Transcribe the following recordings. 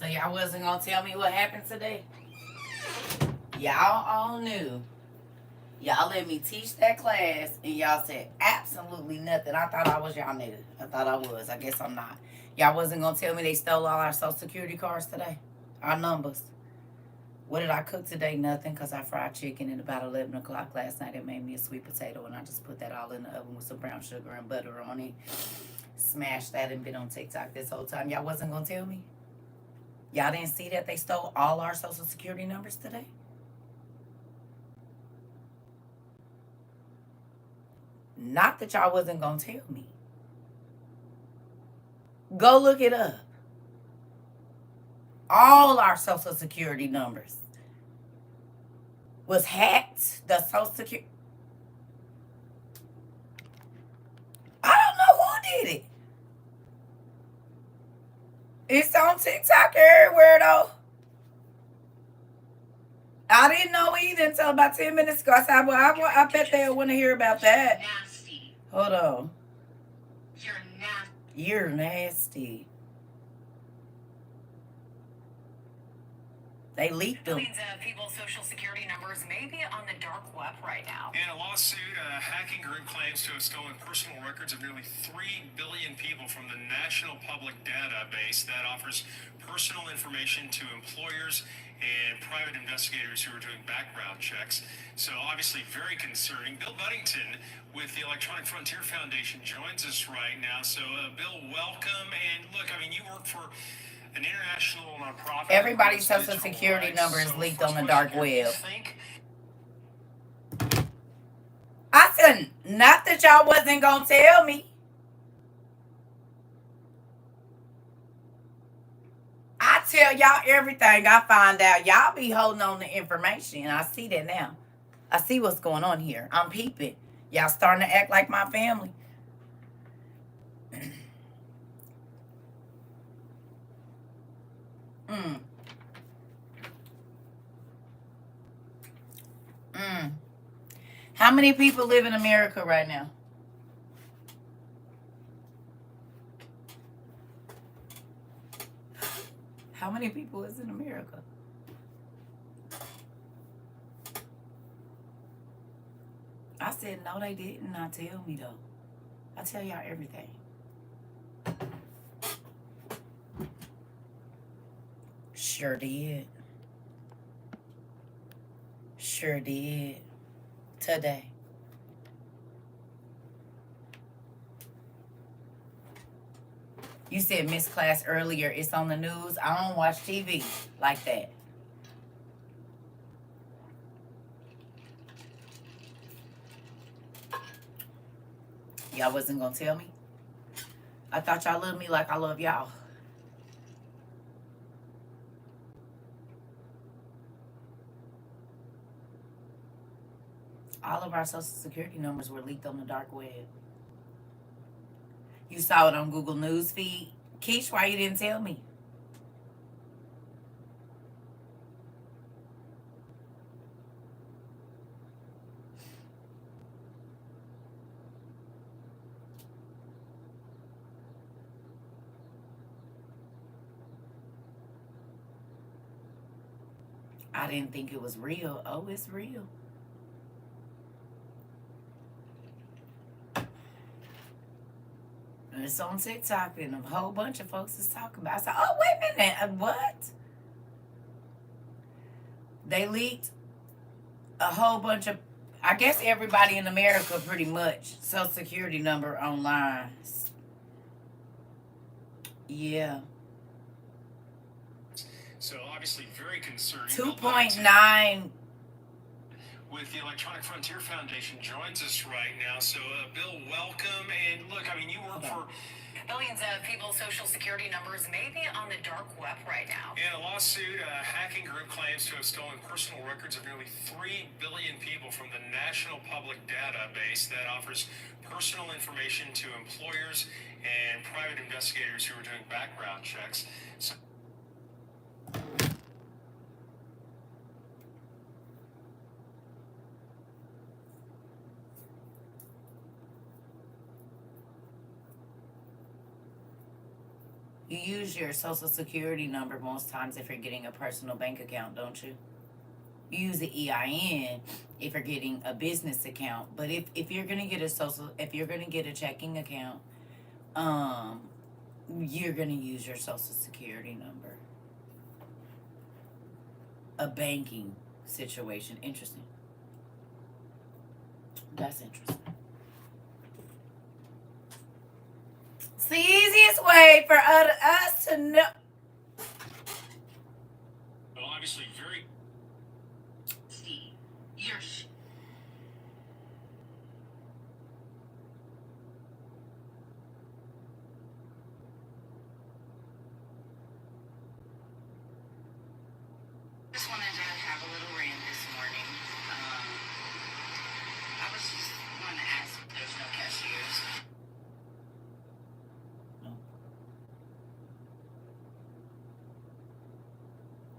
So y'all wasn't gonna tell me what happened today? Y'all all knew. Y'all let me teach that class and y'all said absolutely nothing. I thought I was y'all nigga. I thought I was. I guess I'm not. Y'all wasn't gonna tell me they stole all our social security cards today. Our numbers. What did I cook today? Nothing, because I fried chicken at about 11 o'clock last night. It made me a sweet potato, and I just put that all in the oven with some brown sugar and butter on it. Smashed that and been on TikTok this whole time. Y'all wasn't gonna tell me? Y'all didn't see that they stole all our social security numbers today? Not that y'all wasn't gonna tell me. Go look it up. All our social security numbers was hacked. The social security. I don't know who did it. It's on TikTok everywhere though. I didn't know either until about 10 minutes ago. I said, well, I bet they'll want to hear about that. Nasty. Hold on. You're nasty. You're nasty. They leaked them. Millions of people's social security numbers may be on the dark web right now. In a lawsuit, a hacking group claims to have stolen personal records of nearly 3 billion people from the National Public Database that offers personal information to employers and private investigators who are doing background checks. So obviously very concerning. Bill Buddington with the Electronic Frontier Foundation joins us right now. So Bill, welcome. And look, I mean, you work for an international nonprofit. Everybody's social security number is leaked on the dark web. I said, not that y'all wasn't gonna tell me. I tell y'all everything I find out. Y'all be holding on to information. I see that now. I see what's going on here. I'm peeping. Y'all starting to act like my family. How many people live in America right now? How many people is in America? I said, no, they did not tell me, though. I tell y'all everything. Sure did. Sure did. Today. You said Miss Class earlier. It's on the news. I don't watch TV like that. Y'all wasn't gonna tell me? I thought y'all loved me like I love y'all. All of our social security numbers were leaked on the dark web. You saw it on Google News feed. Keish, why you didn't tell me? I didn't think it was real. Oh, it's real. And it's on TikTok, and a whole bunch of folks is talking about it. I said, oh, wait a minute. What? They leaked a whole bunch of, I guess everybody in America pretty much, social security number online. Yeah. So obviously very concerning. 2.9 with the Electronic Frontier Foundation joins us right now. So Bill, welcome. And look, I mean, you work for millions of people's social security numbers may be on the dark web right now. In a lawsuit, a hacking group claims to have stolen personal records of nearly 3 billion people from the National Public Database that offers personal information to employers and private investigators who are doing background checks. So You use your social security number most times if you're getting a personal bank account, don't you? You use the EIN if you're getting a business account. But if you're gonna get a if you're gonna get a checking account, um, you're gonna use your social security number. A banking situation. Interesting. That's interesting. It's the easiest way for us to know. Well, obviously, very. Steve, you're just wanted to have a little rant this morning. I was just wanting to ask if there's no cashiers.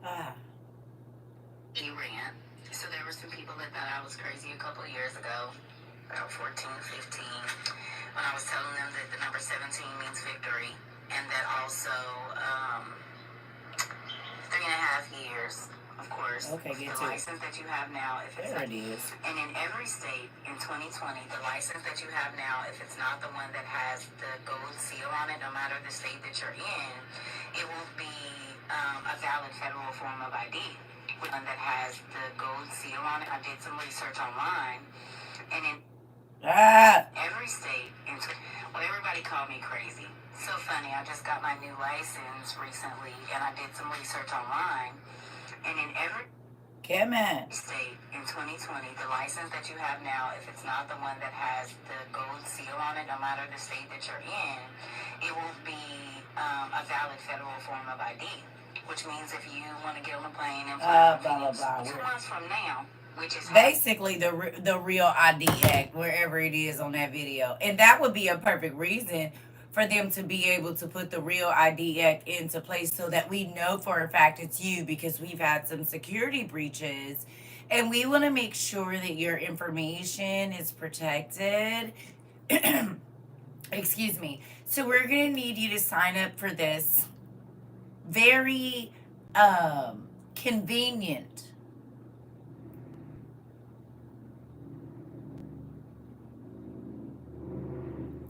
Ah. Rant. So there were some people that thought I was crazy a couple of years ago, about 14, 15, when I was telling them that the number 17 means victory, and that also 3.5 years, of course. Okay, get the to it. license that you have now, if it's There it is. and in every state in 2020, the license that you have now, if it's not the one that has the gold seal on it, no matter the state that you're in, it won't be a valid federal form of ID. One that has the gold seal on it. I did some research online, and in every state, well, everybody called me crazy. So funny. I just got my new license recently, and I did some research online, and in every state in 2020, the license that you have now, if it's not the one that has the gold seal on it, no matter the state that you're in, it won't be a valid federal form of ID. Which means if you want to get on a plane and fly blah, blah, 2 months from now, which is basically the Real ID Act, wherever it is on that video. And that would be a perfect reason for them to be able to put the Real ID Act into place so that we know for a fact it's you, because we've had some security breaches and we want to make sure that your information is protected. Excuse me. So we're going to need you to sign up for this very convenient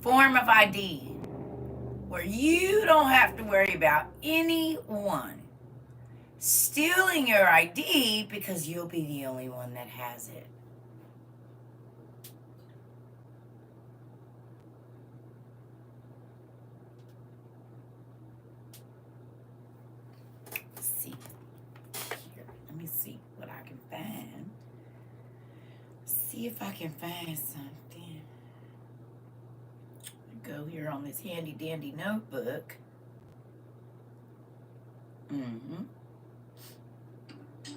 form of ID where you don't have to worry about anyone stealing your ID, because you'll be the only one that has it. See if I can find something. Go here on this handy dandy notebook.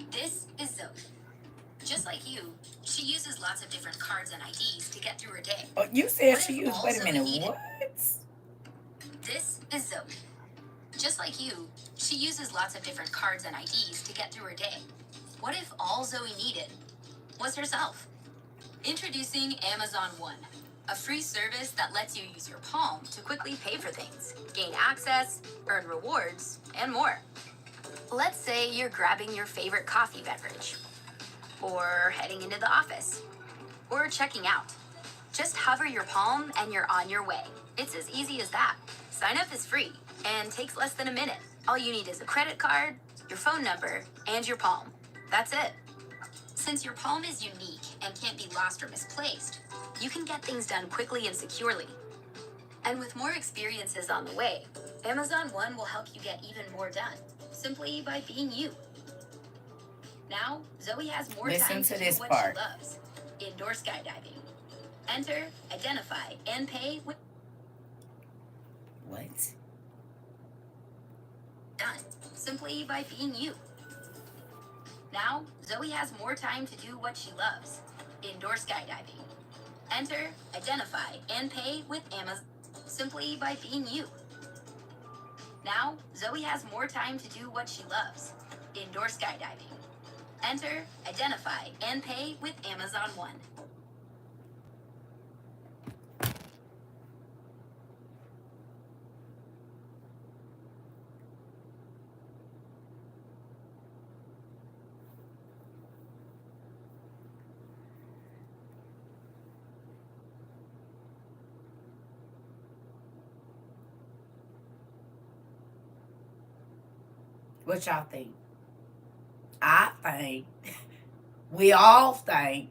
This is Zoe. Just like you, she uses lots of different cards and IDs to get through her day. Oh, you said she used, wait a minute, what? This is Zoe. Just like you, she uses lots of different cards and IDs to get through her day. What if all Zoe needed was herself? Introducing Amazon One, a free service that lets you use your palm to quickly pay for things, gain access, earn rewards, and more. Let's say you're grabbing your favorite coffee beverage, or heading into the office, or checking out. Just hover your palm and you're on your way. It's as easy as that. Sign up is free and takes less than a minute. All you need is a credit card, your phone number, and your palm. That's it. Since your palm is unique and can't be lost or misplaced, you can get things done quickly and securely. And with more experiences on the way, Amazon One will help you get even more done, simply by being you. Now, Zoe has more time to do what she loves. Indoor skydiving. Enter, identify, and pay with... What? Done, simply by being you. Now, Zoe has more time to do what she loves. Indoor skydiving. Enter, identify, and pay with Amazon, simply by being you. Now, Zoe has more time to do what she loves. Indoor skydiving. Enter, identify, and pay with Amazon One. What y'all think? I think, we all think,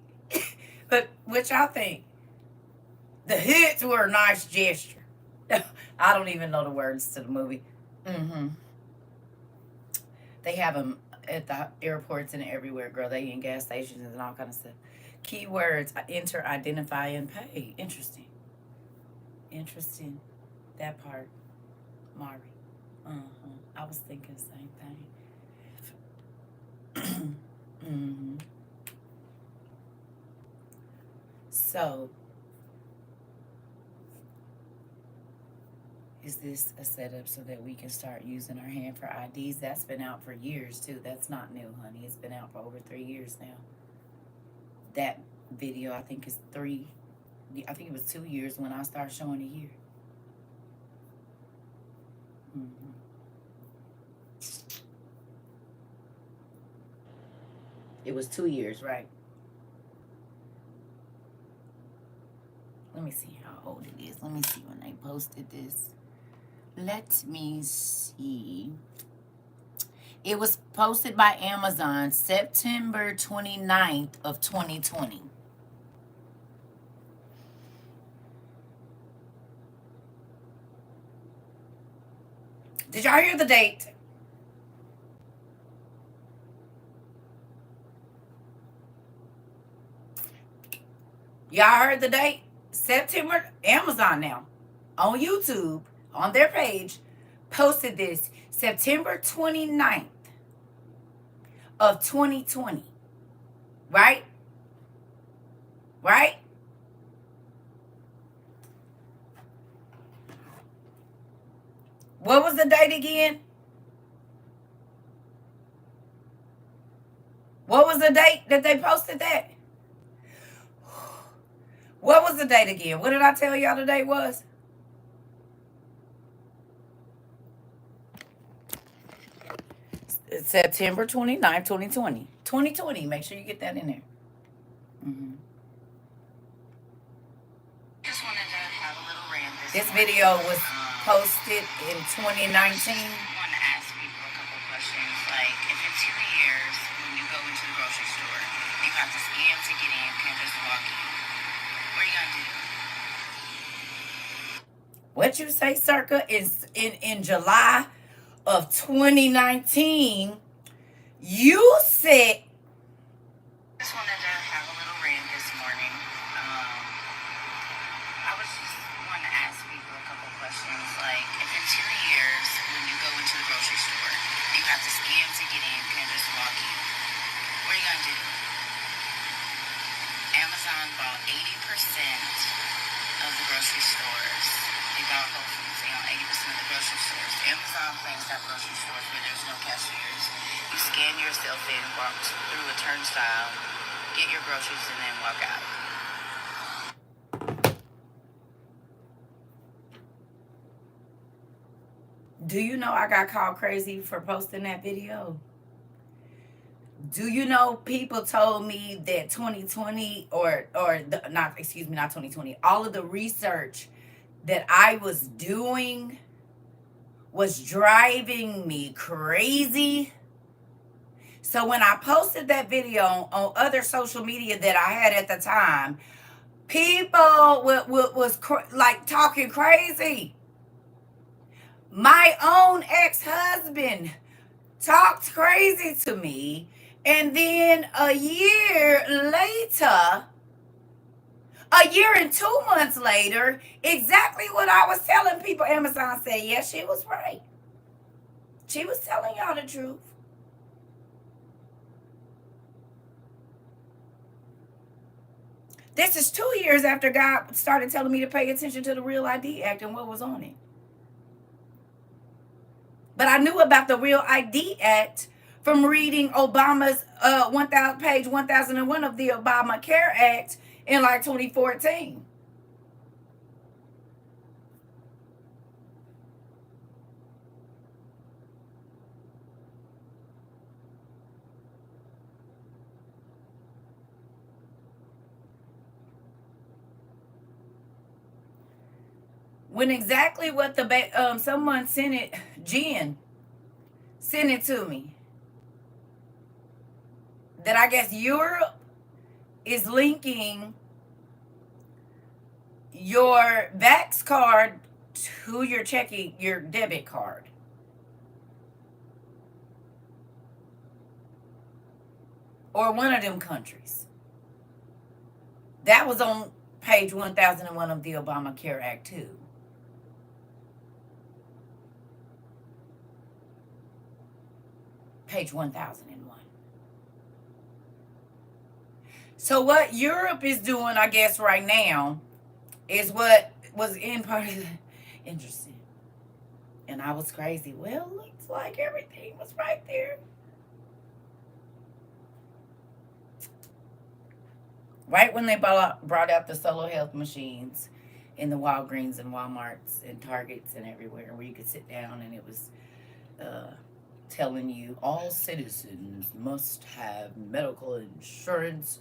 but what y'all think? The hits were a nice gesture. I don't even know the words to the movie. They have them at the airports and everywhere, girl. They in gas stations and all kind of stuff. Keywords: enter, identify, and pay. Interesting. Interesting. That part, Mari. I was thinking the same thing. So, is this a setup so that we can start using our hand for IDs? That's been out for years too. That's not new, honey. It's been out for over 3 years now. That video, I think, is 3. I think it was 2 years when I started showing it here. It was 2 years, right? Let me see how old it is. Let me see when they posted this. Let me see. It was posted by Amazon September 29th of 2020. Did y'all hear the date? Y'all heard the date? September. Amazon now, on YouTube, on their page, posted this September 29th of 2020. Right? Right? What was the date again? What was the date that they posted that? What was the date again? What did I tell y'all the date was? It's September 29th, 2020. 2020. Make sure you get that in there. Just wanted to have a little rant This video was posted in 2019. I want to ask people a couple questions. Like, if in 2 years, when you go into the grocery store, you have to scan to get in, can't just walk in, what are you going to do? What you say, CERCA, is in July of 2019. You said. Just wanted to have a little rant this morning. I was just wanting to ask people a couple questions. Like, if in 2 years, when you go into the grocery store, you have to scan to get in, can't just walk in, what are you going to do? Amazon bought 80% of the grocery stores. They bought Whole Foods. They own 80% of the grocery stores. Amazon plans to have grocery stores where there's no cashiers. You scan yourself in, walk through a turnstile, get your groceries, and then walk out. Do you know I got called crazy for posting that video? Do you know people told me that 2020 not 2020, all of the research that I was doing was driving me crazy. So when I posted that video on other social media that I had at the time, people was like talking crazy. My own ex-husband talked crazy to me. And then a year and 2 months later, exactly what I was telling people, Amazon said, yes, she was right. She was telling y'all the truth. This is 2 years after God started telling me to pay attention to the Real ID Act and what was on it. But I knew about the Real ID Act from reading Obama's page 1001 of the Obamacare Act in like 2014. When exactly what the someone sent it, Jen sent it to me. That I guess Europe is linking your Vax card to your debit card. Or one of them countries. That was on page 1001 of the Obamacare Act, too. Page 1001. So what Europe is doing, I guess, right now is what was in part of the interesting. And I was crazy. Well, looks like everything was right there. Right when they brought out the solo health machines in the Walgreens and Walmarts and Targets and everywhere, where you could sit down and it was telling you all citizens must have medical insurance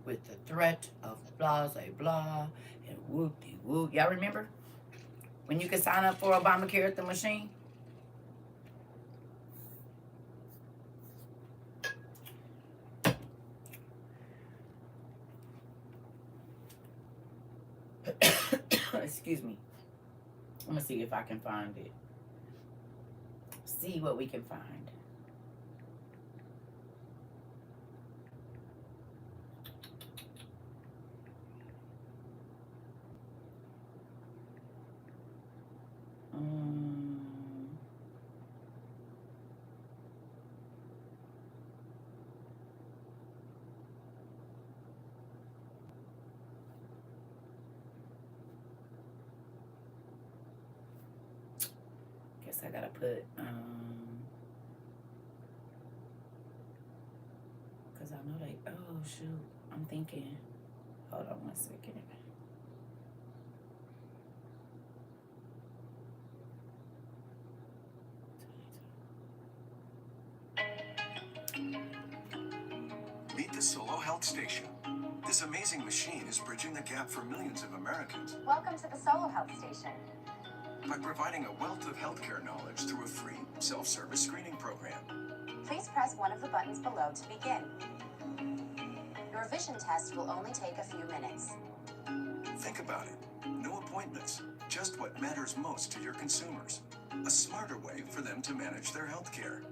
with the threat of blah, blah, blah, and whoop-de-whoop. Y'all remember when you could sign up for Obamacare at the machine? Excuse me. I'm gonna see if I can find it. See what we can find. Guess I gotta put because I know they. Oh shoot! I'm thinking. Hold on 1 second. Meet the Solo Health Station. This amazing machine is bridging the gap for millions of Americans. Welcome to the Solo Health Station. By providing a wealth of healthcare knowledge through a free self-service screening program. Please press one of the buttons below to begin. Your vision test will only take a few minutes. Think about it. No appointments, just what matters most to your consumers. A smarter way for them to manage their healthcare.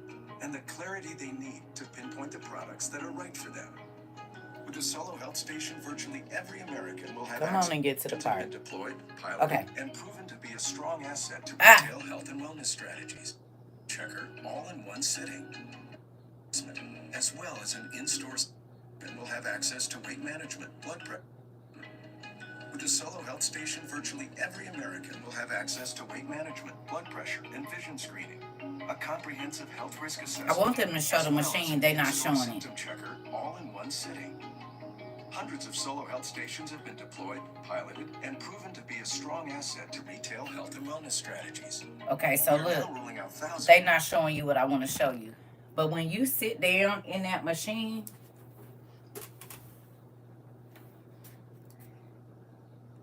And the clarity they need to pinpoint the products that are right for them. With the Solo Health Station, virtually every American will have Come on and get to the part. been deployed, piloted, Okay. and proven to be a strong asset to retail health and wellness strategies. Checker all in one sitting. As well as an in-store and will have access to weight management, blood pressure. With the Solo Health Station, virtually every American will have access to weight management, blood pressure, and vision screening. A comprehensive health risk assessment. I want them to show the machine. They're not showing it. Symptom checker all in one sitting. Hundreds of Solo Health stations have been deployed, piloted, and proven to be a strong asset to retail health and wellness strategies. Okay, so We're look, now rolling out thousands. they're not showing you what I want to show you. But when you sit down in that machine,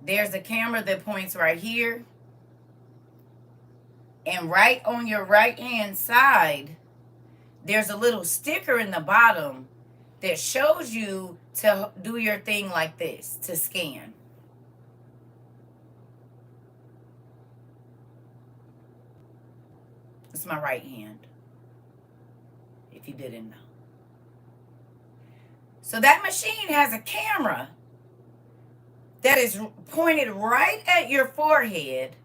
there's a camera that points right here. And right on your right hand side, there's a little sticker in the bottom that shows you to do your thing like this, to scan. It's my right hand, if you didn't know. So that machine has a camera that is pointed right at your forehead.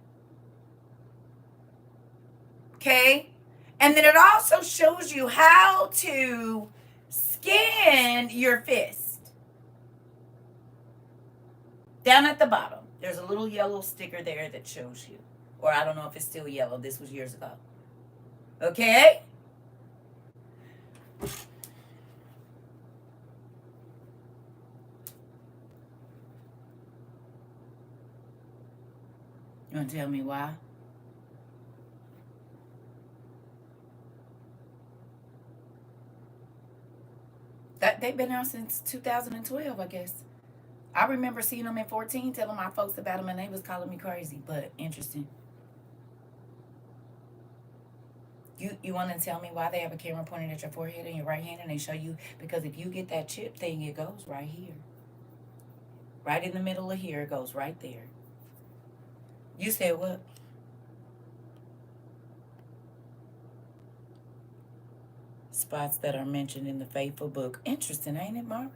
Okay? And then it also shows you how to scan your fist. Down at the bottom, there's a little yellow sticker there that shows you. Or I don't know if it's still yellow. This was years ago. Okay? You want to tell me why? They've been out since 2012, I guess. I remember seeing them in 14, telling my folks about them, and they was calling me crazy, but interesting. You want to tell me why they have a camera pointed at your forehead and your right hand and they show you? Because if you get that chip thing, it goes right here. Right in the middle of here, it goes right there. You said what? Spots that are mentioned in the faithful book. Interesting, ain't it, Mari?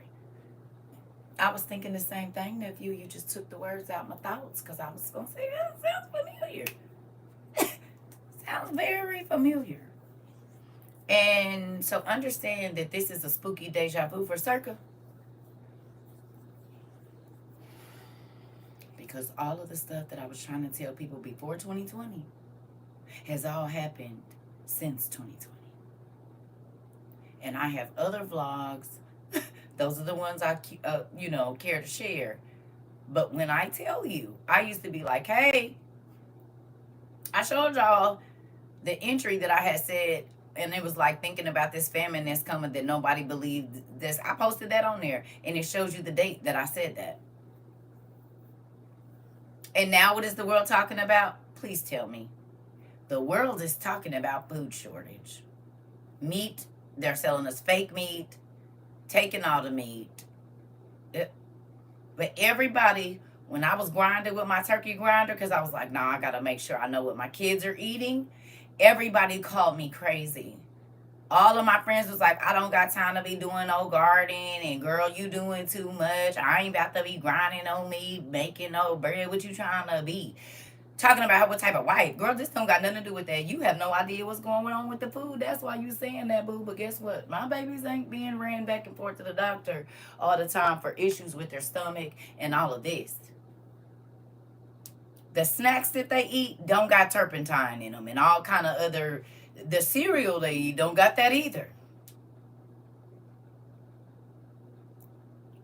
I was thinking the same thing, nephew. You just took the words out of my thoughts because I was going to say, that sounds familiar. Sounds very familiar. And so understand that this is a spooky deja vu for CERCA. Because all of the stuff that I was trying to tell people before 2020 has all happened since 2020. And I have other vlogs. Those are the ones I, care to share. But when I tell you, I used to be like, hey, I showed y'all the entry that I had said, and it was like thinking about this famine that's coming that nobody believed this. I posted that on there, and it shows you the date that I said that. And now what is the world talking about? Please tell me. The world is talking about food shortage. Meat, they're selling us fake meat, taking all the meat. But everybody, when I was grinding with my turkey grinder, because I was like, nah, I got to make sure I know what my kids are eating, everybody called me crazy. All of my friends was like, I don't got time to be doing no gardening, and girl, you doing too much. I ain't about to be grinding on me, making no bread. What you trying to be? Talking about what type of wife. Girl, this don't got nothing to do with that. You have no idea what's going on with the food. That's why you saying that, boo. But guess what? My babies ain't being ran back and forth to the doctor all the time for issues with their stomach and all of this. The snacks that they eat don't got turpentine in them and all kind of other... The cereal they eat don't got that either.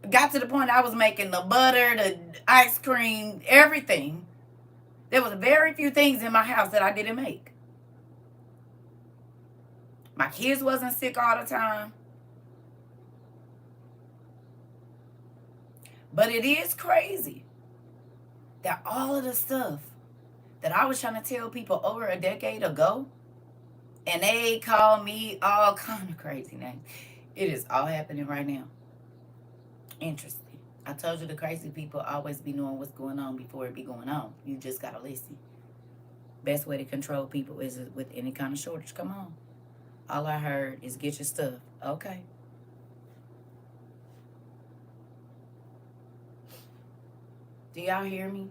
Got to the point I was making the butter, the ice cream, everything. There was very few things in my house that I didn't make. My kids wasn't sick all the time. But it is crazy that all of the stuff that I was trying to tell people over a decade ago, and they call me all kind of crazy names, it is all happening right now. Interesting. I told you the crazy people always be knowing what's going on before it be going on. You just got to listen. Best way to control people is with any kind of shortage. Come on. All I heard is get your stuff. Okay. Do y'all hear me?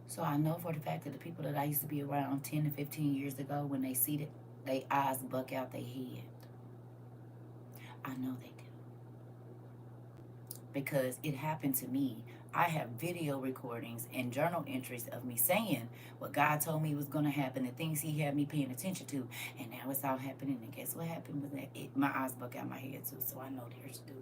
So I know for the fact that the people that I used to be around 10 to 15 years ago, when they see it, their eyes buck out their head. I know they do. Because it happened to me. I have video recordings and journal entries of me saying what God told me was going to happen, the things he had me paying attention to. And now it's all happening. And guess what happened with that? My eyes buck out my head too. So I know theirs do.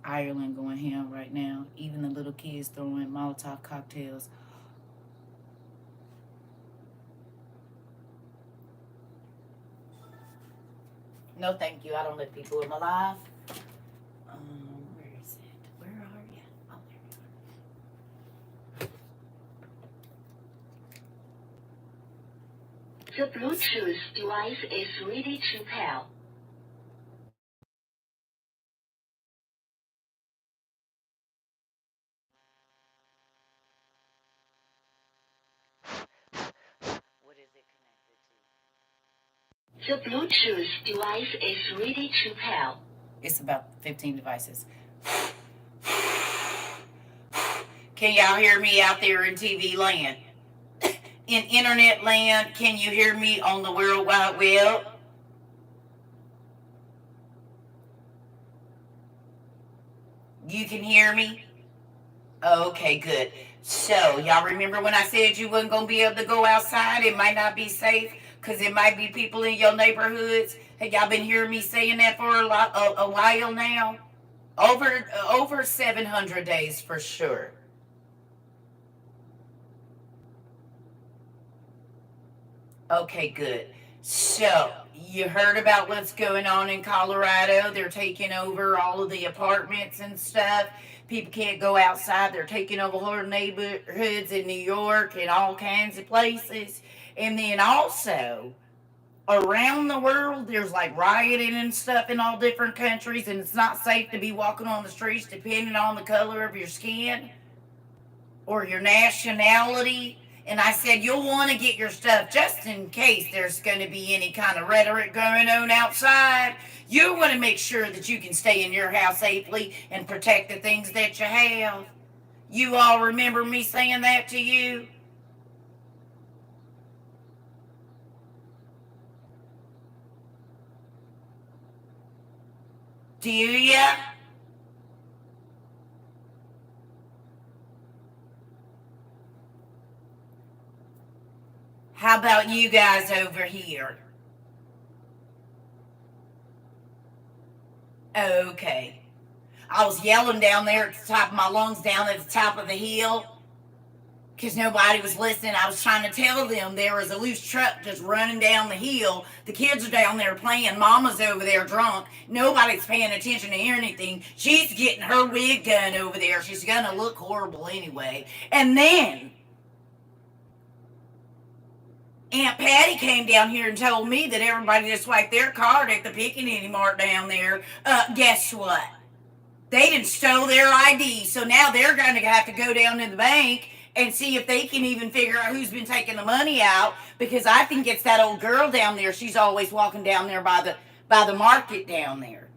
Ireland going ham right now. Even the little kids throwing Molotov cocktails. No, thank you. I don't let people in my life. Where is it? Where are you? Oh, there you are. The Bluetooth device is ready to pair. What is it connected to? The Bluetooth device is ready to pair. It's about 15 devices. Can y'all hear me out there in TV land? In internet land, can you hear me on the World Wide Web? You can hear me? Okay, good. So, y'all remember when I said you wasn't going to be able to go outside? It might not be safe because it might be people in your neighborhoods. Have y'all been hearing me saying that for a while now? Over 700 days for sure. Okay, good. So, You heard about what's going on in Colorado. They're taking over all of the apartments and stuff. People can't go outside. They're taking over whole neighborhoods in New York and all kinds of places. And then also, around the world, there's like rioting and stuff in all different countries, and it's not safe to be walking on the streets depending on the color of your skin or your nationality. And I said, you'll want to get your stuff just in case there's going to be any kind of rhetoric going on outside. You want to make sure that you can stay in your house safely and protect the things that you have. You all remember me saying that to you? Do ya? How about you guys over here? Okay. I was yelling down there at the top of my lungs down at the top of the hill because nobody was listening. I was trying to tell them there was a loose truck just running down the hill. The kids are down there playing. Mama's over there drunk. Nobody's paying attention to anything. She's getting her wig done over there. She's going to look horrible anyway. And then Aunt Patty came down here and told me that everybody just swiped their card at the Pickaninny Mart down there. Guess what? They didn't stole their ID, so now they're going to have to go down to the bank and see if they can even figure out who's been taking the money out, because I think it's that old girl down there. She's always walking down there by the market down there.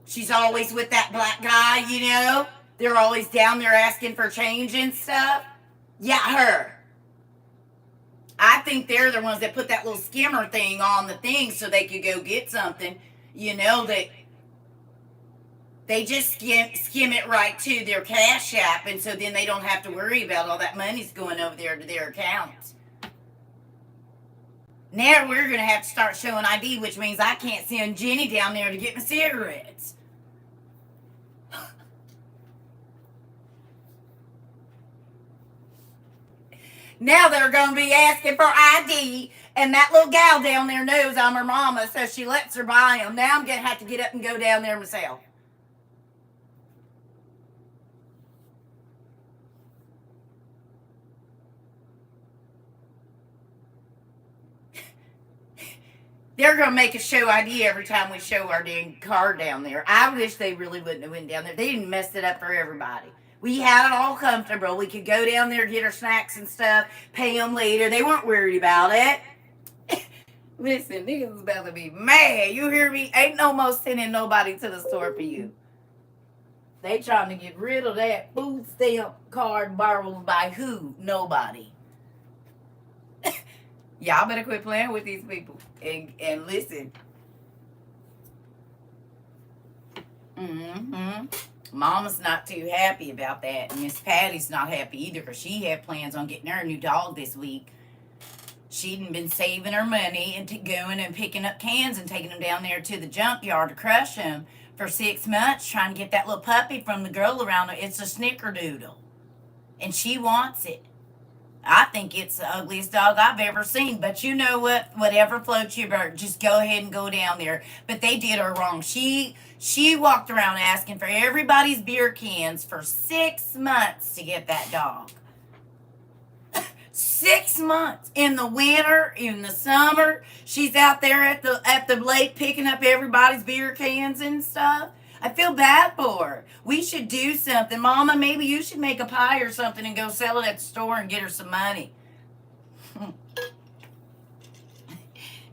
She's always with that black guy, you know? They're always down there asking for change and stuff. Yeah, her. I think they're the ones that put that little skimmer thing on the thing so they could go get something. You know, that they just skim it right to their Cash App, and so then they don't have to worry about all that money's going over there to their accounts. Now we're going to have to start showing ID, which means I can't send Jenny down there to get my cigarettes. Now they're going to be asking for ID, and that little gal down there knows I'm her mama, so she lets her buy them. Now I'm going to have to get up and go down there myself. They're going to make us show ID every time we show our dang card down there. I wish they really wouldn't have went down there. They didn't mess it up for everybody. We had it all comfortable. We could go down there, get our snacks and stuff, pay them later. They weren't worried about it. Listen, niggas about to be mad. You hear me? Ain't no more sending nobody to the store for you. They trying to get rid of that food stamp card borrowed by who? Nobody. Y'all better quit playing with these people and listen. Mama's not too happy about that. And Miss Patty's not happy either, because she had plans on getting her a new dog this week. She'd been saving her money and going and picking up cans and taking them down there to the junkyard to crush them for 6 months, trying to get that little puppy from the girl around her. It's a snickerdoodle, and she wants it. I think it's the ugliest dog I've ever seen. But you know what? Whatever floats your boat, just go ahead and go down there. But they did her wrong. She walked around asking for everybody's beer cans for 6 months to get that dog. 6 months. In the winter, in the summer, she's out there at the lake picking up everybody's beer cans and stuff. I feel bad for her. We should do something. Mama, maybe you should make a pie or something and go sell it at the store and get her some money.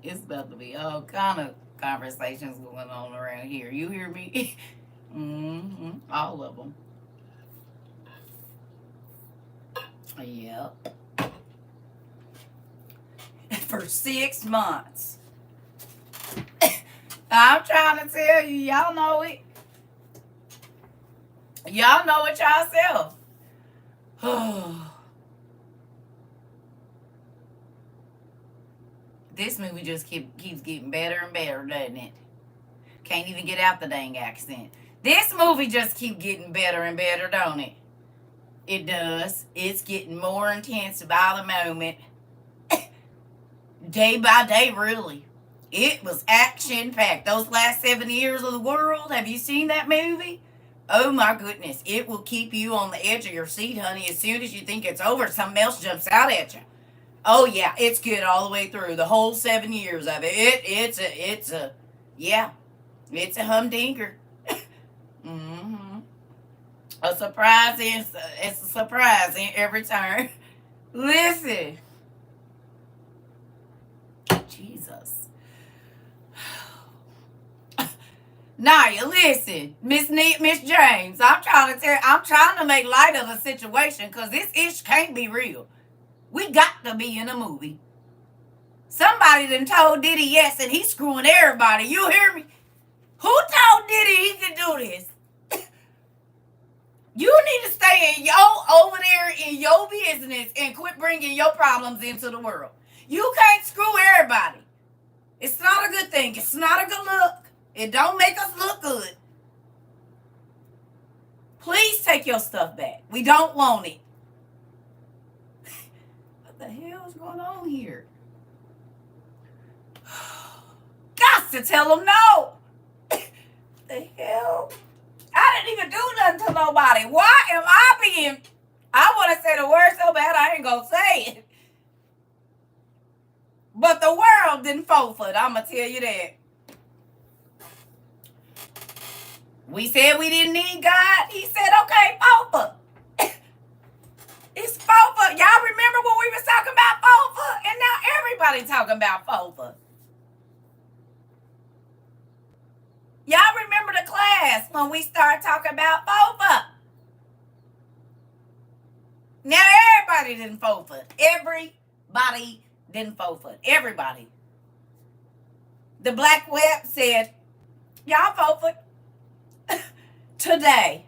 It's about to be all kind of conversations going on around here. You hear me? All of them. Yep. For 6 months. I'm trying to tell you, y'all know it. Y'all know it yourself. This movie just keeps getting better and better, doesn't it? Can't even get out the dang accent. This movie just keeps getting better and better, don't it? It does. It's getting more intense by the moment. Day by day, really. It was action-packed. Those last 7 years of the world, have you seen that movie? Oh my goodness. It will keep you on the edge of your seat, honey. As soon as you think it's over, something else jumps out at you. Oh yeah, it's good all the way through. The whole 7 years of it. It's a humdinger. Mm-hmm. A surprise it's a surprise in every turn. Listen. Jesus. Naya, listen, Miss James, I'm trying to make light of the situation because this ish can't be real. We got to be in a movie. Somebody done told Diddy yes, and he's screwing everybody. You hear me? Who told Diddy he could do this? You need to stay over there in your business and quit bringing your problems into the world. You can't screw everybody. It's not a good thing. It's not a good look. It don't make us look good. Please take your stuff back. We don't want it. What the hell is going on here? Got to tell them no. The hell? I didn't even do nothing to nobody. Why am I being... I want to say the word so bad I ain't going to say it. But the world didn't vote for it. I'm going to tell you that. We said we didn't need God. He said, okay, vote. It's FOFA. Y'all remember when we was talking about FOFA? And now everybody talking about FOFA. Y'all remember the class when we started talking about FOFA? Now everybody didn't FOFA. Everybody didn't FOFA. Everybody. The Black Web said, y'all FOFA today.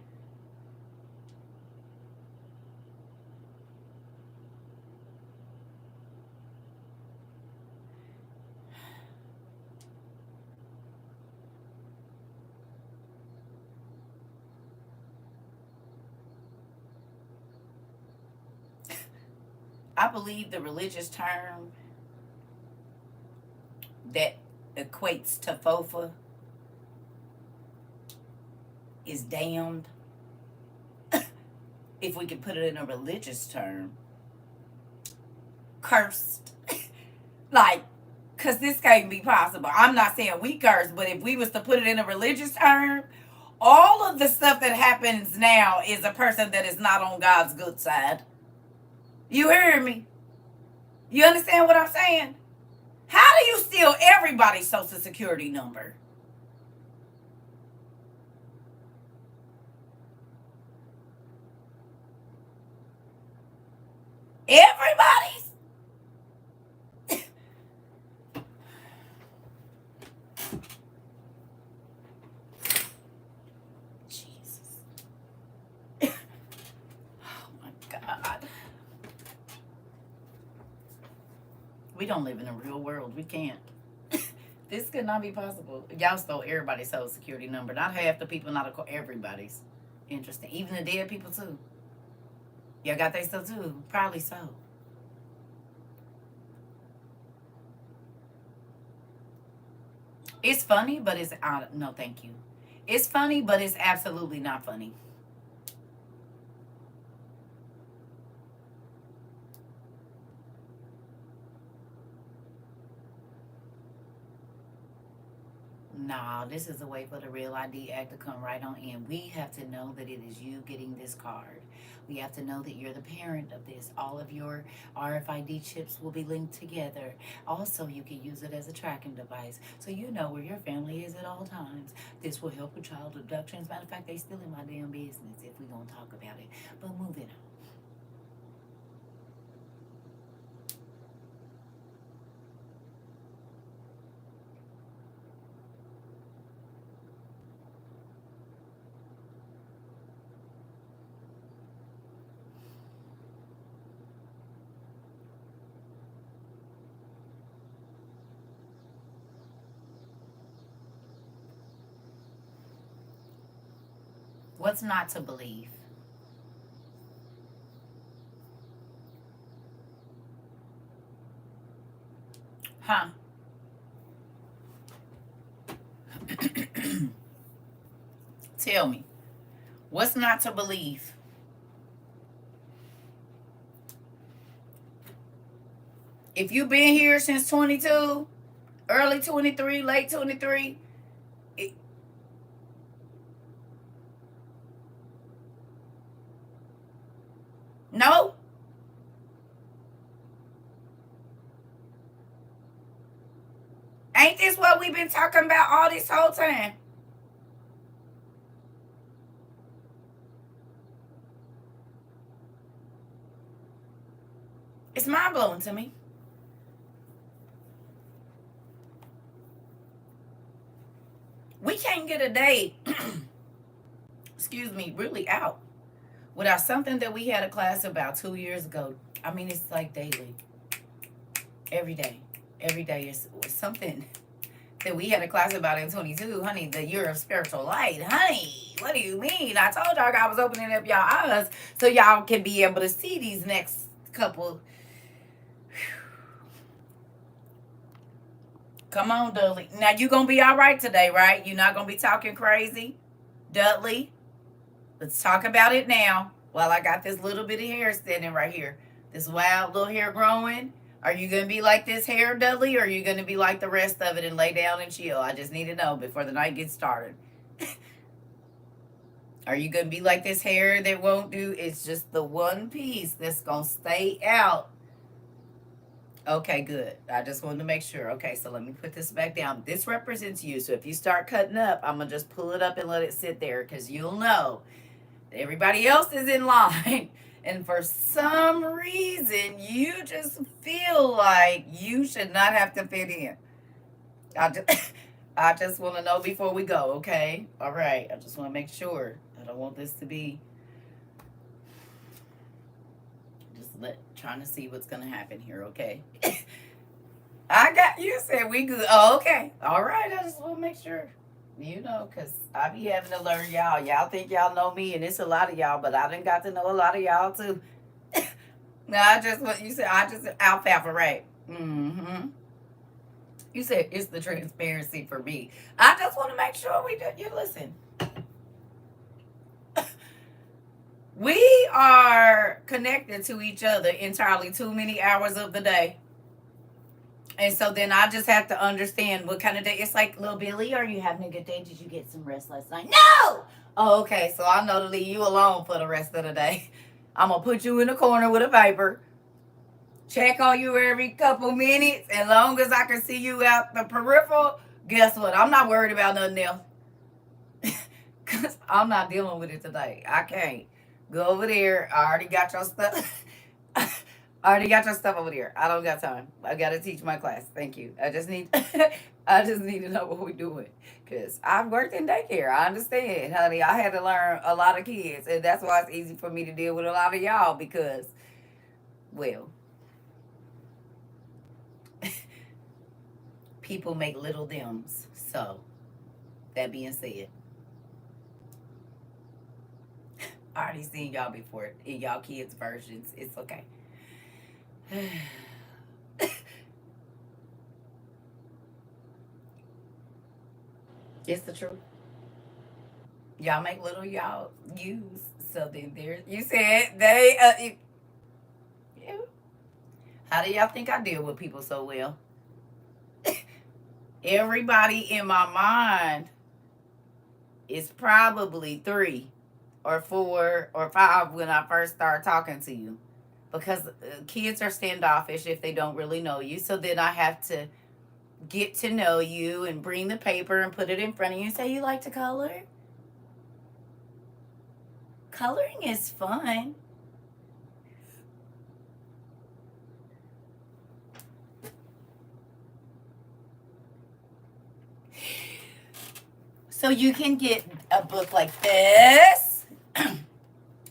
I believe the religious term that equates to FOFA is damned. If we could put it in a religious term. Cursed. Like, because this can't be possible. I'm not saying we curse, but if we was to put it in a religious term, all of the stuff that happens now is a person that is not on God's good side. You hear me? You understand what I'm saying? How do you steal everybody's social security number? Everybody's? Jesus. Oh my God. We don't live in a real world. We can't. This could not be possible. Y'all stole everybody's social security number. Not half the people, not everybody's. Interesting. Even the dead people too. Y'all got their stuff too. Probably so. It's funny, but it's no, thank you. It's funny, but it's absolutely not funny. Nah, this is a way for the Real ID Act to come right on in. We have to know that it is you getting this card. We have to know that you're the parent of this. All of your RFID chips will be linked together. Also, you can use it as a tracking device, so you know where your family is at all times. This will help with child abductions. Matter of fact, they still in my damn business if we're going to talk about it. But moving on. What's not to believe? Huh? Tell me, what's not to believe? If you've been here since 22, early 23, late 23, no? Ain't this what we've been talking about all this whole time? It's mind-blowing to me. We can't get a day, excuse me, really out without something that we had a class about 2 years ago. I mean, it's like daily. Every day. Every day is something that we had a class about in 22. Honey, the year of spiritual light. Honey, what do you mean? I told y'all I was opening up y'all eyes so y'all can be able to see these next couple. Come on, Dudley. Now, you going to be all right today, right? You're not going to be talking crazy? Dudley, let's talk about it now while I got this little bit of hair standing right here. This wild little hair growing. Are you going to be like this hair, Dudley, or are you going to be like the rest of it and lay down and chill? I just need to know before the night gets started. Are you going to be like this hair that won't do? It's just the one piece that's going to stay out. Okay, good. I just wanted to make sure. Okay, so let me put this back down. This represents you. So if you start cutting up, I'm going to just pull it up and let it sit there because you'll know everybody else is in line. And for some reason, you just feel like you should not have to fit in. I just want to know before we go, okay? All right. I just want to make sure. I don't want this to be trying to see what's going to happen here, okay? I got you said we good. Oh, okay. All right. I just want to make sure. You know, because I be having to learn y'all. Y'all think y'all know me, and it's a lot of y'all, but I done got to know a lot of y'all, too. No, I just, what you said, alfalfa, right? Mm-hmm. You said it's the transparency for me. I just want to make sure we do. You listen. We are connected to each other entirely too many hours of the day. And so then I just have to understand what kind of day. It's like, little Billy, are you having a good day? Did you get some rest last night? No! Oh, okay. So I know to leave you alone for the rest of the day. I'm going to put you in a corner with a viper. Check on you every couple minutes. As long as I can see you out the peripheral, guess what? I'm not worried about nothing else. Because I'm not dealing with it today. I can't. Go over there. I already got your stuff. I already got your stuff over there. I don't got time. I got to teach my class. Thank you. I just need to know what we're doing. Because I've worked in daycare. I understand, honey. I had to learn a lot of kids. And that's why it's easy for me to deal with a lot of y'all. Because, well, people make little thems. So, that being said, I already seen y'all before in y'all kids' versions. It's okay. It's the truth. Y'all make little y'all use. So then there, you said they, yeah. How do y'all think I deal with people so well? Everybody in my mind is probably 3 or 4 or 5 when I first start talking to you. Because kids are standoffish if they don't really know you. So then I have to get to know you and bring the paper and put it in front of you and say, you like to color? Coloring is fun. So you can get a book like this.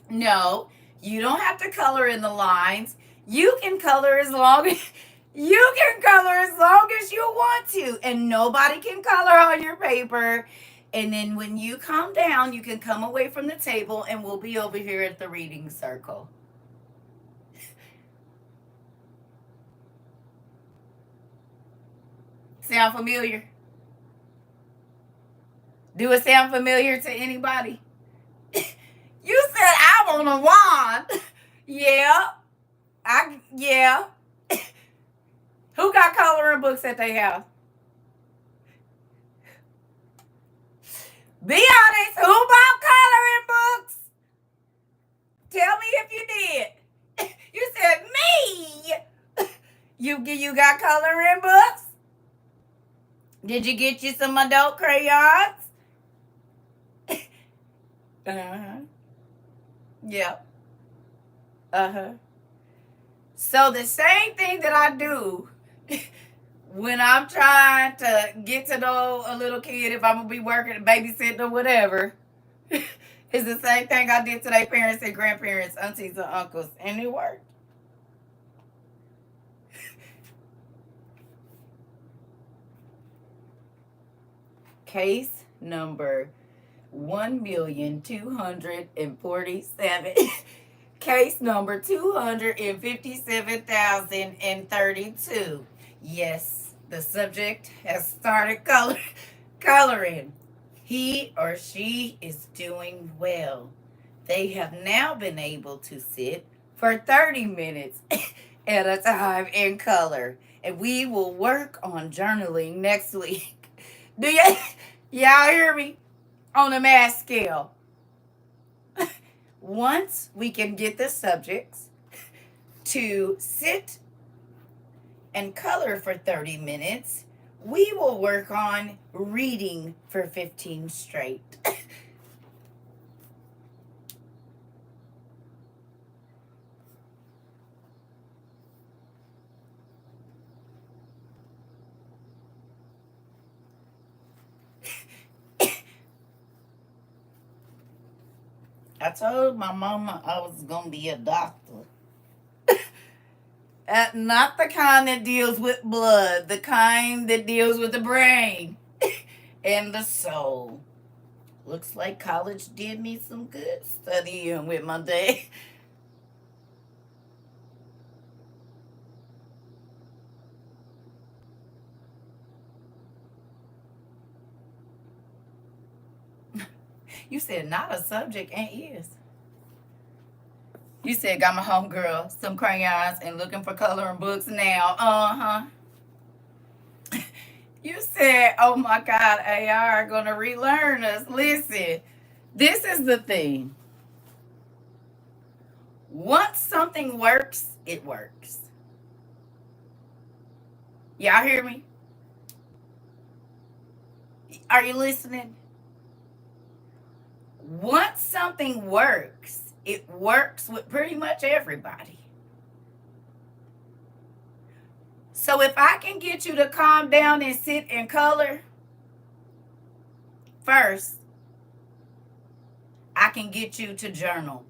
No, you don't have to color in the lines. You can color as long as you want to. And nobody can color on your paper. And then when you calm down, you can come away from the table and we'll be over here at the reading circle. Sound familiar? Do it sound familiar to anybody? You said I want a wand. Yeah. Yeah. Who got coloring books at their house? Be honest. Who bought coloring books? Tell me if you did. You said me. You got coloring books? Did you get you some adult crayons? Uh-huh. Yep. Uh-huh. So the same thing that I do when I'm trying to get to know a little kid, if I'm going to be working, babysitting or whatever, is the same thing I did to their parents and grandparents, aunties and uncles. And it worked. Case number 1,247. Case number 257,032. Yes, the subject has started coloring. He or she is doing well. They have now been able to sit for 30 minutes at a time in color. And we will work on journaling next week. Do y'all hear me? On a mass scale. Once we can get the subjects to sit and color for 30 minutes, we will work on reading for 15 straight. I told my mama I was going to be a doctor. Not the kind that deals with blood, the kind that deals with the brain and the soul. Looks like college did me some good studying with my dad. You said not a subject and is. You said got my homegirl some crayons and looking for coloring books now. Uh-huh. You said, oh my God, AR are going to relearn us. Listen, this is the thing. Once something works, it works. Y'all hear me? Are you listening? Once something works, it works with pretty much everybody. So if I can get you to calm down and sit and color first, I can get you to journal.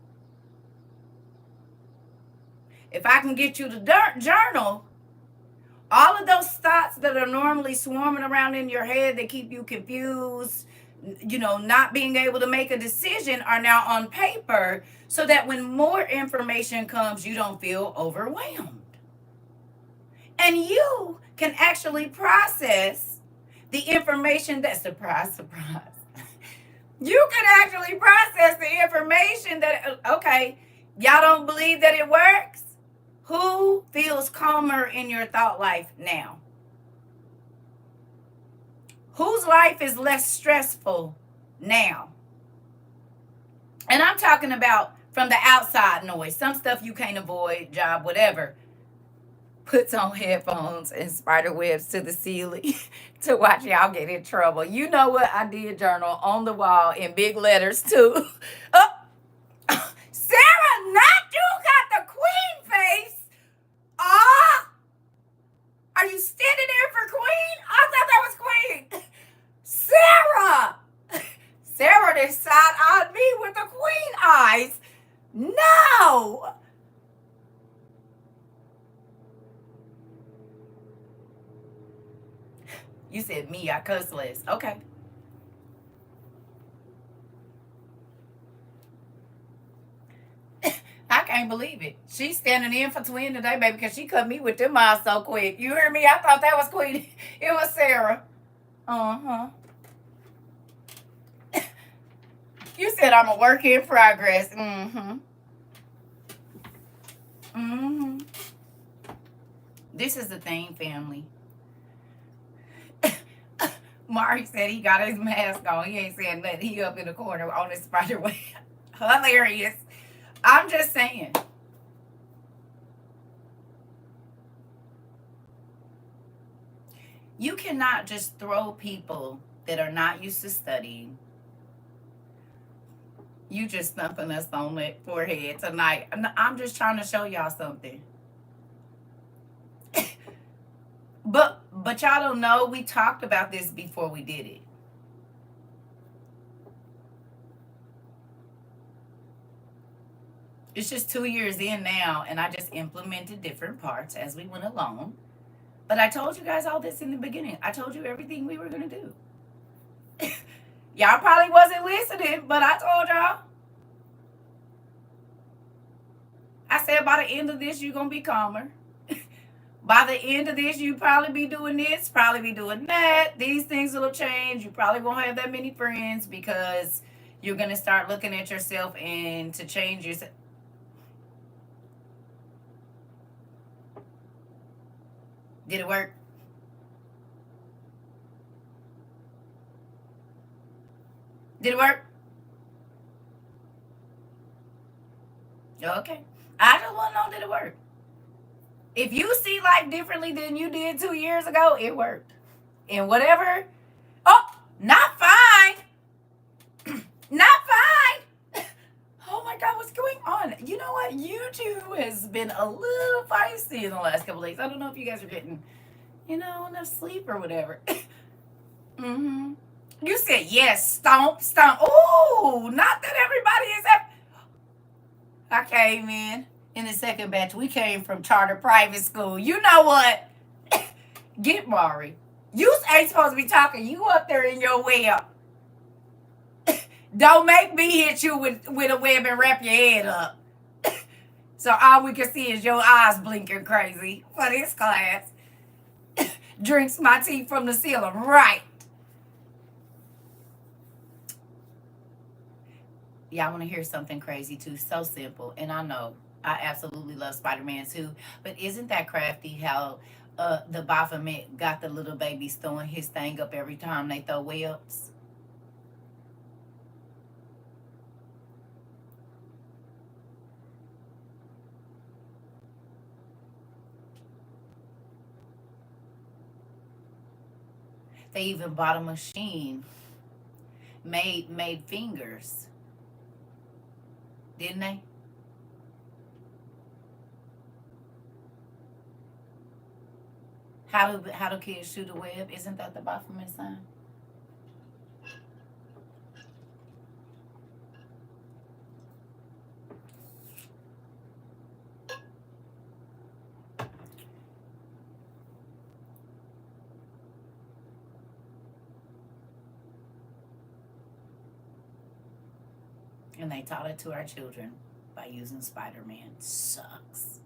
If I can get you to journal, all of those thoughts that are normally swarming around in your head that keep you confused, not being able to make a decision are now on paper so that when more information comes, you don't feel overwhelmed. And you can actually process the information that, surprise. You can actually process the information that, okay, y'all don't believe that it works? Who feels calmer in your thought life now? Whose life is less stressful now? And I'm talking about from the outside noise, some stuff you can't avoid, job, whatever. Puts on headphones and spider webs to the ceiling to watch y'all get in trouble. You know what? I did journal on the wall in big letters too. Sarah, not you got the queen face. Are you standing there for queen? I thought that was queen. Sarah! Sarah did side-eyed me with the queen eyes. No! You said me, I cuss less. Okay. I can't believe it. She's standing in for twin today, baby, because she cut me with them eyes so quick. You hear me? I thought that was Queen. It was Sarah. Uh-huh. You said I'm a work in progress. Mm-hmm. Mm-hmm. This is the thing, family. Mari said he got his mask on. He ain't saying nothing. He up in the corner on his spider web. Hilarious. I'm just saying. You cannot just throw people that are not used to studying. You just thumping us on the forehead tonight. I'm just trying to show y'all something. But y'all don't know, we talked about this before we did it. It's just 2 years in now, and I just implemented different parts as we went along. But I told you guys all this in the beginning. I told you everything we were going to do. Y'all probably wasn't listening, but I told y'all. I said by the end of this, you're going to be calmer. By the end of this, you probably be doing this, probably be doing that. These things will change. You probably won't have that many friends because you're going to start looking at yourself and to change yourself. Did it work? Did it work? Okay. I just want to know, did it work? If you see life differently than you did 2 years ago, it worked. And whatever. Oh, not fine. Not fine. Oh my God, what's going on? You know what? YouTube has been a little feisty in the last couple days. I don't know if you guys are getting, enough sleep or whatever. Mm-hmm. You said yes, stomp. Ooh, not that everybody is at. I came in the second batch. We came from charter private school. You know what? Get Mari. You ain't supposed to be talking. You up there in your web. Don't make me hit you with a web and wrap your head up. So all we can see is your eyes blinking crazy for this class. Drinks my tea from the ceiling. Right. Y'all want to hear something crazy too? So simple. And I know I absolutely love Spider-Man too. But isn't that crafty how the Baphomet got the little babies throwing his thing up every time they throw webs? They even bought a machine made fingers. Didn't they? How do kids shoot a web? Isn't that the Baphomet sign? And they taught it to our children by using Spider-Man. Sucks.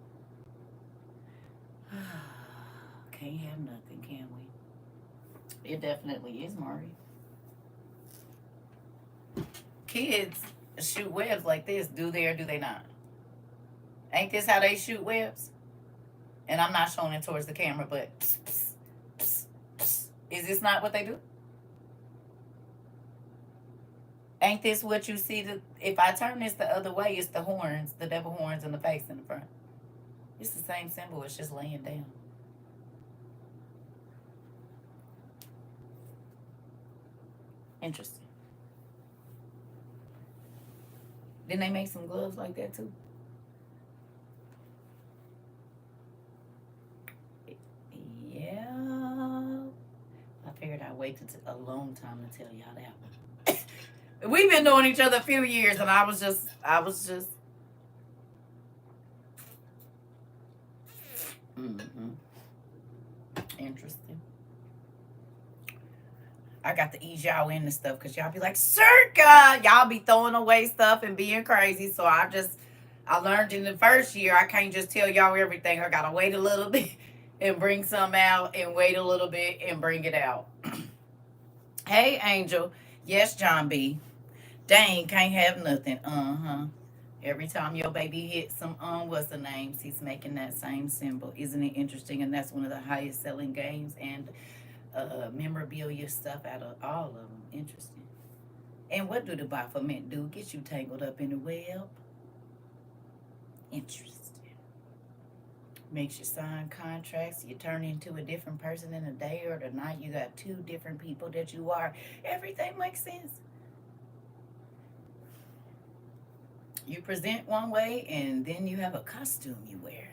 Can't have nothing, can we? It definitely is, Mari. Kids shoot webs like this, do they or do they not? Ain't this how they shoot webs? And I'm not showing it towards the camera, but pss, pss, pss, pss. Is this not what they do? Ain't this what you see? If I turn this the other way, it's the horns, the devil horns and the face in the front. It's the same symbol. It's just laying down. Interesting. Didn't they make some gloves like that too? Yeah. I figured I'd wait a long time to tell y'all that one. We've been knowing each other a few years, and I was just. Interesting. I got to ease y'all into stuff because y'all be like, CERCA! Y'all be throwing away stuff and being crazy. So I learned in the first year, I can't just tell y'all everything. I got to wait a little bit and bring some out and wait a little bit and bring it out. Hey, Angel. Yes, John B. Dang, can't have nothing. Every time your baby hits some what's the names, he's making that same symbol. Isn't it interesting? And that's one of the highest selling games and memorabilia stuff out of all of them. Interesting. And what do the Baphomet do? Get you tangled up in the web. Interesting. Makes you sign contracts. You turn into a different person in a day or the night. You got two different people that you are. Everything makes sense. You present one way and then you have a costume you wear.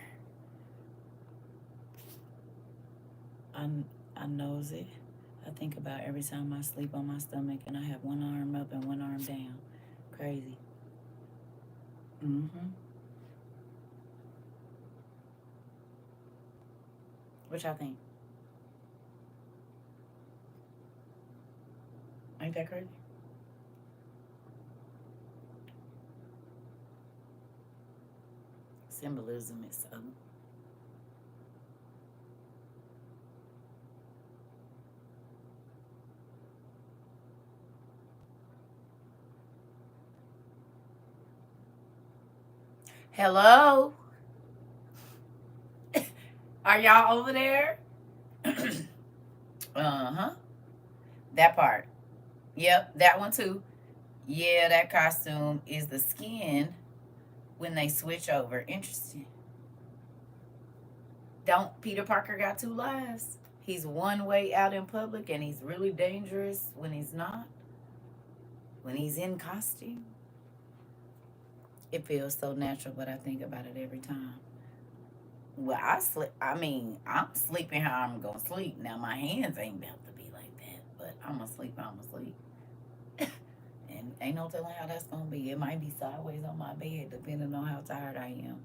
I knows it. I think about every time I sleep on my stomach and I have one arm up and one arm down. Crazy. What y'all think? Ain't that crazy? Symbolism is so. Hello? Are y'all over there? That part. Yep, that one too. Yeah, that costume is the skin when they switch over. Interesting. Don't Peter Parker got two lives? He's one way out in public and he's really dangerous when he's not. When he's in costume. It feels so natural, but I think about it every time. Well, I'm sleeping how I'm gonna sleep. Now my hands ain't about to be like that, but I'm asleep how I'm asleep. And ain't no telling how that's gonna be. It might be sideways on my bed, depending on how tired I am.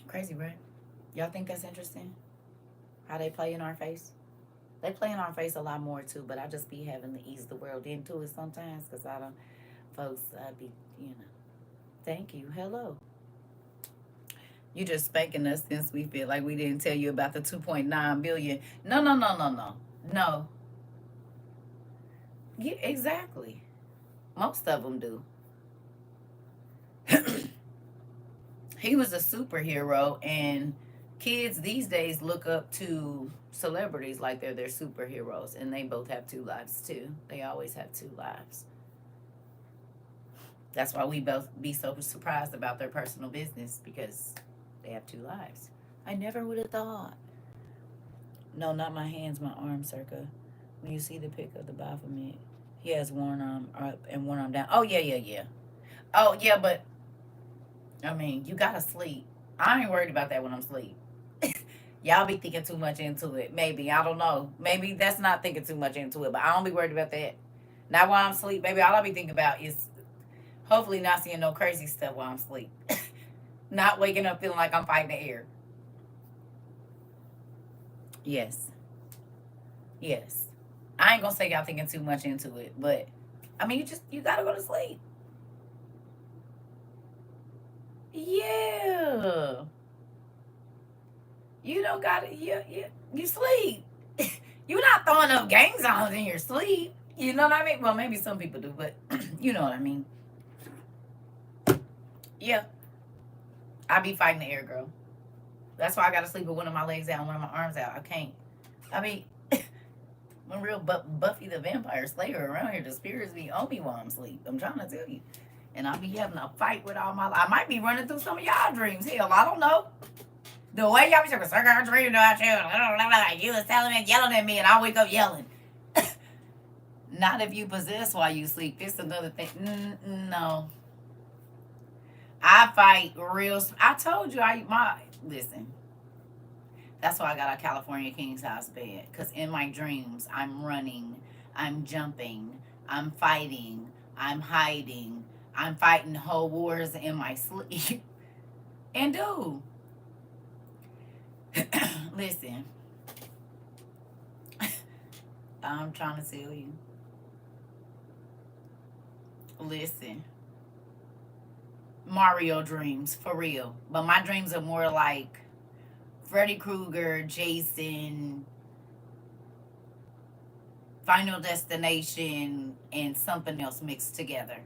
Crazy, right? Y'all think that's interesting? How they play in our face? They play in our face a lot more too, but I just be having to ease the world into it sometimes because I don't, folks, I be, Thank you. Hello. You just spanking us since we feel like we didn't tell you about the 2.9 billion. No, no, no, no, no. No. Yeah, exactly. Most of them do. He was a superhero, and kids these days look up to celebrities like they're their superheroes, and they both have two lives too. They always have two lives. That's why we both be so surprised about their personal business because they have two lives. I never would have thought. No, not my hands, my arms, Circa. When you see the pic of the Baphomet, he has one arm up and one arm down. Oh, yeah, yeah, yeah. Oh, yeah, but, I mean, you gotta sleep. I ain't worried about that when I'm asleep. Y'all be thinking too much into it. Maybe. I don't know. Maybe that's not thinking too much into it, but I don't be worried about that. Not while I'm asleep. Baby, all I be thinking about is hopefully not seeing no crazy stuff while I'm asleep. Not waking up feeling like I'm fighting the air. Yes. Yes. I ain't gonna say y'all thinking too much into it, but I mean, you gotta go to sleep. Yeah. You don't gotta. You sleep. You're not throwing up gang signs in your sleep. You know what I mean? Well, maybe some people do, but you know what I mean. Yeah. I be fighting the air, girl. That's why I gotta sleep with one of my legs out and one of my arms out. I can't. I mean, when real Buffy the Vampire Slayer around here, the spirits be on me while I'm asleep. I'm trying to tell you. And I'll be having a fight with all my. I might be running through some of y'all dreams. Hell, I don't know. The way y'all be talking, "Sir, I dreamed about you." You was telling me, yelling at me, and I wake up yelling. Not if you possess while you sleep. It's another thing. No. I fight real. I told you listen. That's why I got a California king size bed. Because in my dreams, I'm running, I'm jumping, I'm fighting, I'm hiding, I'm fighting whole wars in my sleep. And dude, listen, I'm trying to tell you. Listen, Mario dreams, for real. But my dreams are more like Freddy Krueger, Jason, Final Destination and something else mixed together.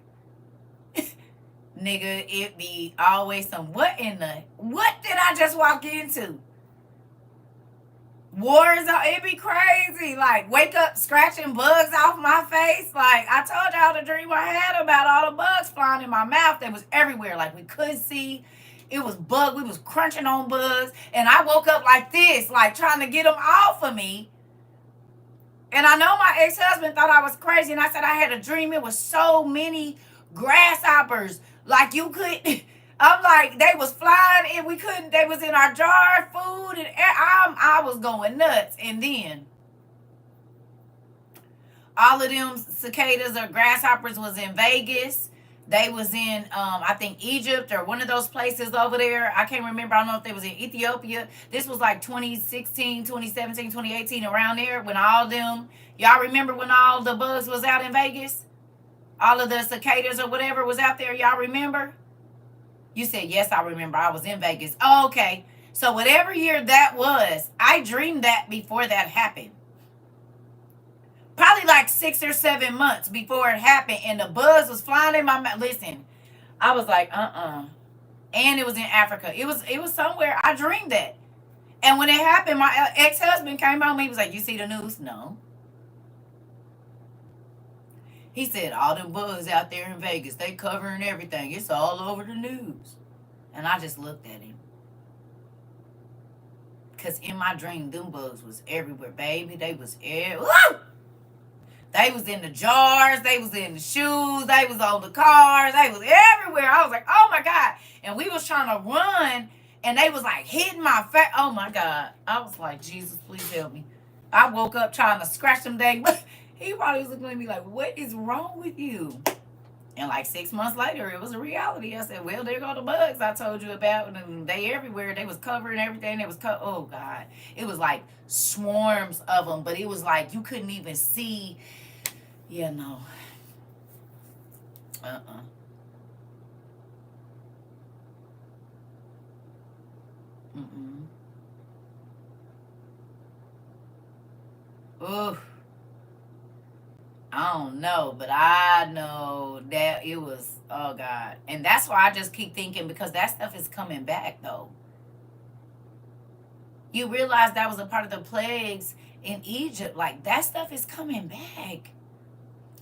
Nigga, it be always some, what did I just walk into? Wars, it be crazy. Like, wake up scratching bugs off my face. Like, I told y'all the dream I had about all the bugs flying in my mouth that was everywhere. Like, we couldn't see. It was bug. We was crunching on bugs. And I woke up like this, like trying to get them off of me. And I know my ex-husband thought I was crazy. And I said I had a dream. It was so many grasshoppers. Like, you could... I'm like, they was flying and we couldn't, they was in our jar, food, and I was going nuts. And then all of them cicadas or grasshoppers was in Vegas. They was in, I think, Egypt or one of those places over there. I can't remember. I don't know if they was in Ethiopia. This was like 2016, 2017, 2018, around there when all them, y'all remember when all the bugs was out in Vegas? All of the cicadas or whatever was out there. Y'all remember? You said, yes, I remember. I was in Vegas. Oh, okay. So whatever year that was, I dreamed that before that happened. Probably like 6 or 7 months before it happened. And the bugs was flying in my mouth. Listen, I was like, And it was in Africa. It was somewhere. I dreamed that. And when it happened, my ex-husband came home. He was like, you see the news? No. He said, all them bugs out there in Vegas, they covering everything. It's all over the news. And I just looked at him. Because in my dream, them bugs was everywhere, baby. They was Woo! They was in the jars. They was in the shoes. They was on the cars. They was everywhere. I was like, oh, my God. And we was trying to run. And they was like hitting my face. Oh, my God. I was like, Jesus, please help me. I woke up trying to scratch them dang. He probably was looking at me like, what is wrong with you? And like 6 months later, it was a reality. I said, well, there go the bugs I told you about. And they everywhere. They was covering everything. They was oh, God. It was like swarms of them. But it was like you couldn't even see. Yeah, no. Ooh. I don't know, but I know that it was, oh God. And that's why I just keep thinking, because that stuff is coming back, though. You realize that was a part of the plagues in Egypt. Like, that stuff is coming back.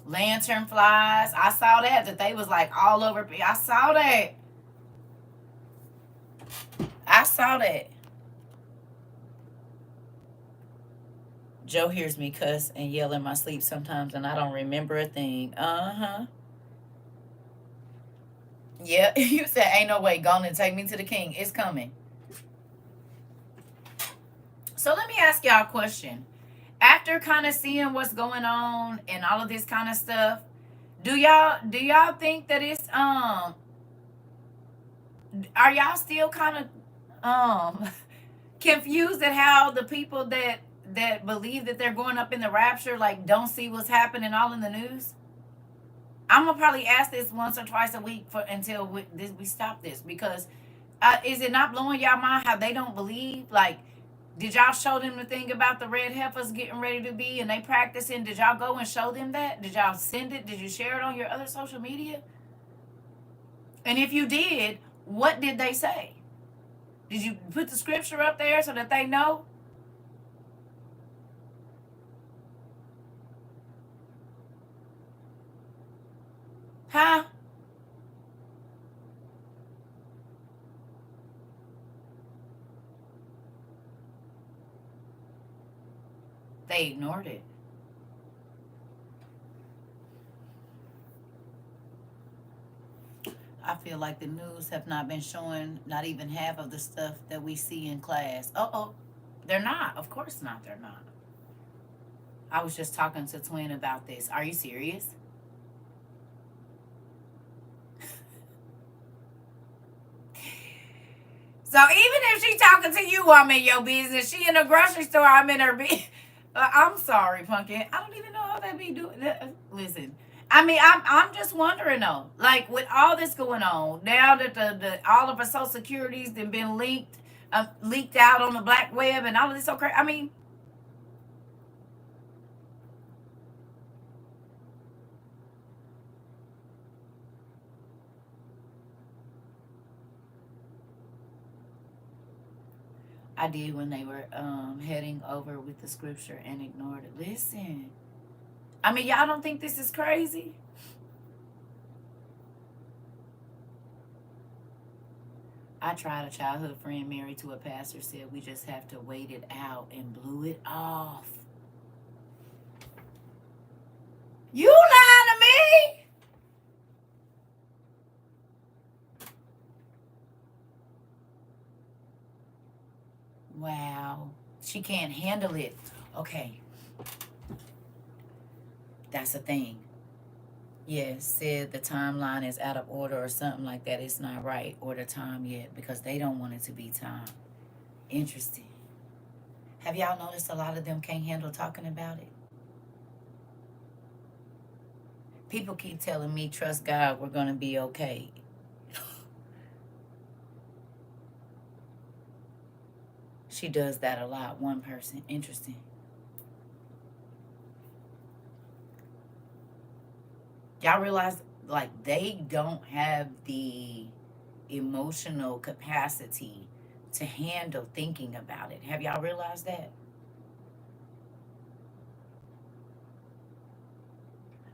Lantern flies. I saw that they was like all over. I saw that. I saw that. Joe hears me cuss and yell in my sleep sometimes, and I don't remember a thing. Yeah, you said, ain't no way. Go on and take me to the king. It's coming. So let me ask y'all a question. After kind of seeing what's going on and all of this kind of stuff, do y'all think that it's are y'all still kind of confused at how the people that believe that they're going up in the rapture like don't see what's happening all in the news? I'm gonna probably ask this once or twice a week until we stop this, because is it not blowing y'all mind how they don't believe? Like, did y'all show them the thing about the red heifers getting ready to be and they practicing? Did y'all go and show them that? Did y'all send it? Did you share it on your other social media? And if you did, what did they say? Did you put the scripture up there so that they know? Huh? They ignored it. I feel like the news have not been showing not even half of the stuff that we see in class. They're not. Of course not. They're not. I was just talking to Twin about this. Are you serious? So even if she talking to you, I'm in your business. She in the grocery store, I'm in her business. I'm sorry, Pumpkin. I don't even know how they be doing that. Listen, I mean, I'm just wondering though, like with all this going on now that the all of our social securities have been leaked out on the black web and all of this. So crazy. I mean, I did when they were heading over with the scripture and ignored it. Listen, I mean, y'all don't think this is crazy? I tried. A childhood friend married to a pastor said we just have to wait it out and blew it off. You lying to me? Wow. She can't handle it. Okay. That's a thing. Yes, said the timeline is out of order or something like that. It's not right or the time yet because they don't want it to be time. Interesting. Have y'all noticed a lot of them can't handle talking about it? People keep telling me, trust God, we're going to be okay. She does that a lot, one person. Interesting. Y'all realize, like, they don't have the emotional capacity to handle thinking about it. Have y'all realized that?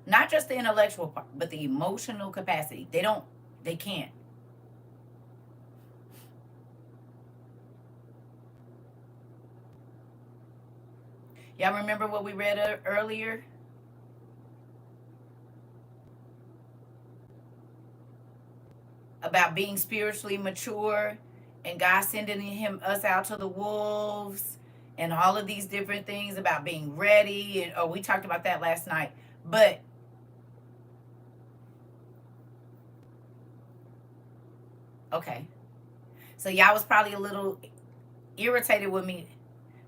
Not just the intellectual part, but the emotional capacity. They can't. Y'all remember what we read earlier? About being spiritually mature and God sending us out to the wolves and all of these different things about being ready. And we talked about that last night. But okay. So y'all was probably a little irritated with me.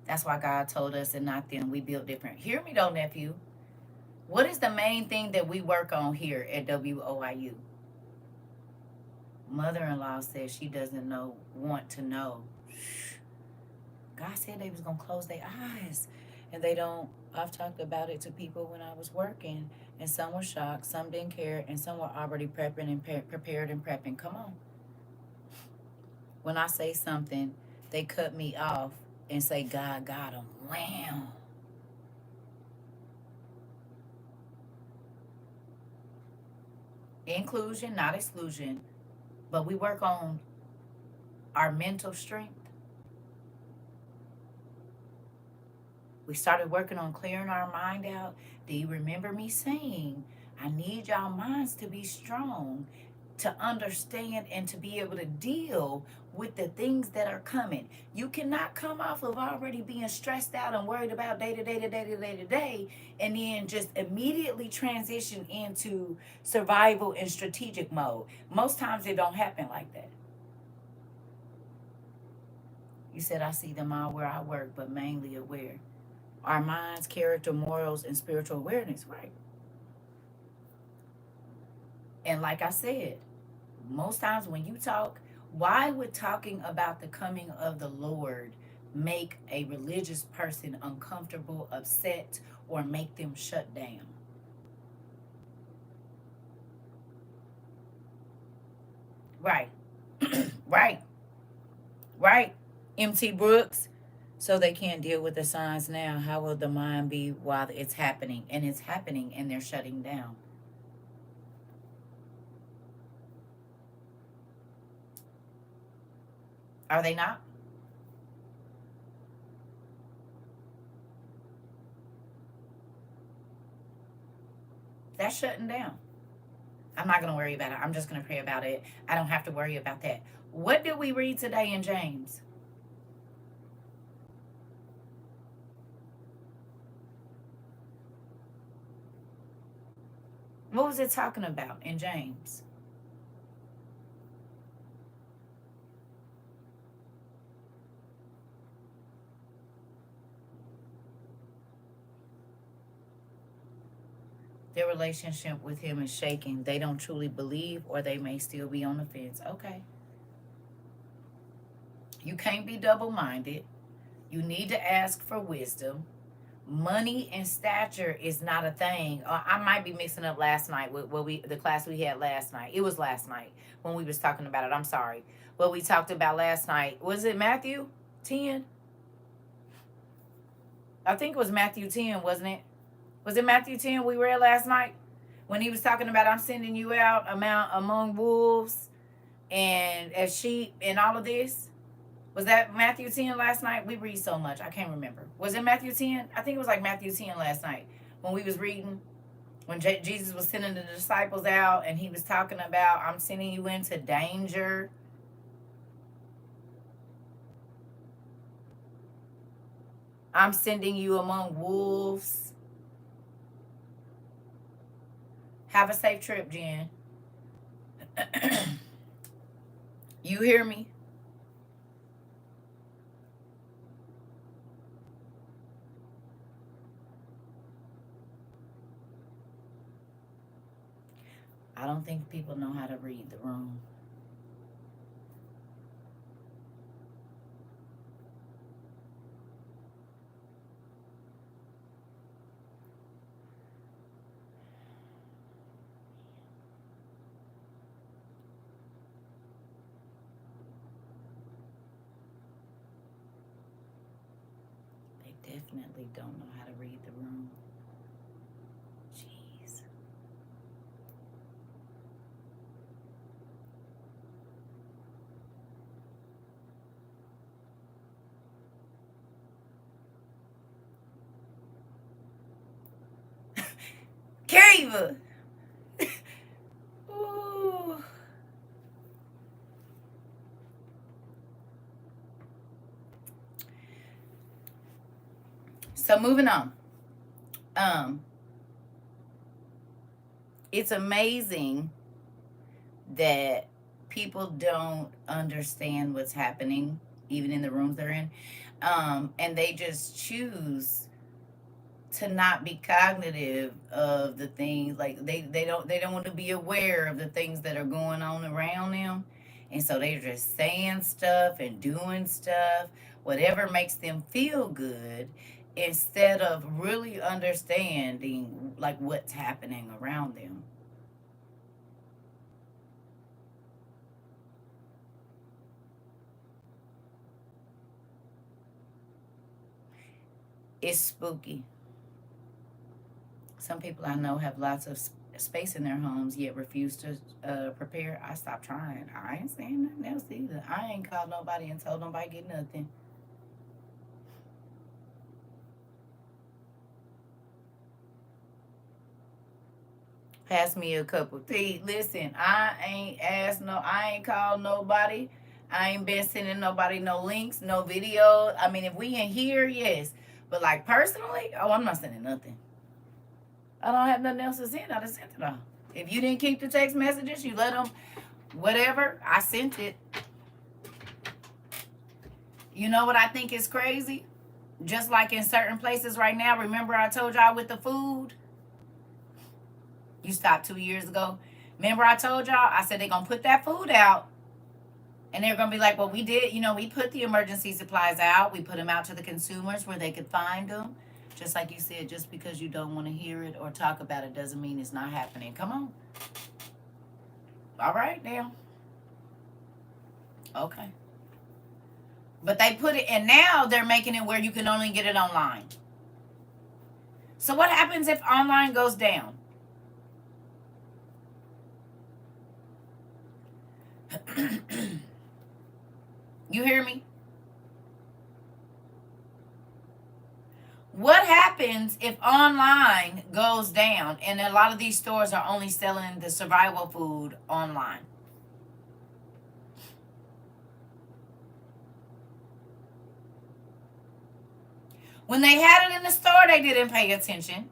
That's why God told us and not them. We built different. Hear me though, nephew. What is the main thing that we work on here at WOIU? Mother-in-law says she doesn't want to know. God said they was going to close their eyes. And they don't. I've talked about it to people when I was working. And some were shocked. Some didn't care. And some were already prepping and prepared and prepping. Come on. When I say something, they cut me off and say, God got them. Wham. Inclusion, not exclusion. But we work on our mental strength. We started working on clearing our mind out. Do you remember me saying, I need y'all minds to be strong, to understand and to be able to deal with the things that are coming. You cannot come off of already being stressed out and worried about day to day, and then just immediately transition into survival and strategic mode. Most times it don't happen like that. You said, I see them all where I work, but mainly aware. Our minds, character, morals, and spiritual awareness, right? And like I said, most times when you talk, why would talking about the coming of the Lord make a religious person uncomfortable, upset, or make them shut down? Right. Right. M.T. Brooks. So they can't deal with the signs now. How will the mind be while it's happening? And it's happening and they're shutting down. Are they not? That's shutting down. I'm not going to worry about it. I'm just going to pray about it. I don't have to worry about that. What did we read today in James? What was it talking about in James? Their relationship with him is shaking. They don't truly believe, or they may still be on the fence. Okay. You can't be double-minded. You need to ask for wisdom. Money and stature is not a thing. I might be mixing up last night with the class we had last night. It was last night when we was talking about it. I'm sorry. What we talked about last night. Was it Matthew? 10? I think it was Matthew 10, wasn't it? Was it Matthew 10 we read last night? When he was talking about, I'm sending you out among wolves and as sheep and all of this. Was that Matthew 10 last night? We read so much. I can't remember. Was it Matthew 10? I think it was like Matthew 10 last night when we was reading. When Jesus was sending the disciples out and he was talking about, I'm sending you into danger. I'm sending you among wolves. Have a safe trip, Jen. You hear me? I don't think people know how to read the room. They definitely don't know how to read the room. Jeez. Kariva. Ooh. So moving on. It's amazing that people don't understand what's happening, even in the rooms they're in. And they just choose to not be cognitive of the things, like they don't want to be aware of the things that are going on around them. And so they're just saying stuff and doing stuff, whatever makes them feel good, instead of really understanding like what's happening around them. It's spooky. Some people I know have lots of space in their homes, yet refuse to prepare. I stopped trying. I ain't saying nothing else either. I ain't called nobody and told nobody get nothing. Pass me a cup of tea. Listen, I ain't called nobody. I ain't been sending nobody no links, no videos. I mean, if we in here, yes. But like personally, oh, I'm not sending nothing. I don't have nothing else to send. I just sent it all. If you didn't keep the text messages, you let them, whatever, I sent it. You know what I think is crazy? Just like in certain places right now, remember I told y'all with the food? You stopped 2 years ago. Remember I told y'all? I said they're going to put that food out. And they're going to be like, well, we did. You know, we put the emergency supplies out. We put them out to the consumers where they could find them. Just like you said, just because you don't want to hear it or talk about it doesn't mean it's not happening. Come on. All right, now. Okay. But they put it, and now they're making it where you can only get it online. So what happens if online goes down? You hear me? What happens if online goes down and a lot of these stores are only selling the survival food online? When they had it in the store, they didn't pay attention.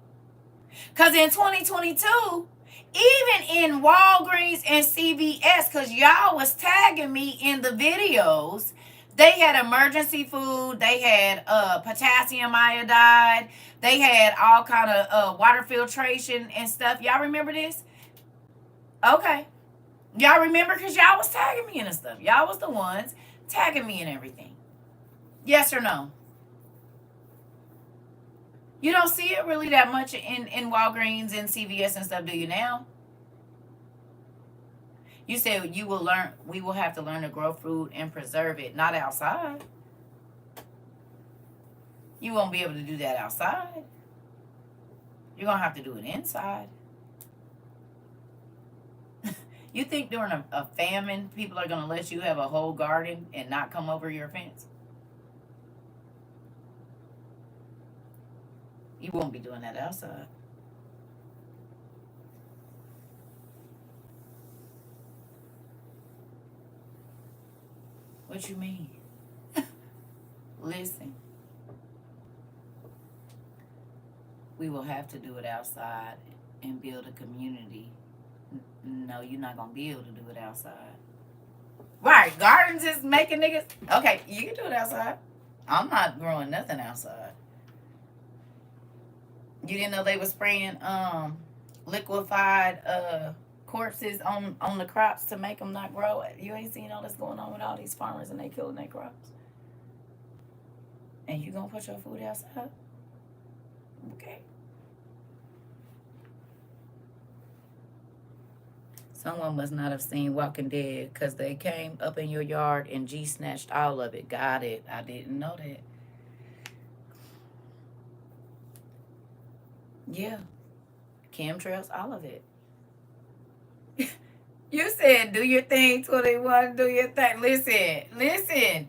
Because in 2022, even in Walgreens and CVS, because y'all was tagging me in the videos, they had emergency food. They had potassium iodide. They had all kind of water filtration and stuff. Y'all remember this? Okay. Y'all remember because y'all was tagging me in and stuff. Y'all was the ones tagging me in everything. Yes or no? You don't see it really that much in Walgreens and CVS and stuff, do you now? You said we will have to learn to grow food and preserve it, not outside. You won't be able to do that outside. You're going to have to do it inside. You think during a famine, people are going to let you have a whole garden and not come over your fence? You won't be doing that outside. What you mean? Listen. We will have to do it outside and build a community. No, you're not going to be able to do it outside. Right, gardens is making niggas. Okay, you can do it outside. I'm not growing nothing outside. You didn't know they were spraying liquefied corpses on the crops to make them not grow? You ain't seen all this going on with all these farmers and they killing their crops? And you gonna put your food outside? Okay. Someone must not have seen Walking Dead because they came up in your yard and G snatched all of it. Got it. I didn't know that. Yeah. Chemtrails, all of it. You said do your thing, 21, do your thing. Listen.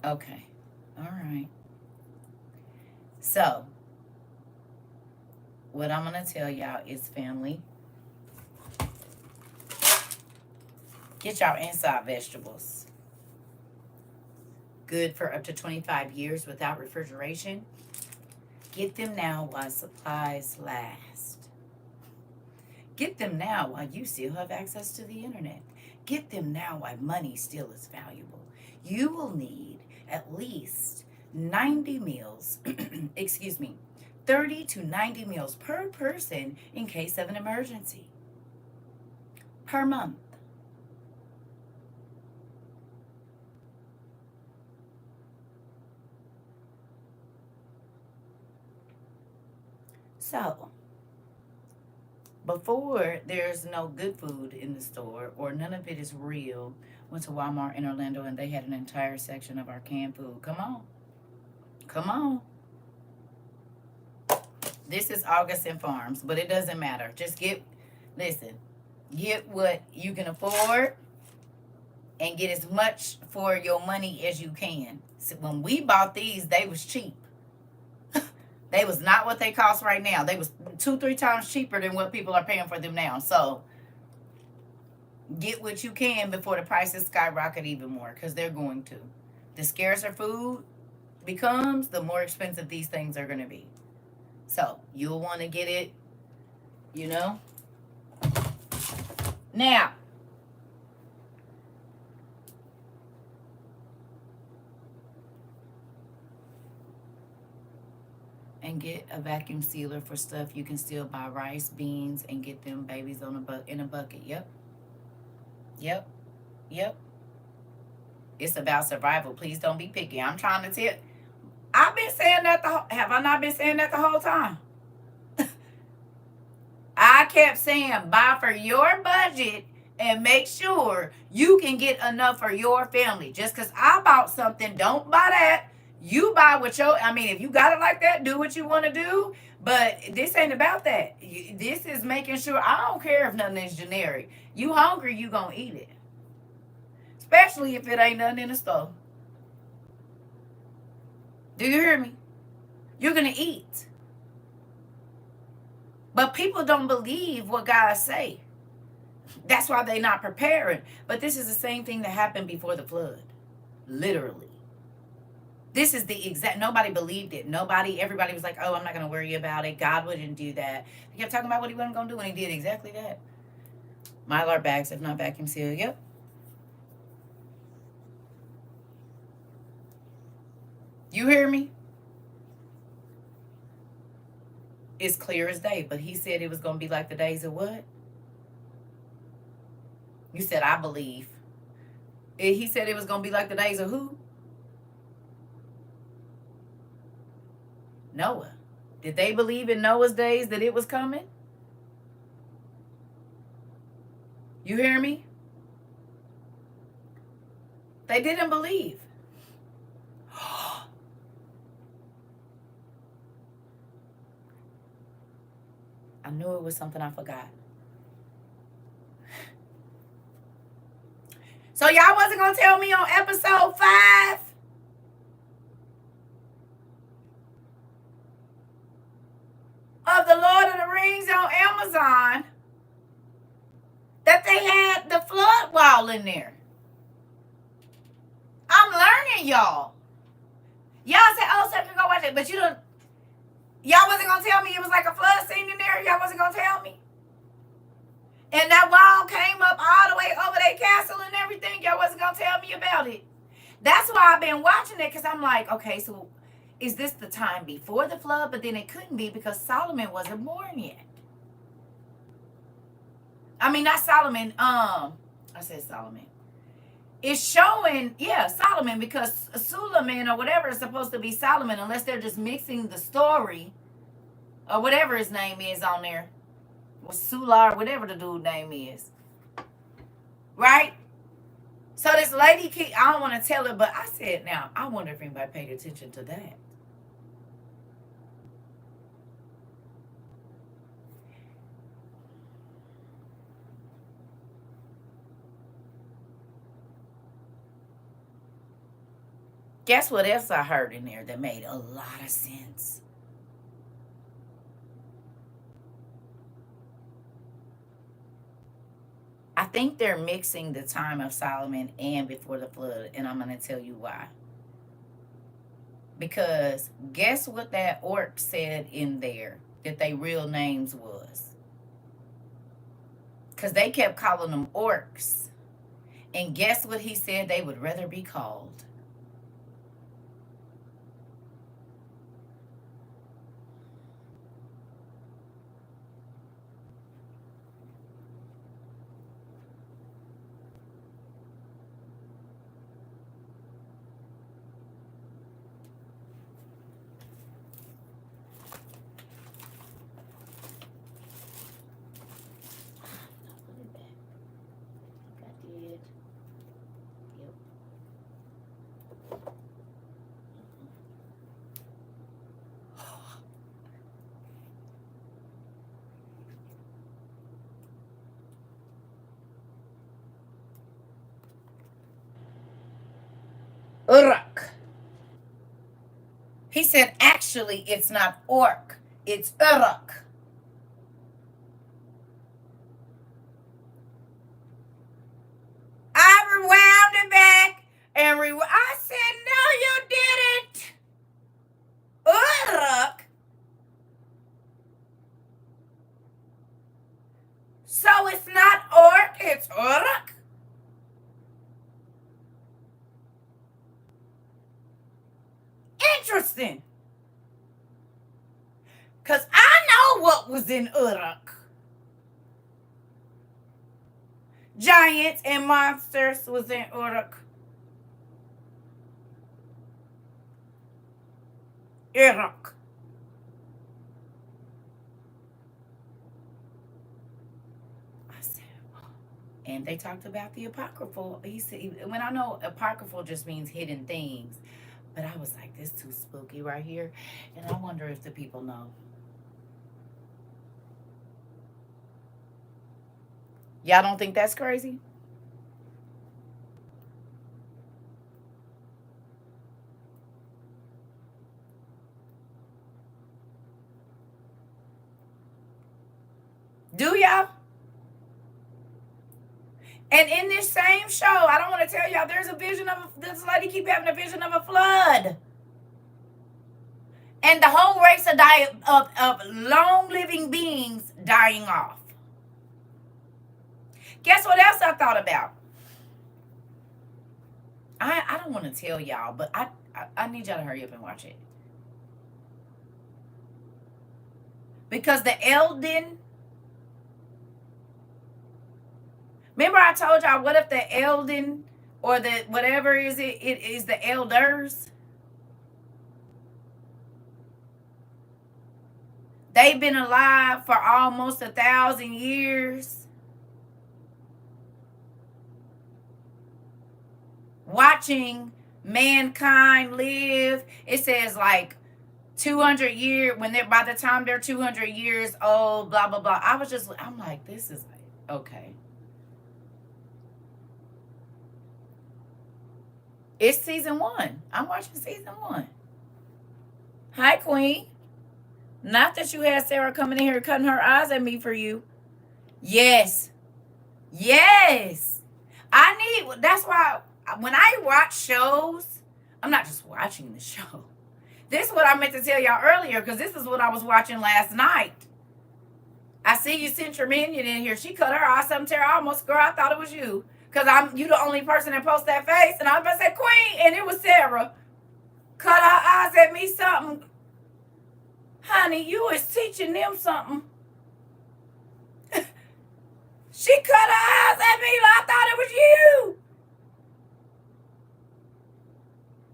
Okay. All right. So, what I'm going to tell y'all is, family, get y'all inside vegetables. Good for up to 25 years without refrigeration. Get them now while supplies last. Get them now while you still have access to the internet. Get them now while money still is valuable. You will need at least 90 meals, 30 to 90 meals per person in case of an emergency. Per month. So, before there's no good food in the store or none of it is real, went to Walmart in Orlando and they had an entire section of our canned food. Come on. This is August and Farms, but it doesn't matter. Just get what you can afford and get as much for your money as you can. So when we bought these, they was cheap. They was not what they cost right now. They was 2-3 times cheaper than what people are paying for them now. So get what you can before the prices skyrocket even more, because they're going to. The scarcer food becomes, the more expensive these things are going to be. So you'll want to get it, Now, and get a vacuum sealer for stuff you can still buy rice, beans, and get them babies in a bucket. Yep. It's about survival. Please don't be picky. I'm trying to tell. I've been saying that have I not been saying that the whole time? I kept saying buy for your budget and make sure you can get enough for your family. Just because I bought something, don't buy that. You buy what if you got it like that, do what you want to do. But this ain't about that. This is making sure, I don't care if nothing is generic. You hungry, you gonna eat it. Especially if it ain't nothing in the store. Do you hear me? You're gonna eat. But people don't believe what God say. That's why they're not preparing. But this is the same thing that happened before the flood. Literally. This is the exact, nobody believed it. Everybody was like, oh, I'm not going to worry about it. God wouldn't do that. He kept talking about what he wasn't going to do, and he did exactly that. Mylar bags, if not vacuum sealed. Yep. You hear me? It's clear as day, but he said it was going to be like the days of what? You said, I believe. He said it was going to be like the days of who? Noah. Did they believe in Noah's days that it was coming? You hear me? They didn't believe. I knew it was something I forgot. So y'all wasn't going to tell me on episode 5? Of the Lord of the Rings on Amazon that they had the flood wall in there. I'm learning, y'all. Y'all said, oh, so I can go watch it, but you don't. Y'all wasn't going to tell me it was like a flood scene in there? Y'all wasn't going to tell me? And that wall came up all the way over their castle and everything. Y'all wasn't going to tell me about it. That's why I've been watching it, because I'm like, okay, so is this the time before the flood? But then it couldn't be because Solomon wasn't born yet. I mean, not Solomon. I said Solomon. It's showing, yeah, Solomon, because Suleiman or whatever is supposed to be Solomon, unless they're just mixing the story or whatever his name is on there. Or Sula or whatever the dude's name is. Right? So this lady, I don't want to tell her, but I said, now, I wonder if anybody paid attention to that. Guess what else I heard in there that made a lot of sense? I think they're mixing the time of Solomon and before the flood, and I'm going to tell you why. Because guess what that orc said in there that their real names was? Because they kept calling them orcs. And guess what he said they would rather be called? Uruk. He said, actually, it's not orc. It's Uruk. I rewound it back and I said, no, you didn't. Uruk. So it's not orc, it's Uruk. Interesting. Because I know what was in Uruk. Giants and monsters was in Uruk. Uruk. I said, and they talked about the apocryphal. He said, when I know apocryphal just means hidden things. But I was like, this is too spooky right here. And I wonder if the people know. Y'all don't think that's crazy? Do y'all? And in this same show, I don't want to tell y'all, there's a vision of, this lady keep having a vision of a flood. And the whole race of long living beings dying off. Guess what else I thought about? I don't want to tell y'all, but I need y'all to hurry up and watch it. Because the Elden, remember I told y'all, what if the Elden or the whatever is it is the elders? They've been alive for almost 1,000 years. watching mankind live. It says like 200 years, when they're, by the time they're 200 years old, blah, blah, blah. I'm like, this is, okay. It's season 1. I'm watching season 1. Hi, Queen. Not that you had Sarah coming in here cutting her eyes at me for you. Yes. Yes. That's why when I watch shows, I'm not just watching the show. This is what I meant to tell y'all earlier, because this is what I was watching last night. I see you sent your minion in here. She cut her eyes something, Tara. I almost, girl, I thought it was you. Because you the only person that posts that face. And I was about to say, Queen, and it was Sarah. Cut her eyes at me something. Honey, you was teaching them something. She cut her eyes at me like I thought it was you.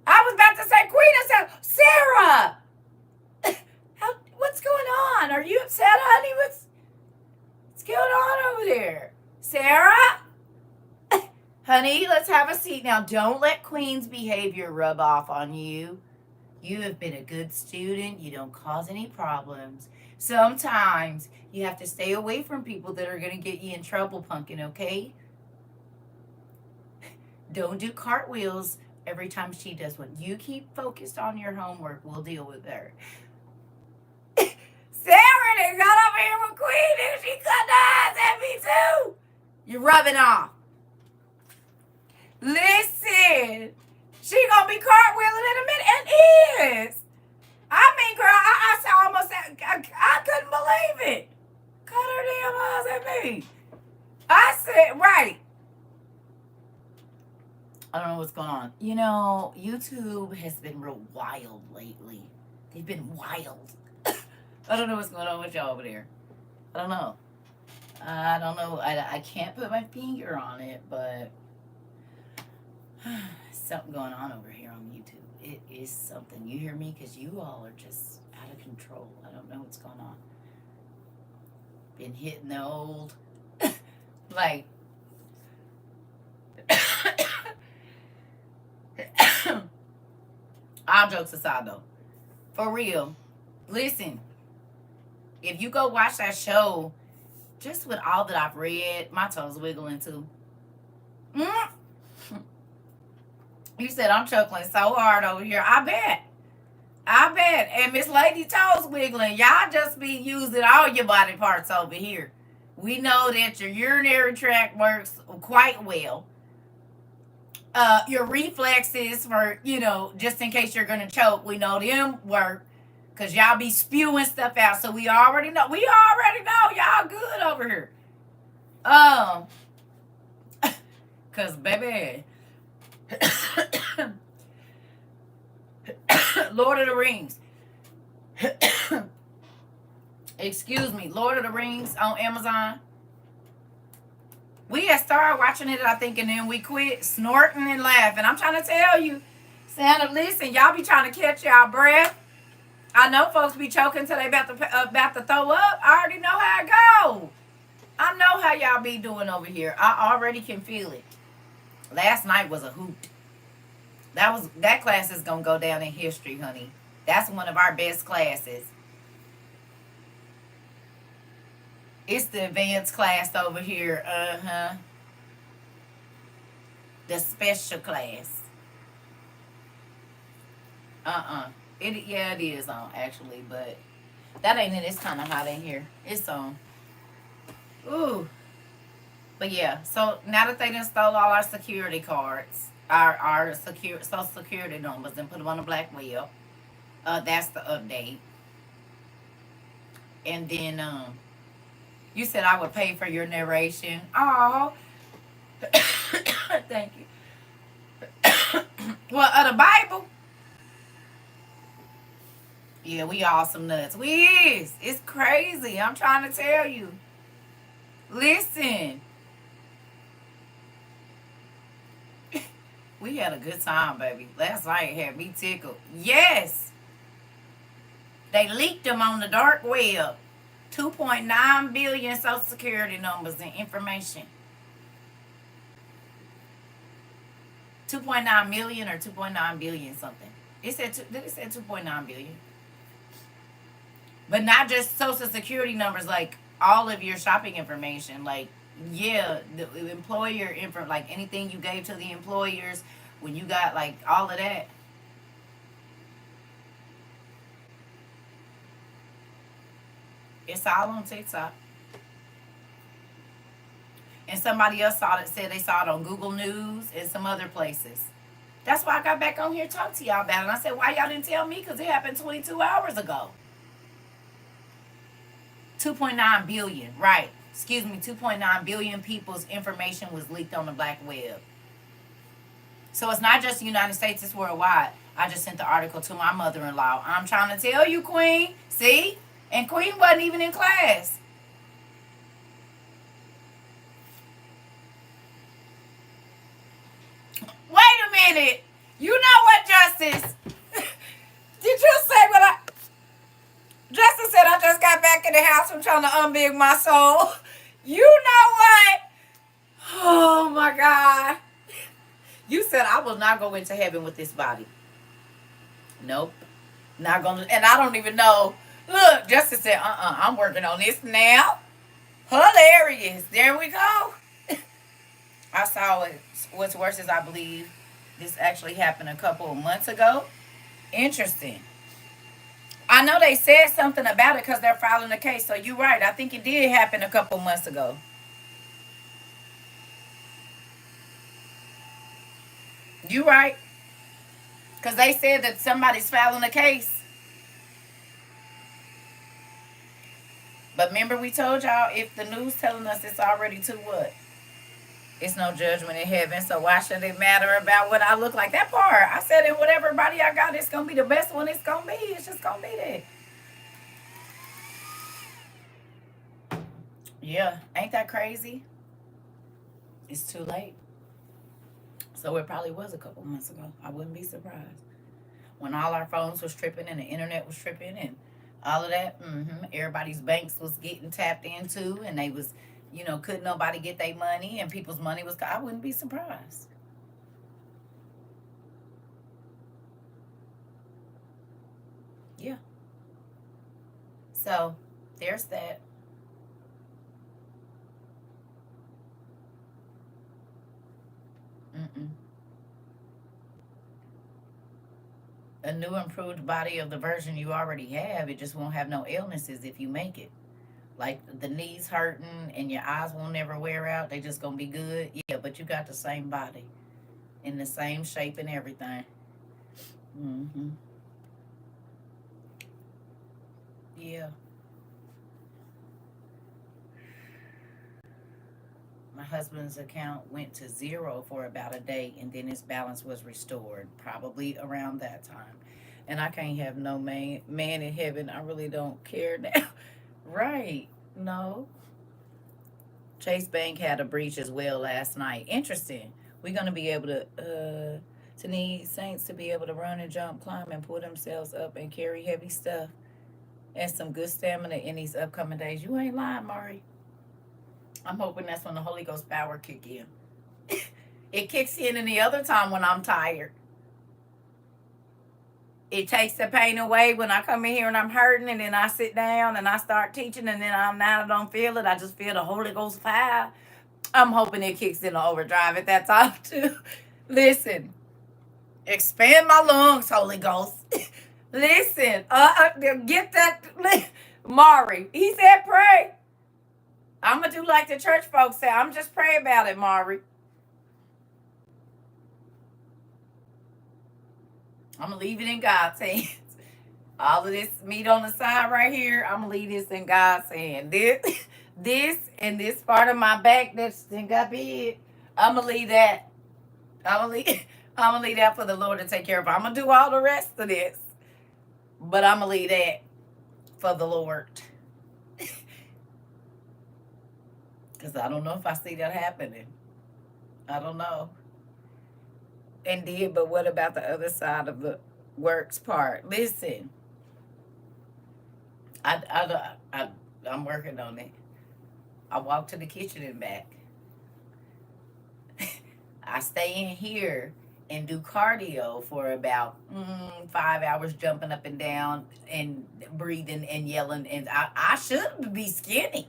I was about to say, Queen, I said, Sarah. What's going on? Are you upset, honey? What's going on over there? Sarah? Honey, let's have a seat now. Don't let Queen's behavior rub off on you. You have been a good student. You don't cause any problems. Sometimes you have to stay away from people that are going to get you in trouble, pumpkin, okay? Don't do cartwheels every time she does one. You keep focused on your homework. We'll deal with her. Sarah, they got over here with Queen and she cut the eyes at me too. You're rubbing off. Listen, she gonna be cartwheeling in a minute, and is. I mean, girl, I couldn't believe it. Cut her damn eyes at me. I said, right. I don't know what's going on. You know, YouTube has been real wild lately. They've been wild. I don't know what's going on with y'all over there. I don't know. I can't put my finger on it, but something going on over here on YouTube. It is something. You hear me? Because you all are just out of control. I don't know what's going on. Been hitting the old, like, all jokes aside though. For real. Listen, if you go watch that show, just with all that I've read, my toes wiggling too. You said I'm chuckling so hard over here. I bet. And Miss Lady Toes wiggling. Y'all just be using all your body parts over here. We know that your urinary tract works quite well. Your reflexes for, just in case you're going to choke, we know them work. Because y'all be spewing stuff out. So we already know. Y'all good over here. Because, baby... Lord of the Rings. Excuse me. Lord of the Rings on Amazon. We had started watching it, I think, and then we quit snorting and laughing. I'm trying to tell you, Santa, listen, y'all be trying to catch y'all breath. I know folks be choking till they about to throw up. I already know how it go. I know how y'all be doing over here. I already can feel it. Last night was a hoot. That class is gonna go down in history, honey. That's one of our best classes. It's the advanced class over here. The special class. It is on actually, but that ain't it. It's kind of hot in here. It's on. Ooh. But yeah, so now that they done stole all our security cards, our social security numbers, and put them on the black web, that's the update. And then you said I would pay for your narration. Oh, thank you. Well, the Bible. Yeah, we all some nuts. We is. It's crazy. I'm trying to tell you. Listen. We had a good time, baby. Last night had me tickled. Yes. They leaked them on the dark web. 2.9 billion social security numbers and information. 2.9 million or 2.9 billion something. It said, did it say 2.9 billion? But not just social security numbers, like all of your shopping information. Like, yeah, the employer info, like anything you gave to the employers when you got like all of that. It's all on TikTok. And somebody else saw it, said they saw it on Google News and some other places. That's why I got back on here to talk to y'all about it. And I said, why y'all didn't tell me? Because it happened 22 hours ago. 2.9 billion, right. Excuse me, 2.9 billion people's information was leaked on the black web. So it's not just the United States, it's worldwide. I just sent the article to my mother-in-law. I'm trying to tell you, Queen. See? And Queen wasn't even in class. Wait a minute. You know what, Justice? Did you say what I... Justice said I just got back in the house from trying to unbig my soul. You know what? Oh, my God. You said I will not go into heaven with this body. Nope. Not gonna... And I don't even know... Look, Justice said, I'm working on this now. Hilarious. There we go. I saw it. What's worse is I believe this actually happened a couple of months ago. Interesting. I know they said something about it because they're filing the case. So you're right. I think it did happen a couple of months ago. You're right. Because they said that somebody's filing a case. But remember we told y'all, if the news telling us it's already to what? It's no judgment in heaven, so why should it matter about what I look like? That part, I said in whatever body I got, it's going to be the best one it's going to be. It's just going to be that. Yeah, ain't that crazy? It's too late. So it probably was a couple months ago. I wouldn't be surprised. When all our phones was tripping and the internet was tripping and all of that, everybody's banks was getting tapped into and they was... You know, couldn't nobody get their money and people's money was... I wouldn't be surprised. Yeah. So, there's that. A new improved body of the version you already have. It just won't have no illnesses if you make it. Like the knees hurting and your eyes won't never wear out. They just gonna be good. Yeah, but you got the same body. In the same shape and everything. Yeah. My husband's account went to zero for about a day and then his balance was restored. Probably around that time. And I can't have no man in heaven. I really don't care now. Right. No. Chase Bank had a breach as well last night. Interesting. We're going to be able to need saints to be able to run and jump, climb, and pull themselves up and carry heavy stuff. And some good stamina in these upcoming days. You ain't lying, Mari. I'm hoping that's when the Holy Ghost power kick in. It kicks in any other time when I'm tired. It takes the pain away when I come in here and I'm hurting, and then I sit down and I start teaching, and then I don't feel it. I just feel the Holy Ghost fire. I'm hoping it kicks in the overdrive at that time too. Listen, expand my lungs, Holy Ghost. Listen, get that, Mari. He said pray. I'm gonna do like the church folks say. I'm just pray about it, Mari. I'm going to leave it in God's hands. All of this meat on the side right here, I'm going to leave this in God's hand. This and this part of my back that's got big, I'm going to leave that. I'm going to leave that for the Lord to take care of. I'm going to do all the rest of this. But I'm going to leave that for the Lord. Because I don't know if I see that happening. I don't know. Indeed, but what about the other side of the works part? Listen, I'm working on it. I walk to the kitchen and back. I stay in here and do cardio for about 5 hours, jumping up and down and breathing and yelling. And I should be skinny.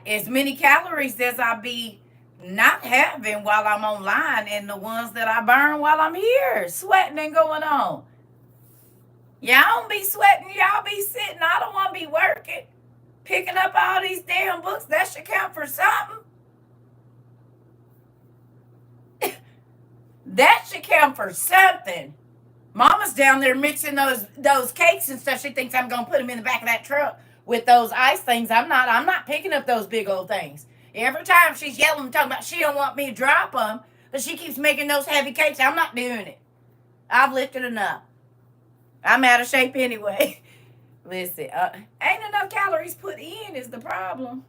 As many calories as I be not having while I'm online, and the ones that I burn while I'm here, sweating and going on. Y'all don't be sweating, y'all be sitting. I don't want to be working, picking up all these damn books. That should count for something. That should count for something. Mama's down there mixing those cakes and stuff. She thinks I'm gonna put them in the back of that truck with those ice things. I'm not picking up those big old things. Every time she's yelling and talking about she don't want me to drop them, but she keeps making those heavy cakes. I'm not doing it. I've lifted enough. I'm out of shape anyway. Listen, ain't enough calories put in is the problem.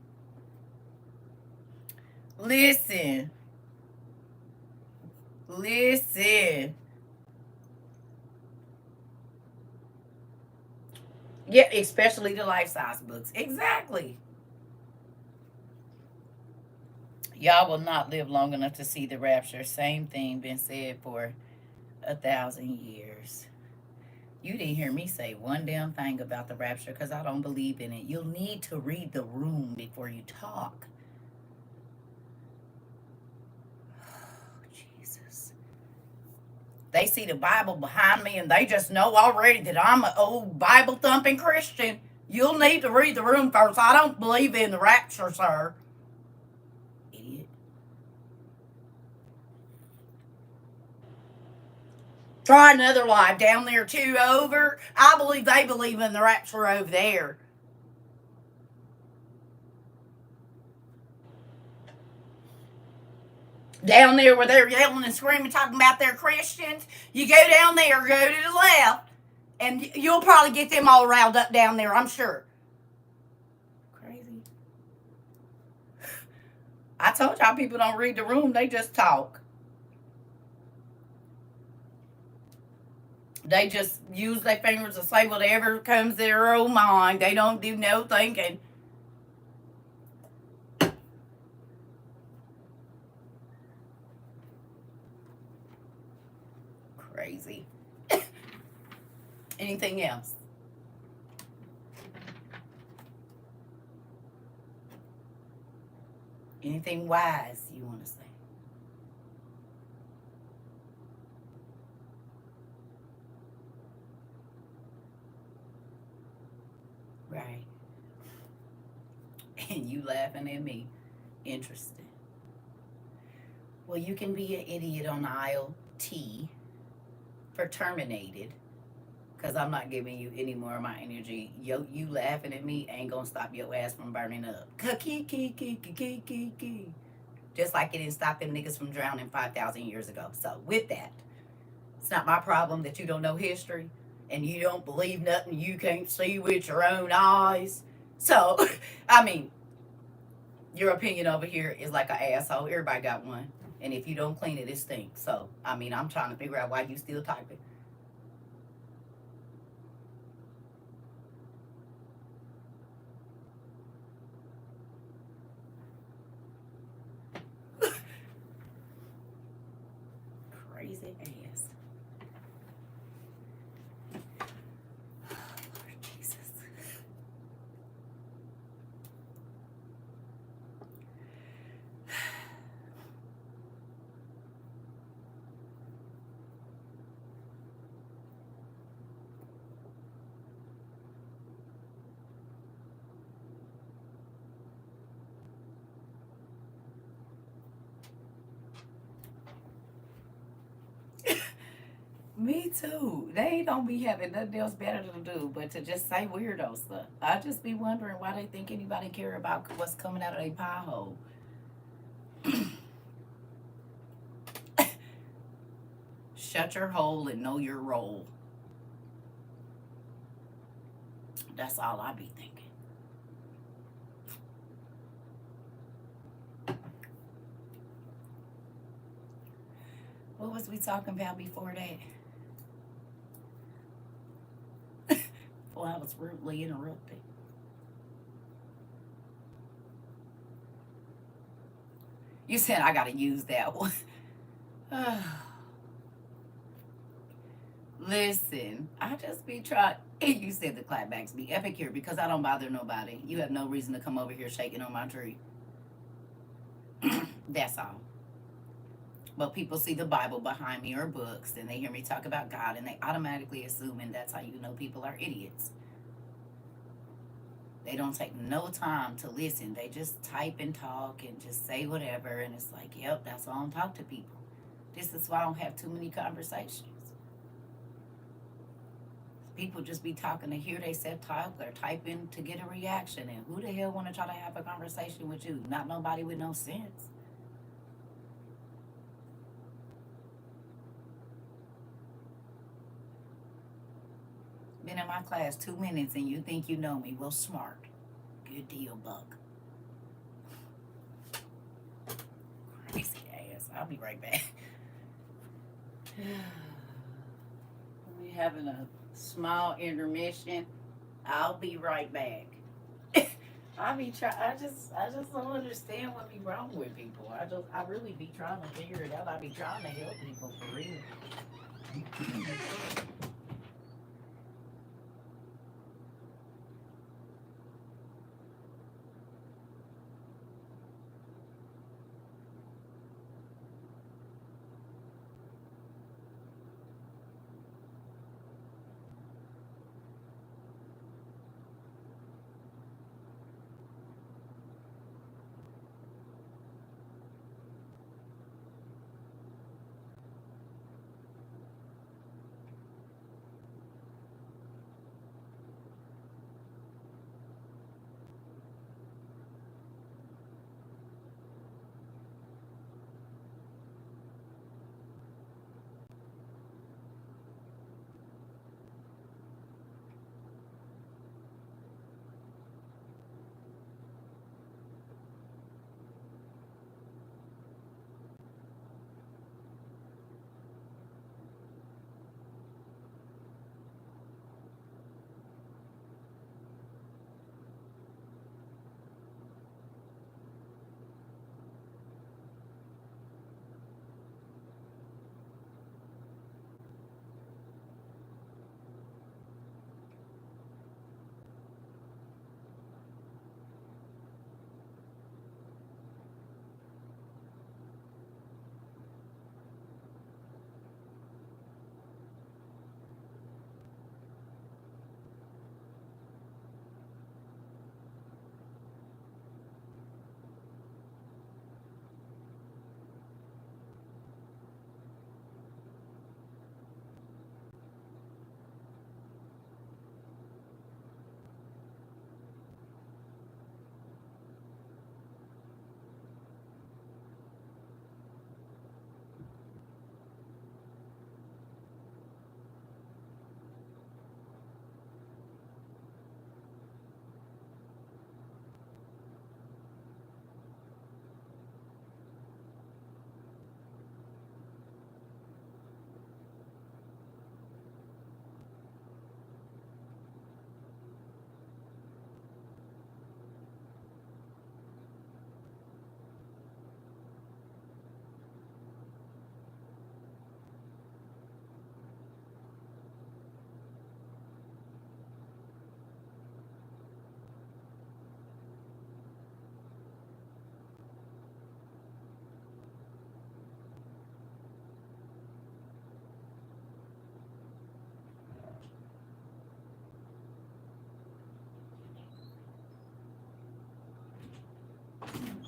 Listen. Yeah, especially the life-size books. Exactly. Y'all will not live long enough to see the rapture. Same thing been said for 1,000 years. You didn't hear me say one damn thing about the rapture because I don't believe in it. You'll need to read the room before you talk. Oh, Jesus. They see the Bible behind me and they just know already that I'm an old Bible-thumping Christian. You'll need to read the room first. I don't believe in the rapture, sir. Idiot. Try another live down there too, over. I believe they believe in the rapture over there. Down there where they're yelling and screaming, talking about they're Christians. You go down there, go to the left, and you'll probably get them all riled up down there, I'm sure. Crazy. I told y'all people don't read the room, they just talk. They just use their fingers to say whatever comes to their own mind. They don't do no thinking. Crazy. Anything else? Anything wise you want to say? Right. And you laughing at me. Interesting. Well, you can be an idiot on aisle T for terminated, because I'm not giving you any more of my energy. You laughing at me ain't gonna stop your ass from burning up. Just like it didn't stop them niggas from drowning 5,000 years ago. So with that, it's not my problem that you don't know history and you don't believe nothing you can't see with your own eyes. So, I mean, your opinion over here is like an asshole. Everybody got one. And if you don't clean it, it stinks. So, I mean, I'm trying to figure out why you still typing. Crazy ass. Lord Jesus. Me too. They don't be having nothing else better to do but to just say weirdo stuff. I just be wondering why they think anybody care about what's coming out of their pie hole. Shut your hole and know your role. That's all I be thinking. What was we talking about before that? Well, I was rudely interrupted. You said I gotta use that one. Listen, I just be trying. You said the clapbacks be epic here because I don't bother nobody. You have no reason to come over here shaking on my tree. That's all. But people see the Bible behind me or books and they hear me talk about God and they automatically assume, and that's how you know people are idiots. They don't take no time to listen. They just type and talk and just say whatever. And it's like, yep, that's why I don't talk to people. This is why I don't have too many conversations. People just be talking to hear they self talk or typing to get a reaction. And who the hell want to try to have a conversation with you? Not nobody with no sense. Been in my class 2 minutes and you think you know me. Well, smart. Good deal, Buck. Crazy ass. I'll be right back. We having a small intermission. I'll be right back. I just don't understand what be wrong with people. I really be trying to figure it out. I be trying to help people for real.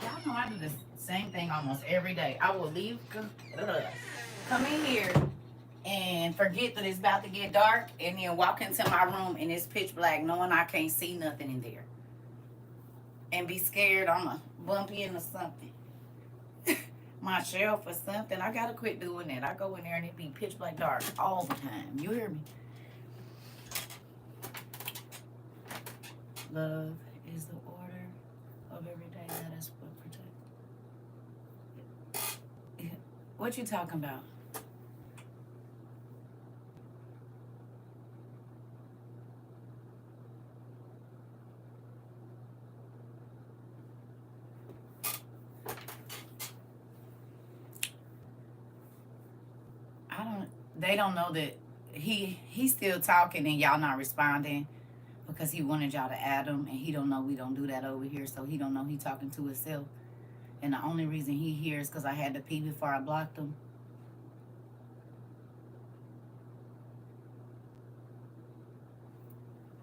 Y'all know I do the same thing almost every day. I will leave, come in here and forget that it's about to get dark and then walk into my room and it's pitch black knowing I can't see nothing in there. And be scared I'm going to bump into something. My shelf or something. I got to quit doing that. I go in there and it be pitch black dark all the time. You hear me? Love is the order of every day. That is what protect. What you talking about? They don't know that he's still talking and y'all not responding because he wanted y'all to add him, and he don't know we don't do that over here, so he don't know he talking to himself. And the only reason he hears because I had to pee before I blocked him.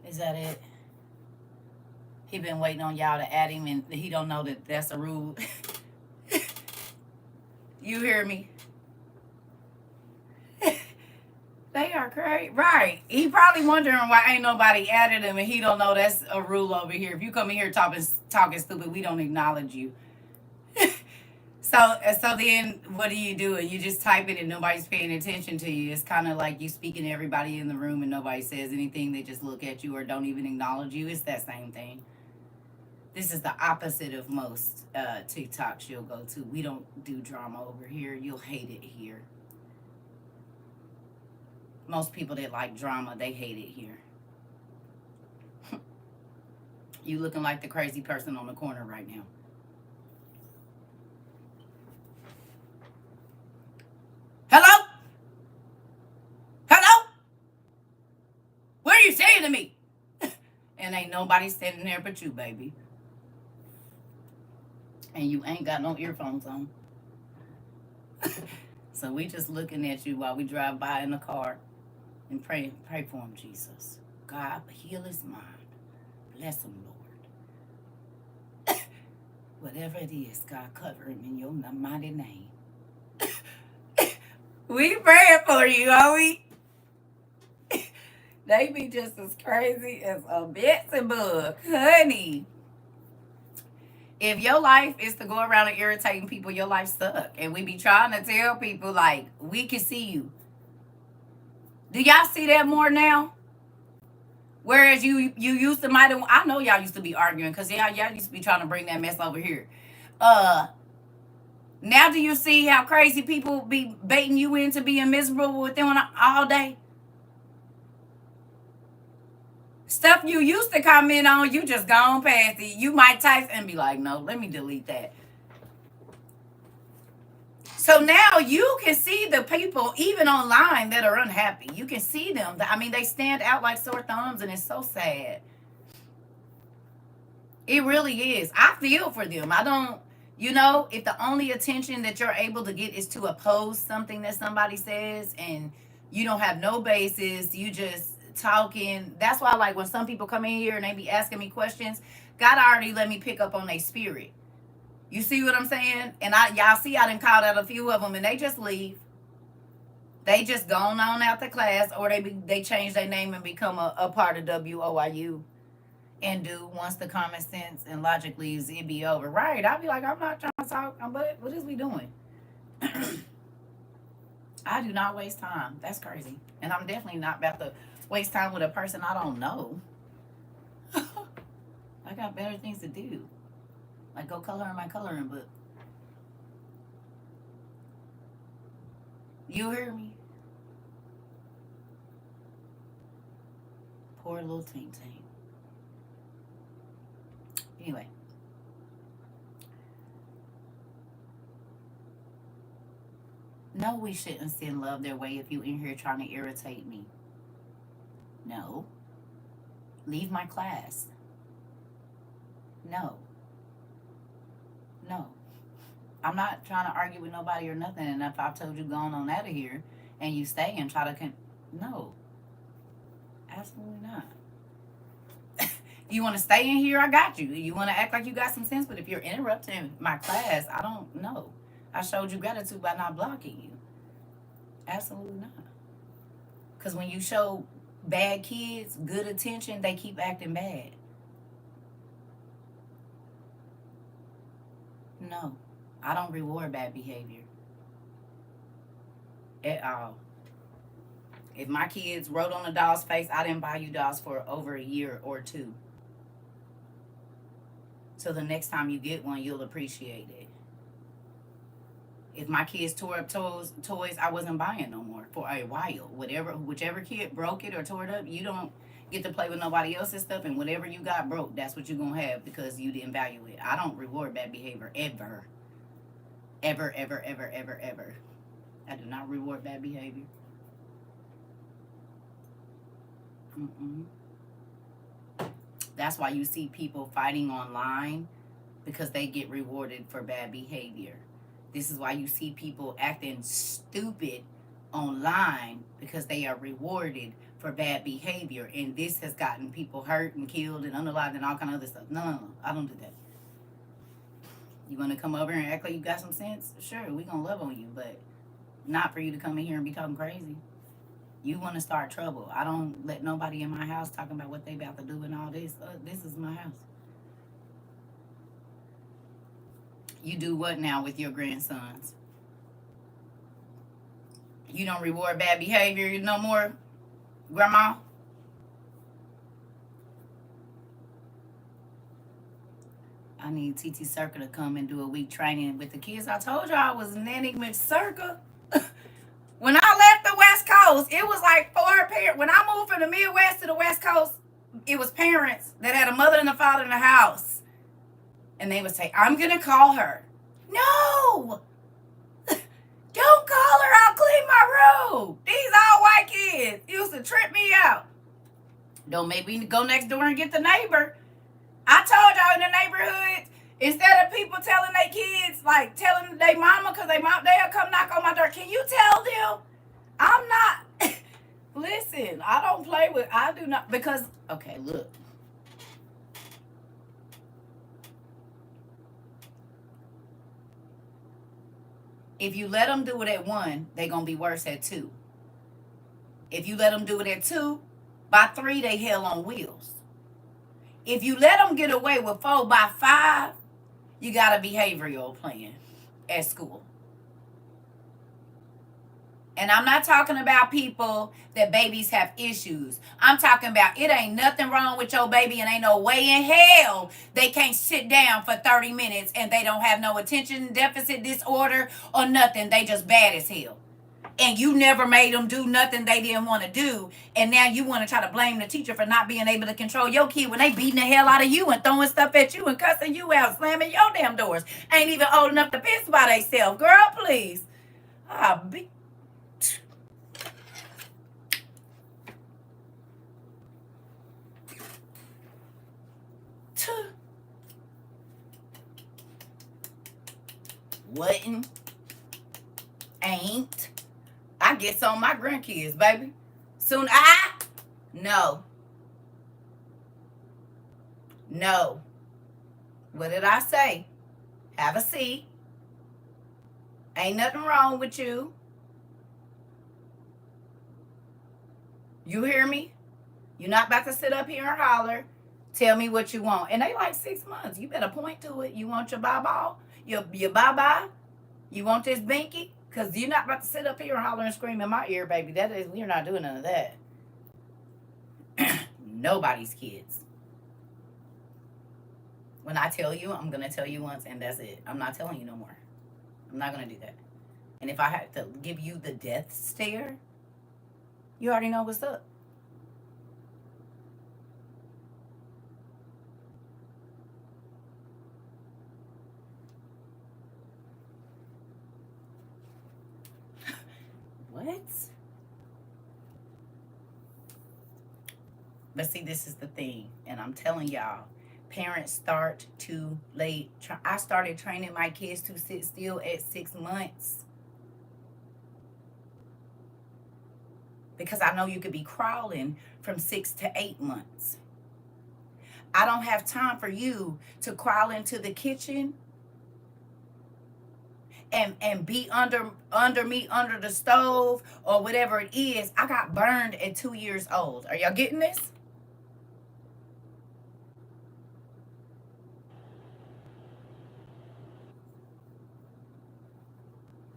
Is that it? He been waiting on y'all to add him, and he don't know that that's a rule. You hear me? They are crazy. Right. He probably wondering why ain't nobody added him, and he don't know that's a rule over here. If you come in here talking stupid, we don't acknowledge you. So then what do? You just type it and nobody's paying attention to you. It's kind of like you speaking to everybody in the room and nobody says anything. They just look at you or don't even acknowledge you. It's that same thing. This is the opposite of most TikToks you'll go to. We don't do drama over here. You'll hate it here. Most people that like drama, they hate it here. You looking like the crazy person on the corner right now. Hello? Hello? What are you saying to me? And ain't nobody standing there but you, baby. And you ain't got no earphones on. So we just looking at you while we drive by in the car and pray for him, Jesus. God, heal his mind. Bless him, Lord. Whatever it is, God, cover him in your mighty name. We praying for you, are we? They be just as crazy as a Betsy bug, honey. If your life is to go around and irritating people, your life suck. And we be trying to tell people, like, we can see you. Do y'all see that more now? Whereas you used to I know y'all used to be arguing because y'all used to be trying to bring that mess over here. Now do you see how crazy people be baiting you into being miserable with them all day? Stuff you used to comment on, you just gone past it. You might type and be like, no, let me delete that. So now you can see the people, even online, that are unhappy. You can see them. I mean, they stand out like sore thumbs, and it's so sad. It really is. I feel for them. I don't, if the only attention that you're able to get is to oppose something that somebody says, and you don't have no basis, you just talking. That's why, like, when some people come in here and they be asking me questions, God already let me pick up on their spirit. You see what I'm saying? And y'all see I done called out a few of them, and they just leave. They just gone on out the class, or they change their name and become a part of WOIU. And do once the common sense and logic leaves, it be over. Right? I'll be like, I'm not trying to talk. But what is we doing? I do not waste time. That's crazy. And I'm definitely not about to waste time with a person I don't know. I got better things to do. Like go color in my coloring book. You hear me? Poor little Tink Tink. Anyway. No, we shouldn't send love their way if you in here trying to irritate me. No. Leave my class. No. I'm not trying to argue with nobody or nothing. And if I've told you going on out of here and you stay and try to no. Absolutely not. You want to stay in here? I got you. You want to act like you got some sense, but if you're interrupting my class, I don't know. I showed you gratitude by not blocking you. Absolutely not. Because when you show bad kids good attention, they keep acting bad. No, I don't reward bad behavior at all. If my kids wrote on a doll's face, I didn't buy you dolls for over a year or two. So the next time you get one, you'll appreciate it. If my kids tore up toys, I wasn't buying no more for a while. Whichever kid broke it or tore it up, you don't get to play with nobody else's stuff, and whatever you got broke, that's what you're going to have because you didn't value it. I don't reward bad behavior ever. Ever. I do not reward bad behavior. Mm-mm. That's why you see people fighting online, because they get rewarded for bad behavior. This is why you see people acting stupid online, because they are rewarded for bad behavior. And this has gotten people hurt and killed and unalived and all kind of other stuff. No, I don't do that. You want to come over and act like you got some sense? Sure, we gonna love on you, but not for you to come in here and be talking crazy. You want to start trouble. I don't let nobody in my house talking about what they about to do and all this. This is my house. You do what now with your grandsons? You don't reward bad behavior no more, Grandma? I need TT CERCA to come and do a week training with the kids. I told you I was nanny with CERCA. When I left the West Coast, it was like 4 parents. When I moved from the Midwest to the West Coast, it was parents that had a mother and a father in the house. And they would say, I'm going to call her. No! Don't call her. I'll clean my room. These all white kids used to trip me out. Don't make me go next door and get the neighbor. I told y'all in the neighborhood, instead of people telling their kids, like telling their mama, because they'll come knock on my door. Can you tell them? I'm not. Listen, I don't play with, I do not, because, okay, look. If you let them do it at 1, they're going to be worse at 2. If you let them do it at 2, by 3, they hell on wheels. If you let them get away with 4, by 5, you got a behavioral plan at school. And I'm not talking about people that babies have issues. I'm talking about it ain't nothing wrong with your baby, and ain't no way in hell they can't sit down for 30 minutes and they don't have no attention deficit disorder or nothing. They just bad as hell. And you never made them do nothing they didn't want to do. And now you want to try to blame the teacher for not being able to control your kid when they beating the hell out of you and throwing stuff at you and cussing you out, slamming your damn doors. Ain't even old enough to piss by themselves. Girl, please. Wouldn't. Ain't. I get some of my grandkids, baby. Soon No. What did I say? Have a seat. Ain't nothing wrong with you. You hear me? You're not about to sit up here and holler. Tell me what you want. And they like 6 months. You better point to it. You want your bye-bye? Your bye-bye? You want this binky? Because you're not about to sit up here and holler and scream in my ear, baby. We're not doing none of that. Nobody's kids. When I tell you, I'm going to tell you once, and that's it. I'm not telling you no more. I'm not going to do that. And if I have to give you the death stare, you already know what's up. What? But see, this is the thing, and I'm telling y'all, parents start too late. I started training my kids to sit still at 6 months. Because I know you could be crawling from 6 to 8 months. I don't have time for you to crawl into the kitchen and be under me, under the stove or whatever it is. I got burned at 2 years old. Are y'all getting this?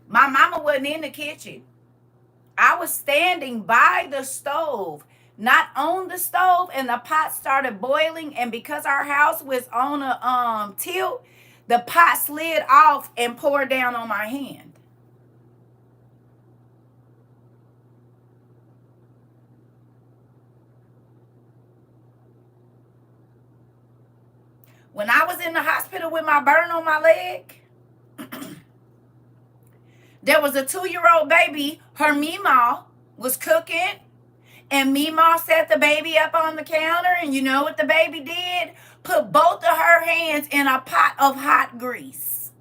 My mama wasn't in the kitchen. I was standing by the stove, not on the stove, and the pot started boiling. And because our house was on a tilt, the pot slid off and poured down on my hand. When I was in the hospital with my burn on my leg, there was a 2-year-old baby. Her Meemaw was cooking, And Meemaw set the baby up on the counter, and you know what the baby did? Put both of her hands in a pot of hot grease.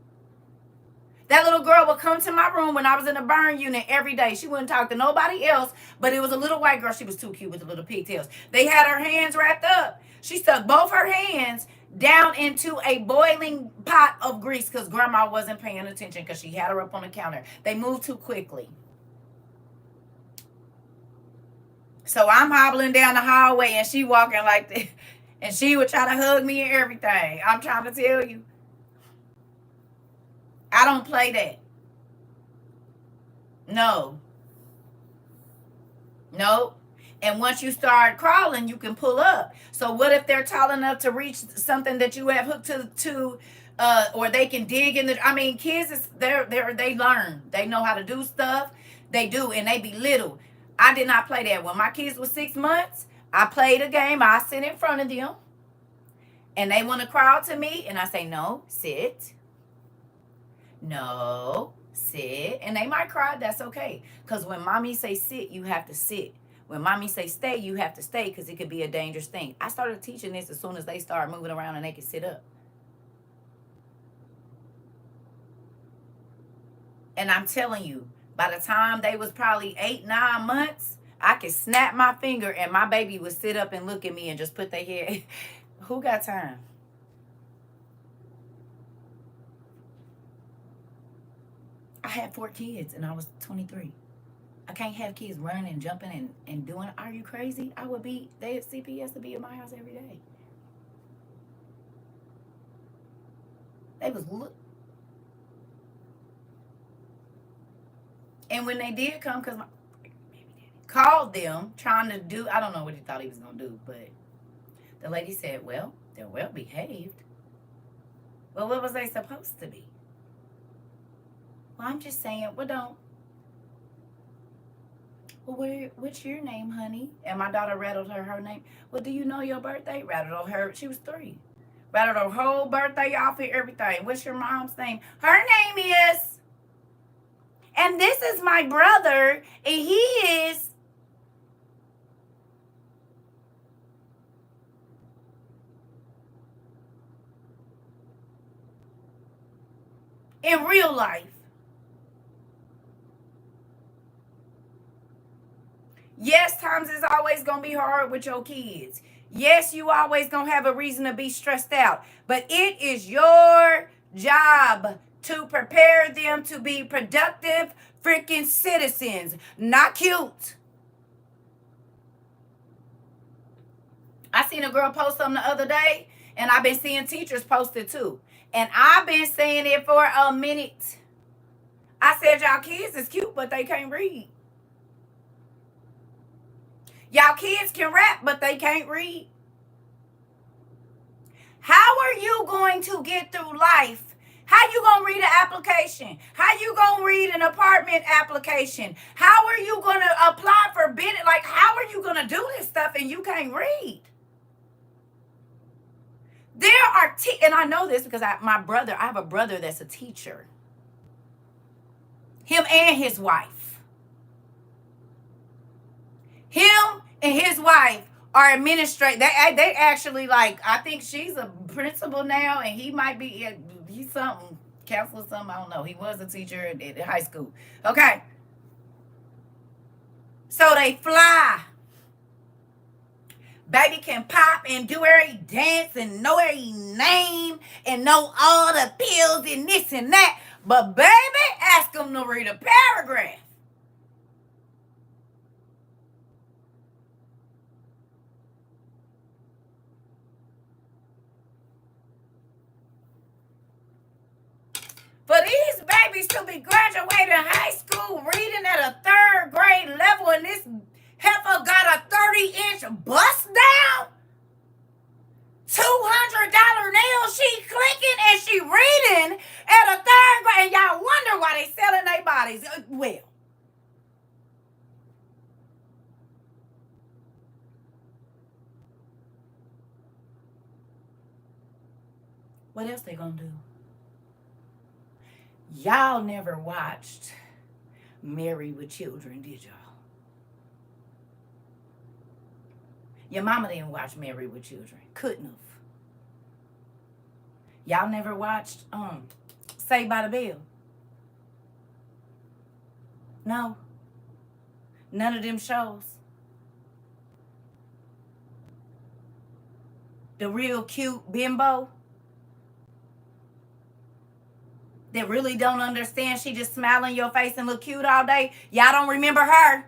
That little girl would come to my room when I was in the burn unit every day. She wouldn't talk to nobody else, but it was a little white girl. She was too cute with the little pigtails. They had her hands wrapped up. She stuck both her hands down into a boiling pot of grease because grandma wasn't paying attention because she had her up on the counter. They moved too quickly. So I'm hobbling down the hallway and she walking like this. And she would try to hug me and everything. I'm trying to tell you. I don't play that. No. Nope. And once you start crawling, you can pull up. So what if they're tall enough to reach something that you have hooked to or they can dig in the, I mean, kids is they learn. They know how to do stuff. They do, and they be little. I did not play that. When my kids were 6 months, I played a game. I sit in front of them and they want to crawl to me and I say, no, sit. No, sit. And they might cry. That's okay. Because when mommy say sit, you have to sit. When mommy say stay, you have to stay because it could be a dangerous thing. I started teaching this as soon as they start moving around and they could sit up. And I'm telling you, by the time they was probably 8, 9 months, I could snap my finger and my baby would sit up and look at me and just put their head. Who got time? I had 4 kids and I was 23. I can't have kids running and jumping and doing. Are you crazy? They had CPS to be in my house every day. They was and when they did come, because my called them trying to do, I don't know what he thought he was going to do, but the lady said, well, they're well behaved. Well, what was they supposed to be? Well, I'm just saying, well, don't. Well, what's your name, honey? And my daughter rattled her name. Well, do you know your birthday? Rattled her. She was 3. Rattled her whole birthday off and everything. What's your mom's name? Her name is. And this is my brother, and he is. In real life. Yes, times is always going to be hard with your kids. Yes, you always going to have a reason to be stressed out. But it is your job to prepare them to be productive freaking citizens. Not cute. I seen a girl post something the other day, and I've been seeing teachers post it too. And I've been saying it for a minute. I said, y'all kids is cute, but they can't read. Y'all kids can rap, but they can't read. How are you going to get through life? How you going to read an application? How you going to read an apartment application? How are you going to apply for bid? Like, how are you going to do this stuff and you can't read? There are, and I know this because I have a brother that's a teacher. Him and his wife. Him and his wife are administrators. They actually, like, I think she's a principal now, and he might be, he's something, counselor, something, I don't know. He was a teacher at high school. Okay. So they fly. Baby can pop and do every dance and know every name and know all the pills and this and that. But baby, ask them to read a paragraph. For these babies to be graduating high school, reading at a 3rd grade level, and this heifer got a 30-inch bust down, $200 nails, she clicking and she reading at a 3rd grade, and y'all wonder why they selling their bodies. Well, what else they gonna do? Y'all never watched Married with Children, did y'all? Your mama didn't watch Married with Children. Couldn't have. Y'all never watched Saved by the Bell? No. None of them shows. The real cute bimbo that really don't understand. She just smile in your face and look cute all day. Y'all don't remember her?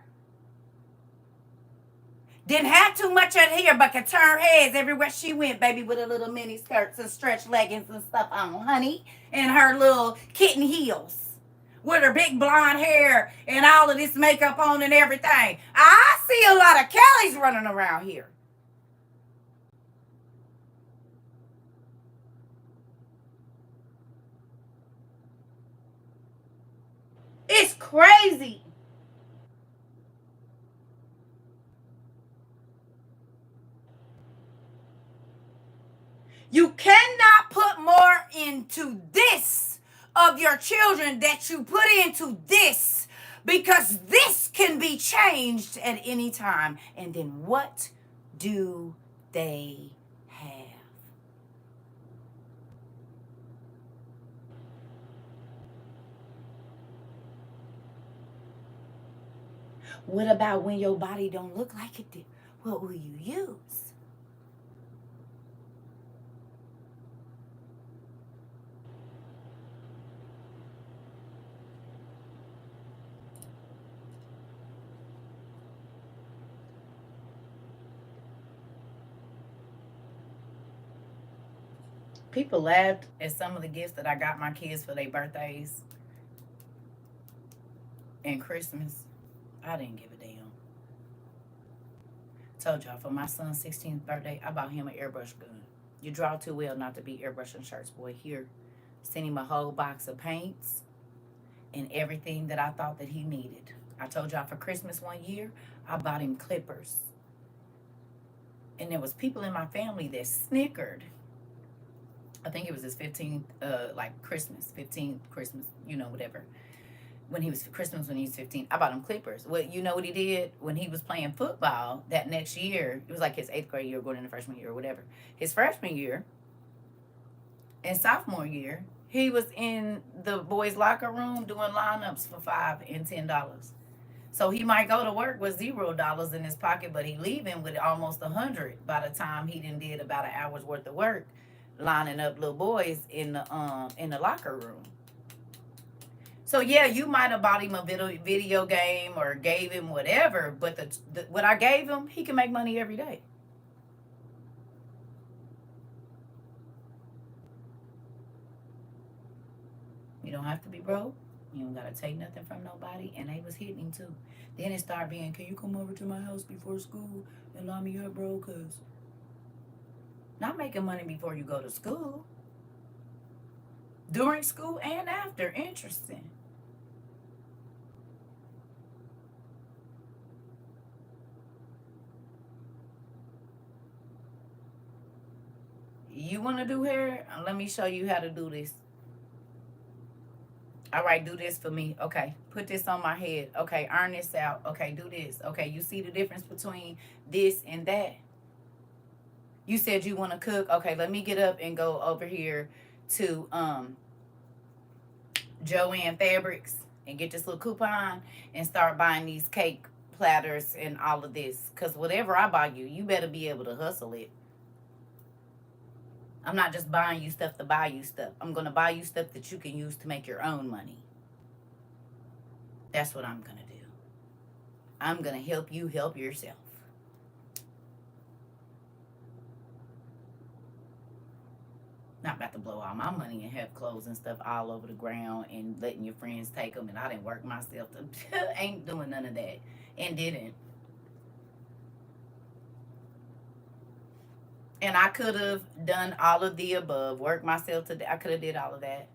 Didn't have too much of hair, but could turn heads everywhere she went, baby, with her little mini skirts and stretch leggings and stuff on, honey. And her little kitten heels. With her big blonde hair and all of this makeup on and everything. I see a lot of Kellys running around here. It's crazy. You cannot put more into this of your children that you put into this, because this can be changed at any time. And then what do they have? What about when your body don't look like it did? What will you use? People laughed at some of the gifts that I got my kids for their birthdays and Christmas. I didn't give a damn. Told y'all, for my son's 16th birthday, I bought him an airbrush gun. You draw too well not to be airbrushing shirts, boy. Here, sent him a whole box of paints and everything that I thought that he needed. I told y'all for Christmas one year, I bought him clippers. And there was people in my family that snickered. I think it was his 15th, Christmas, 15th Christmas, whatever. When he was 15, I bought him clippers. Well, you know what he did? When he was playing football that next year, it was like his 8th grade year going into freshman year or whatever. His freshman year and sophomore year, he was in the boys' locker room doing lineups for $5 and $10. So he might go to work with $0 in his pocket, but he leaving with almost $100 by the time he did about an hour's worth of work, lining up little boys in the locker room. So yeah, you might have bought him a video game or gave him whatever, but what I gave him, he can make money every day. You don't have to be broke. You don't gotta take nothing from nobody. And they was hitting him too. Then it started being, can you come over to my house before school and line me up, bro? Cause not making money before you go to school. During school and after. Interesting. You want to do hair? Let me show you how to do this. All right, do this for me. Okay, put this on my head. Okay, iron this out. Okay, do this. Okay, you see the difference between this and that? You said you want to cook. Okay, let me get up and go over here to Joanne Fabrics and get this little coupon and start buying these cake platters and all of this. Because whatever I buy you, you better be able to hustle it. I'm not just buying you stuff to buy you stuff. I'm going to buy you stuff that you can use to make your own money. That's what I'm going to do. I'm going to help you help yourself. Not about to blow all my money and have clothes and stuff all over the ground and letting your friends take them, and I didn't work myself to ain't doing none of that and didn't. And I could have done all of the above, worked myself to, I could have did all of that.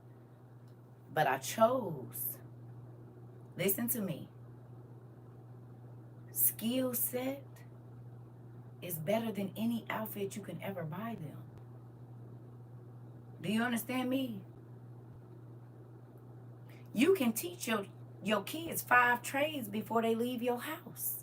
But I chose, listen to me, skill set is better than any outfit you can ever buy them. Do you understand me? You can teach your kids 5 trades before they leave your house.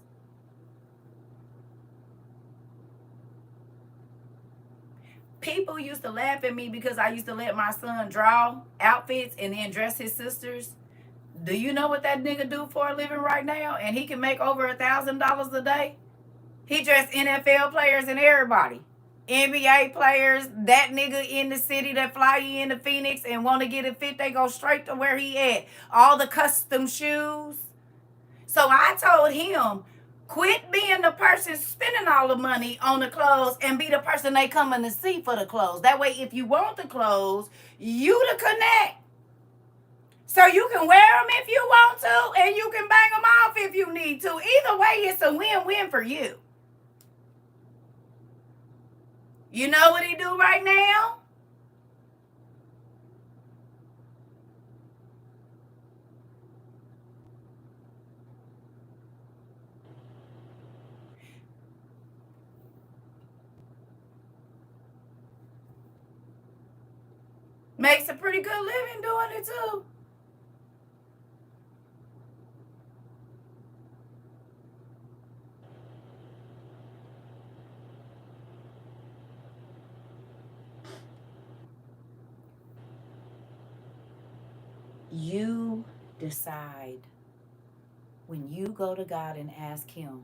people used to laugh at me because I used to let my son draw outfits and then dress his sisters. Do you know what that nigga do for a living right now? And he can make over $1,000 a day. He dressed NFL players and everybody. NBA players, that nigga in the city that fly in to Phoenix and want to get it fit, they go straight to where he at. All the custom shoes. So I told him, quit being the person spending all the money on the clothes and be the person they coming to see for the clothes. That way, if you want the clothes, you to connect. So you can wear them if you want to, and you can bang them off if you need to. Either way, it's a win-win for you. You know what he do right now? Makes a pretty good living doing it too. You decide when you go to God and ask him,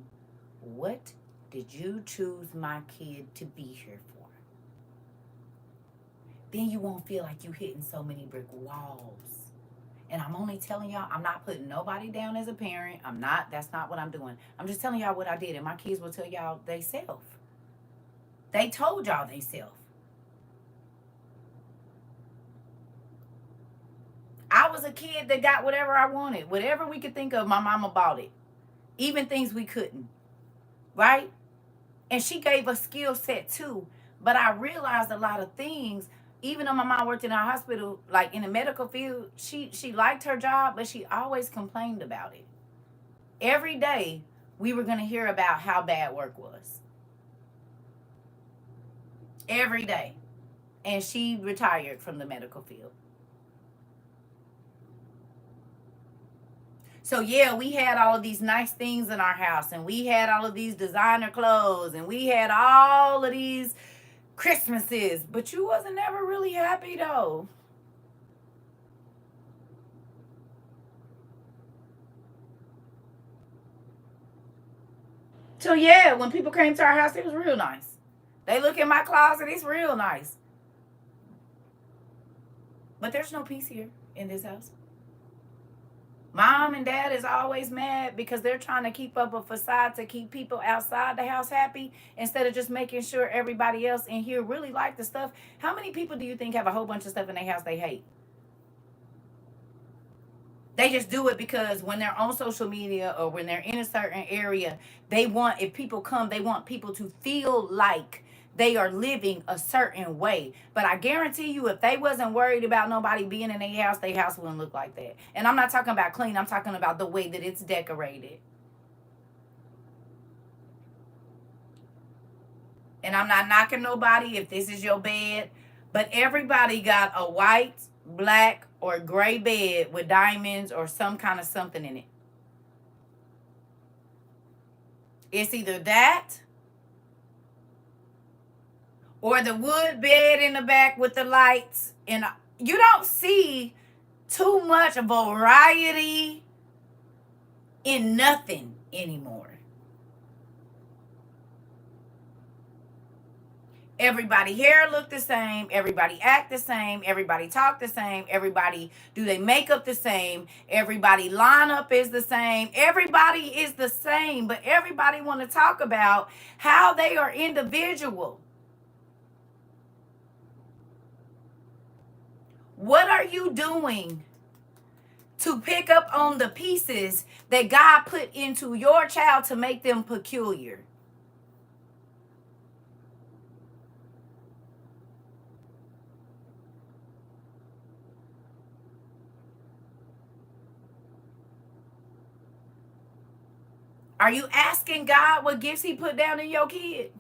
what did you choose my kid to be here for? Then you won't feel like you hitting so many brick walls. And I'm only telling y'all, I'm not putting nobody down as a parent. That's not what I'm doing. I'm just telling y'all what I did. And my kids will tell y'all they self. They told y'all they self. I was a kid that got whatever I wanted. Whatever we could think of, my mama bought it. Even things we couldn't. Right? And she gave a skill set too. But I realized a lot of things. Even though my mom worked in a hospital, like in the medical field, she liked her job, but she always complained about it. Every day, we were going to hear about how bad work was. Every day. And she retired from the medical field. So yeah, we had all of these nice things in our house, and we had all of these designer clothes, and we had all of these Christmases, but you wasn't ever really happy though. So yeah, when people came to our house, it was real nice. They look in my closet, it's real nice. But there's no peace here in this house. Mom and dad is always mad because they're trying to keep up a facade to keep people outside the house happy instead of just making sure everybody else in here really like the stuff. How many people do you think have a whole bunch of stuff in their house they hate? They just do it because when they're on social media or when they're in a certain area, if people come, they want people to feel like they are living a certain way. But I guarantee you, if they wasn't worried about nobody being in their house wouldn't look like that. And I'm not talking about clean. I'm talking about the way that it's decorated. And I'm not knocking nobody if this is your bed. But everybody got a white, black, or gray bed with diamonds or some kind of something in it. It's either that or the wood bed in the back with the lights. And you don't see too much variety in nothing anymore. Everybody hair look the same. Everybody act the same. Everybody talk the same. Everybody do they makeup the same. Everybody lineup is the same. Everybody is the same. But everybody want to talk about how they are individual. What are you doing to pick up on the pieces that God put into your child to make them peculiar? Are you asking God what gifts he put down in your kid?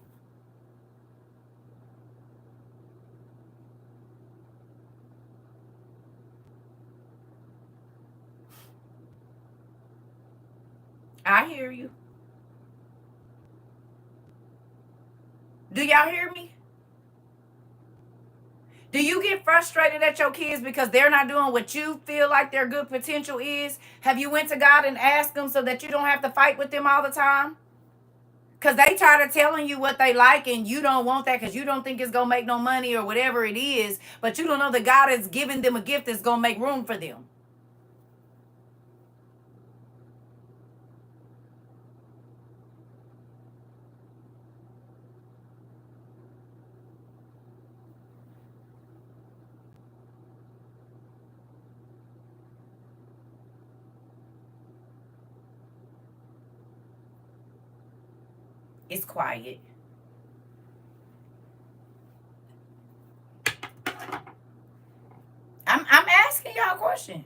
I hear you. Do y'all hear me? Do you get frustrated at your kids because they're not doing what you feel like their good potential is? Have you went to God and asked them so that you don't have to fight with them all the time? Because they tired of telling you what they like and you don't want that because you don't think it's going to make no money or whatever it is. But you don't know that God is giving them a gift that's going to make room for them. It's quiet. I'm asking y'all a question.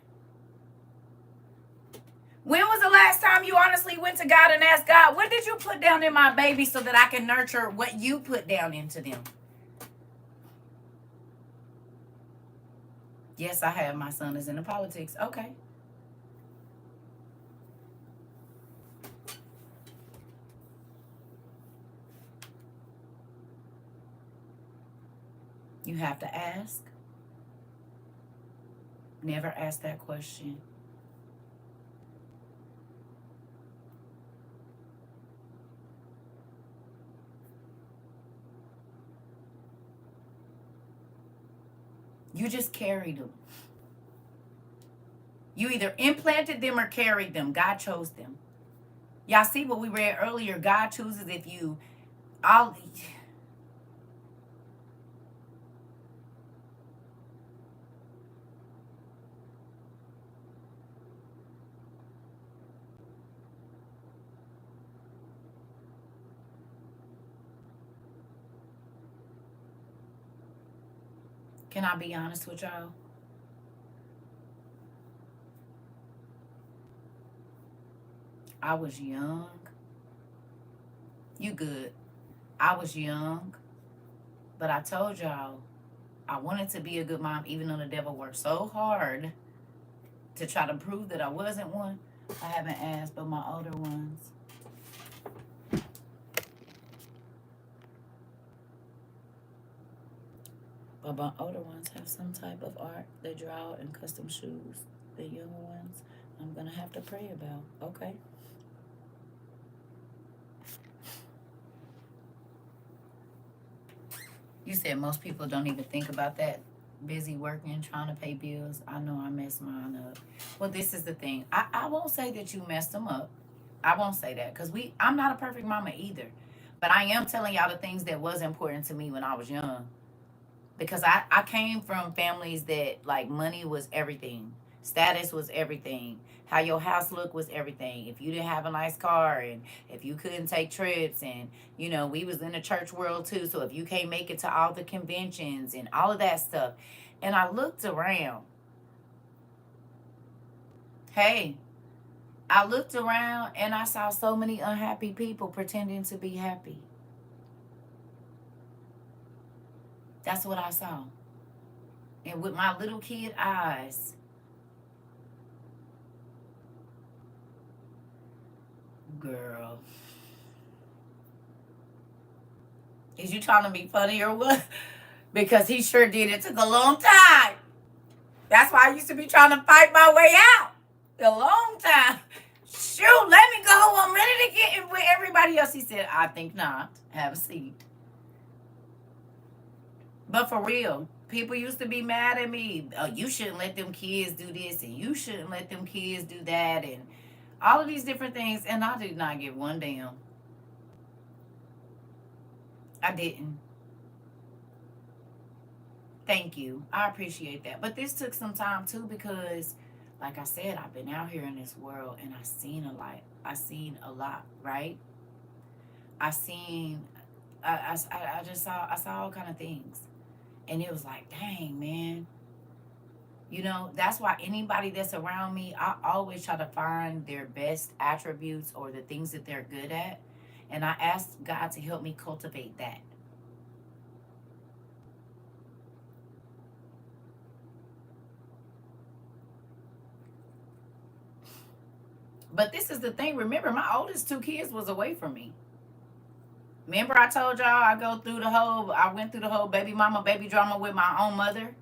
When was the last time you honestly went to God and asked God, what did you put down in my baby so that I can nurture what you put down into them? Yes, I have. My son is into politics. Okay. You have to ask. Never ask that question. You just carried them. You either implanted them or carried them. God chose them. Y'all see what we read earlier? God chooses if you all. Can I be honest with y'all? I was young. You good. I was young. But I told y'all I wanted to be a good mom even though the devil worked so hard to try to prove that I wasn't one. I haven't asked but my older ones. But my older ones have some type of art. They draw and custom shoes. The younger ones, I'm going to have to pray about. Okay. You said most people don't even think about that. Busy working, trying to pay bills. I know I messed mine up. Well, this is the thing. I won't say that you messed them up. I won't say that because I'm not a perfect mama either. But I am telling y'all the things that was important to me when I was young. Because I came from families that like money was everything. Status was everything. How your house looked was everything. If you didn't have a nice car and if you couldn't take trips and, you know, we was in the church world too. So if you can't make it to all the conventions and all of that stuff. And I looked around. Hey, I looked around and I saw so many unhappy people pretending to be happy. That's what I saw. And with my little kid eyes, girl, is you trying to be funny or what? Because he sure did. It took a long time. That's why I used to be trying to fight my way out. A long time. Shoot, let me go. I'm ready to get in with everybody else. He said, I think not. Have a seat. But for real, people used to be mad at me. Oh, you shouldn't let them kids do this and you shouldn't let them kids do that and all of these different things. And I did not give one damn. I didn't. Thank you. I appreciate that. But this took some time too because, like I said, I've been out here in this world and I've seen a lot. I've seen a lot, right? I seen, I just saw, I saw all kind of things. And it was like, dang, man. You know, that's why anybody that's around me, I always try to find their best attributes or the things that they're good at. And I ask God to help me cultivate that. But this is the thing. Remember, my oldest two kids was away from me. Remember I told y'all I went through the whole baby mama, baby drama with my own mother?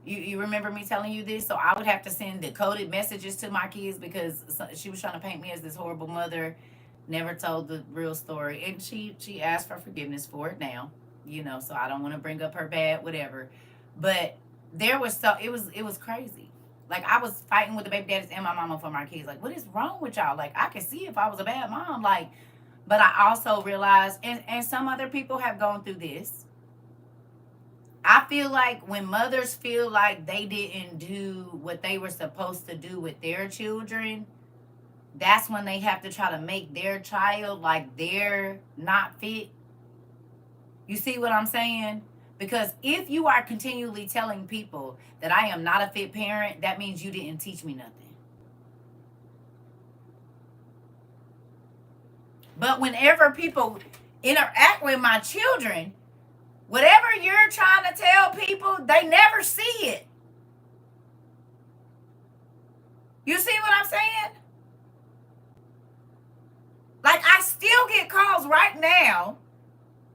You remember me telling you this? So I would have to send decoded messages to my kids because she was trying to paint me as this horrible mother, never told the real story. And she asked for forgiveness for it now, so I don't want to bring up her bad, whatever. But it was crazy. Like I was fighting with the baby daddies and my mama for my kids. Like, what is wrong with y'all? Like I could see if I was a bad mom. Like, but I also realized, and some other people have gone through this. I feel like when mothers feel like they didn't do what they were supposed to do with their children, that's when they have to try to make their child like they're not fit. You see what I'm saying? Because if you are continually telling people that I am not a fit parent, that means you didn't teach me nothing. But whenever people interact with my children, whatever you're trying to tell people, they never see it. You see what I'm saying? Like, I still get calls right now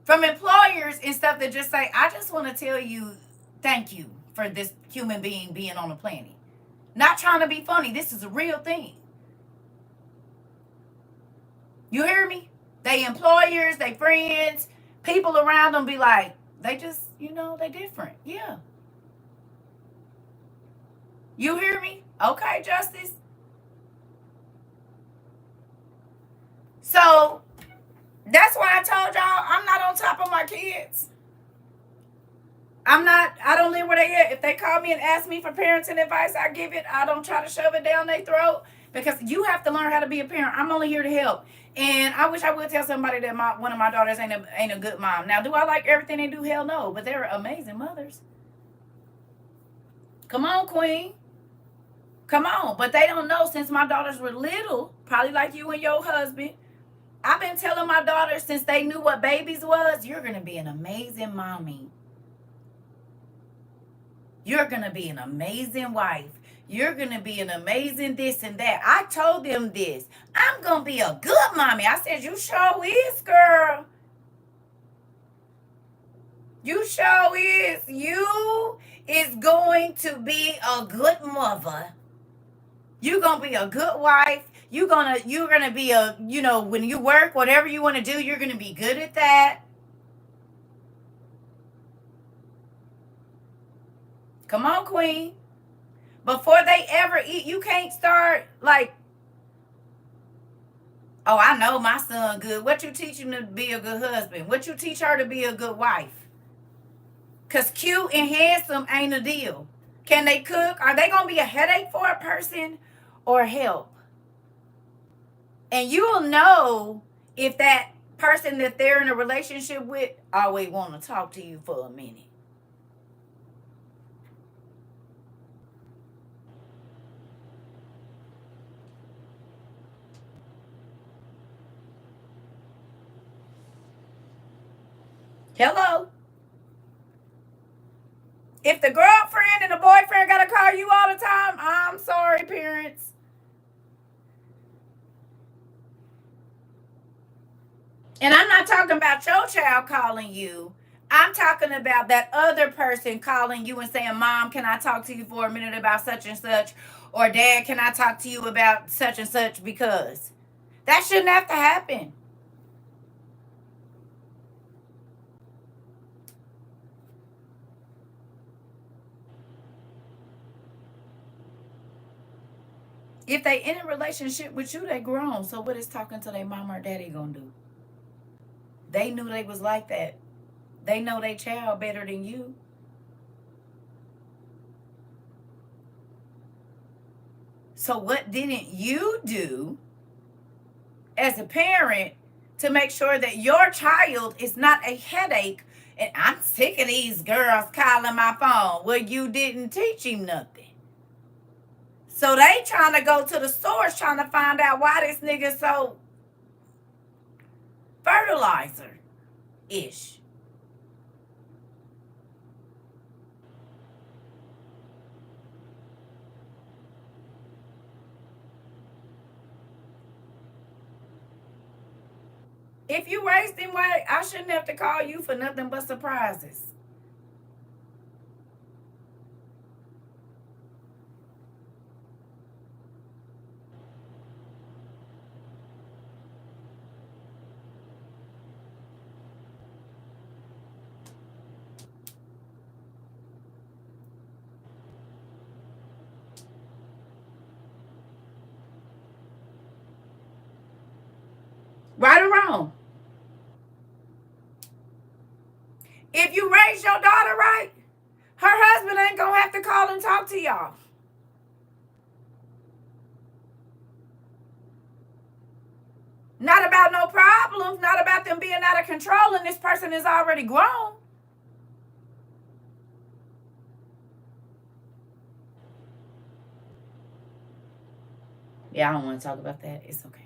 from employers and stuff that just say, I just want to tell you thank you for this human being being on the planet. Not trying to be funny. This is a real thing. You hear me? They employers, they friends, people around them be like, they just, they different. Yeah. You hear me? Okay, Justice. So that's why I told y'all I'm not on top of my kids. I don't live where they at. If they call me and ask me for parenting advice, I give it. I don't try to shove it down their throat because you have to learn how to be a parent. I'm only here to help. And I wish I would tell somebody that one of my daughters ain't a good mom. Now, do I like everything they do? Hell no. But they're amazing mothers. Come on, Queen. Come on. But they don't know since my daughters were little, probably like you and your husband. I've been telling my daughters since they knew what babies was, you're going to be an amazing mommy. You're going to be an amazing wife. You're going to be an amazing this and that. I told them this. I'm going to be a good mommy. I said, you sure is, girl. You sure is. You is going to be a good mother. You're going to be a good wife. You're gonna be when you work, whatever you want to do, you're going to be good at that. Come on, Queen. Before they ever eat, you can't start like, oh, I know my son good. What you teach him to be a good husband? What you teach her to be a good wife? Because cute and handsome ain't a deal. Can they cook? Are they going to be a headache for a person or help? And you'll know if that person that they're in a relationship with always want to talk to you for a minute. Hello? If the girlfriend and the boyfriend got to call you all the time, I'm sorry, parents. And I'm not talking about your child calling you. I'm talking about that other person calling you and saying, Mom, can I talk to you for a minute about such and such? Or Dad, can I talk to you about such and such? Because that shouldn't have to happen. If they in a relationship with you, they grown. So what is talking to their mama or daddy gonna do? They knew they was like that. They know their child better than you. So what didn't you do as a parent to make sure that your child is not a headache? And I'm sick of these girls calling my phone. Well, you didn't teach him nothing. So they trying to go to the source trying to find out why this nigga so fertilizer-ish. If you raised him right, I shouldn't have to call you for nothing but surprises. Right or wrong? If you raise your daughter right, her husband ain't gonna have to call and talk to y'all. Not about no problems, not about them being out of control, and this person is already grown. Yeah, I don't want to talk about that. It's okay.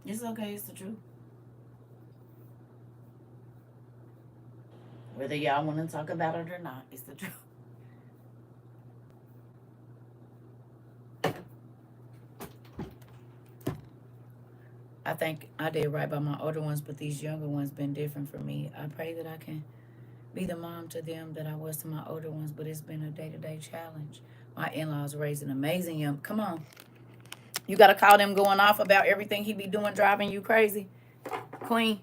It's okay. It's the truth. Whether y'all want to talk about it or not, it's the truth. I think I did right by my older ones, but these younger ones been different for me. I pray that I can be the mom to them that I was to my older ones, but it's been a day-to-day challenge. My in-laws raised an amazing young. Come on. You got to call them going off about everything he be doing, driving you crazy. Queen.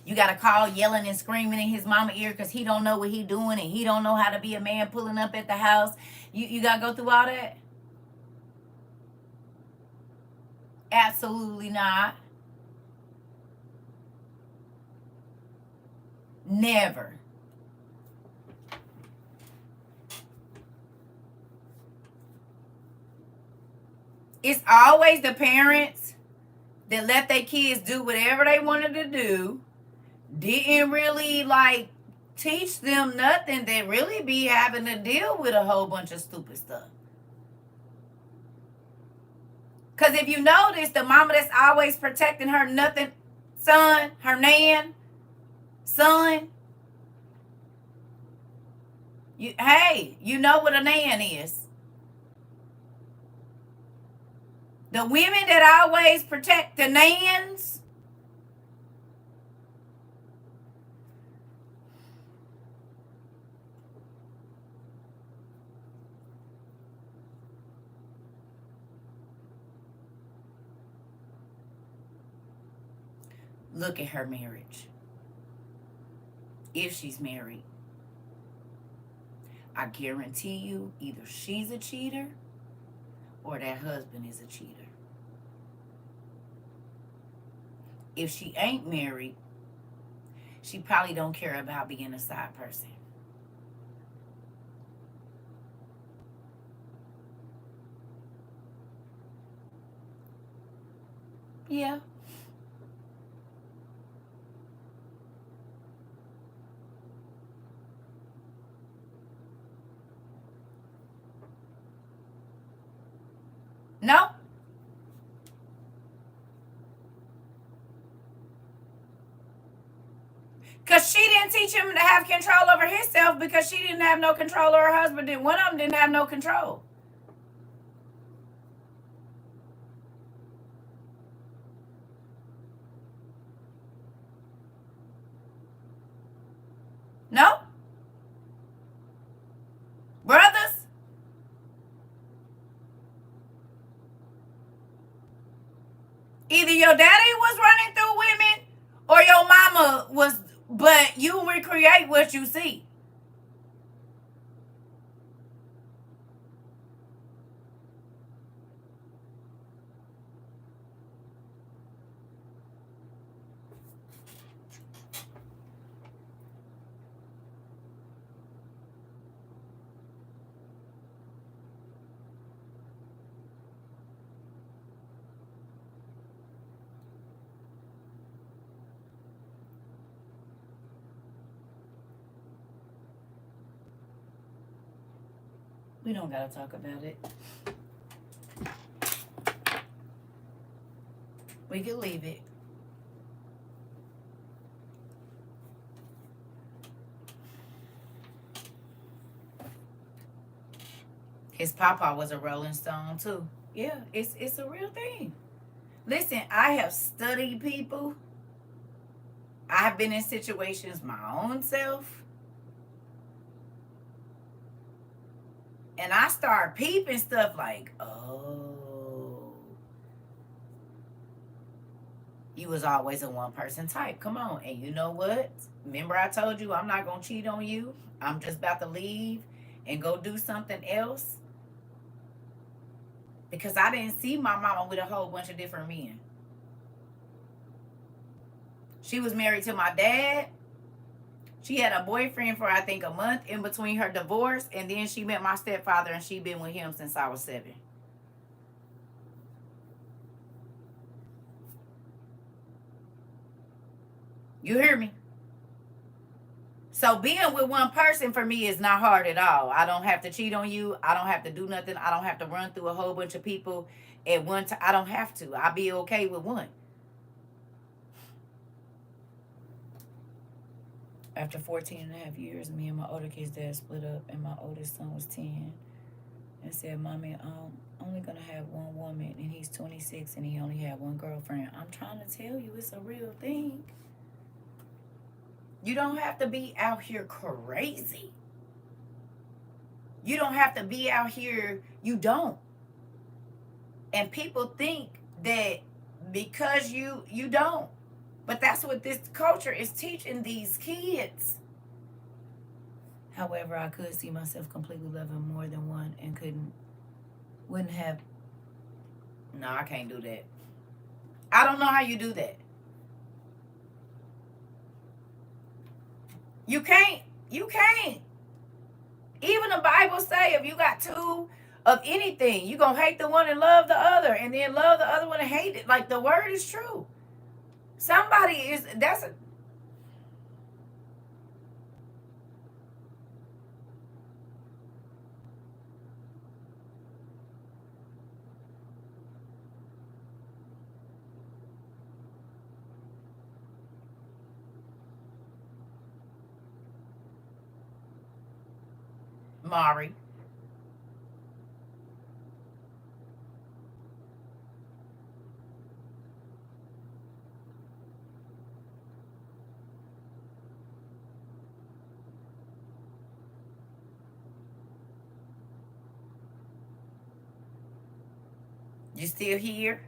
You got to call yelling and screaming in his mama ear because he don't know what he doing and he don't know how to be a man pulling up at the house. You got to go through all that? Absolutely not. Never. It's always the parents that let their kids do whatever they wanted to do. Didn't really like teach them nothing. They really be having to deal with a whole bunch of stupid stuff. Because if you notice, the mama that's always protecting her nothing son, her nan, son, you know what a nan is. The women that always protect the nans, look at her marriage. If she's married, I guarantee you either she's a cheater or that husband is a cheater. If she ain't married, she probably don't care about being a side person. Yeah. No. Because she didn't teach him to have control over himself because she didn't have no control over her husband. One of them didn't have no control. No? Brothers? Either your daddy was running through women or your mama was, but you recreate what you see. We don't gotta talk about it. We can leave it. His papa was a Rolling Stone too. Yeah, it's a real thing. Listen, I have studied people. I've been in situations my own self. And I start peeping stuff like, oh, you was always a one person type. Come on. And you know what? Remember I told you I'm not going to cheat on you. I'm just about to leave and go do something else. Because I didn't see my mama with a whole bunch of different men. She was married to my dad. She had a boyfriend for, I think, a month in between her divorce. And then she met my stepfather and she been with him since I was 7. You hear me? So being with one person for me is not hard at all. I don't have to cheat on you. I don't have to do nothing. I don't have to run through a whole bunch of people at one time. I don't have to. I'll be okay with one. After 14 and a half years, me and my older kid's dad split up, and my oldest son was 10. And said, Mommy, I'm only going to have one woman, and he's 26, and he only had one girlfriend. I'm trying to tell you, it's a real thing. You don't have to be out here crazy. You don't have to be out here, you don't. And people think that because you don't. But that's what this culture is teaching these kids. However, I could see myself completely loving more than one and wouldn't have. No, I can't do that. I don't know how you do that. You can't. Even the Bible say if you got 2 of anything, you gonna hate the one and love the other, and then love the other one and hate it. Like, the word is true. Mari. You still here?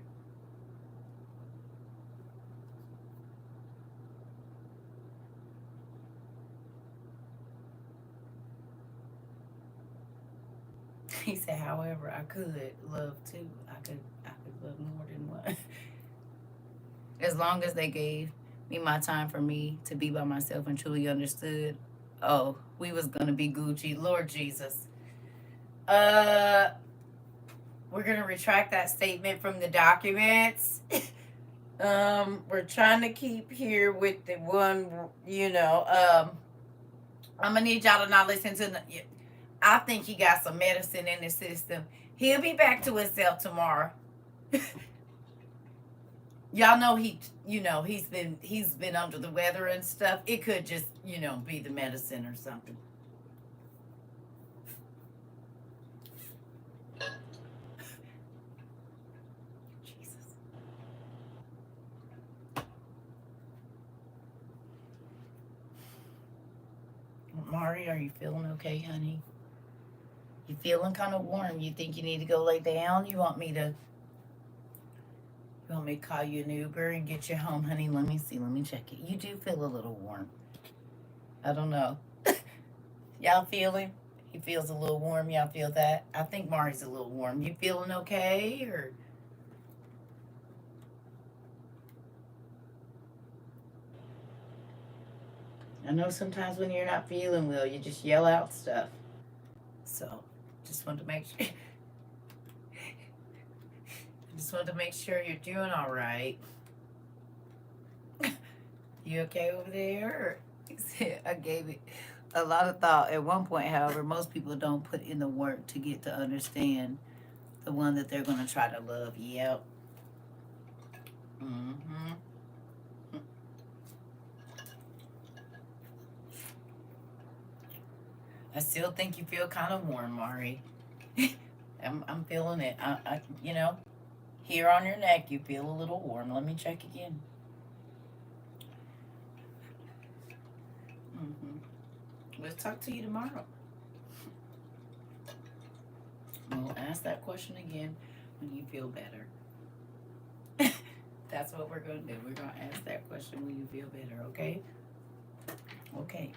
He said, however, I could love 2. I could love more than one. As long as they gave me my time for me to be by myself and truly understood, oh, we was gonna be Gucci. Lord Jesus. We're gonna retract that statement from the documents. We're trying to keep here with the one, I'm gonna need y'all to not listen to the. I think he got some medicine in the system. He'll be back to himself tomorrow. Y'all know he's been under the weather and stuff. It could just, be the medicine or something. Jesus. Mari, are you feeling okay, honey? You feeling kind of warm? You think you need to go lay down? You want me to call you an Uber and get you home, honey? Let me see. Let me check it. You do feel a little warm. I don't know. Y'all feel him? He feels a little warm. Y'all feel that? I think Mari's a little warm. You feeling okay? Or I know sometimes when you're not feeling well, you just yell out stuff. So, just wanted to make sure. Just wanted to make sure you're doing all right. You okay over there? I gave it a lot of thought. At one point, however, most people don't put in the work to get to understand the one that they're going to try to love. Yep. Mm-hmm. I still think you feel kind of warm, Mari. I'm feeling it. You know, here on your neck, you feel a little warm. Let me check again. We'll talk to you tomorrow. We'll ask that question again when you feel better. That's what we're going to do. We're going to ask that question when you feel better, okay? Okay.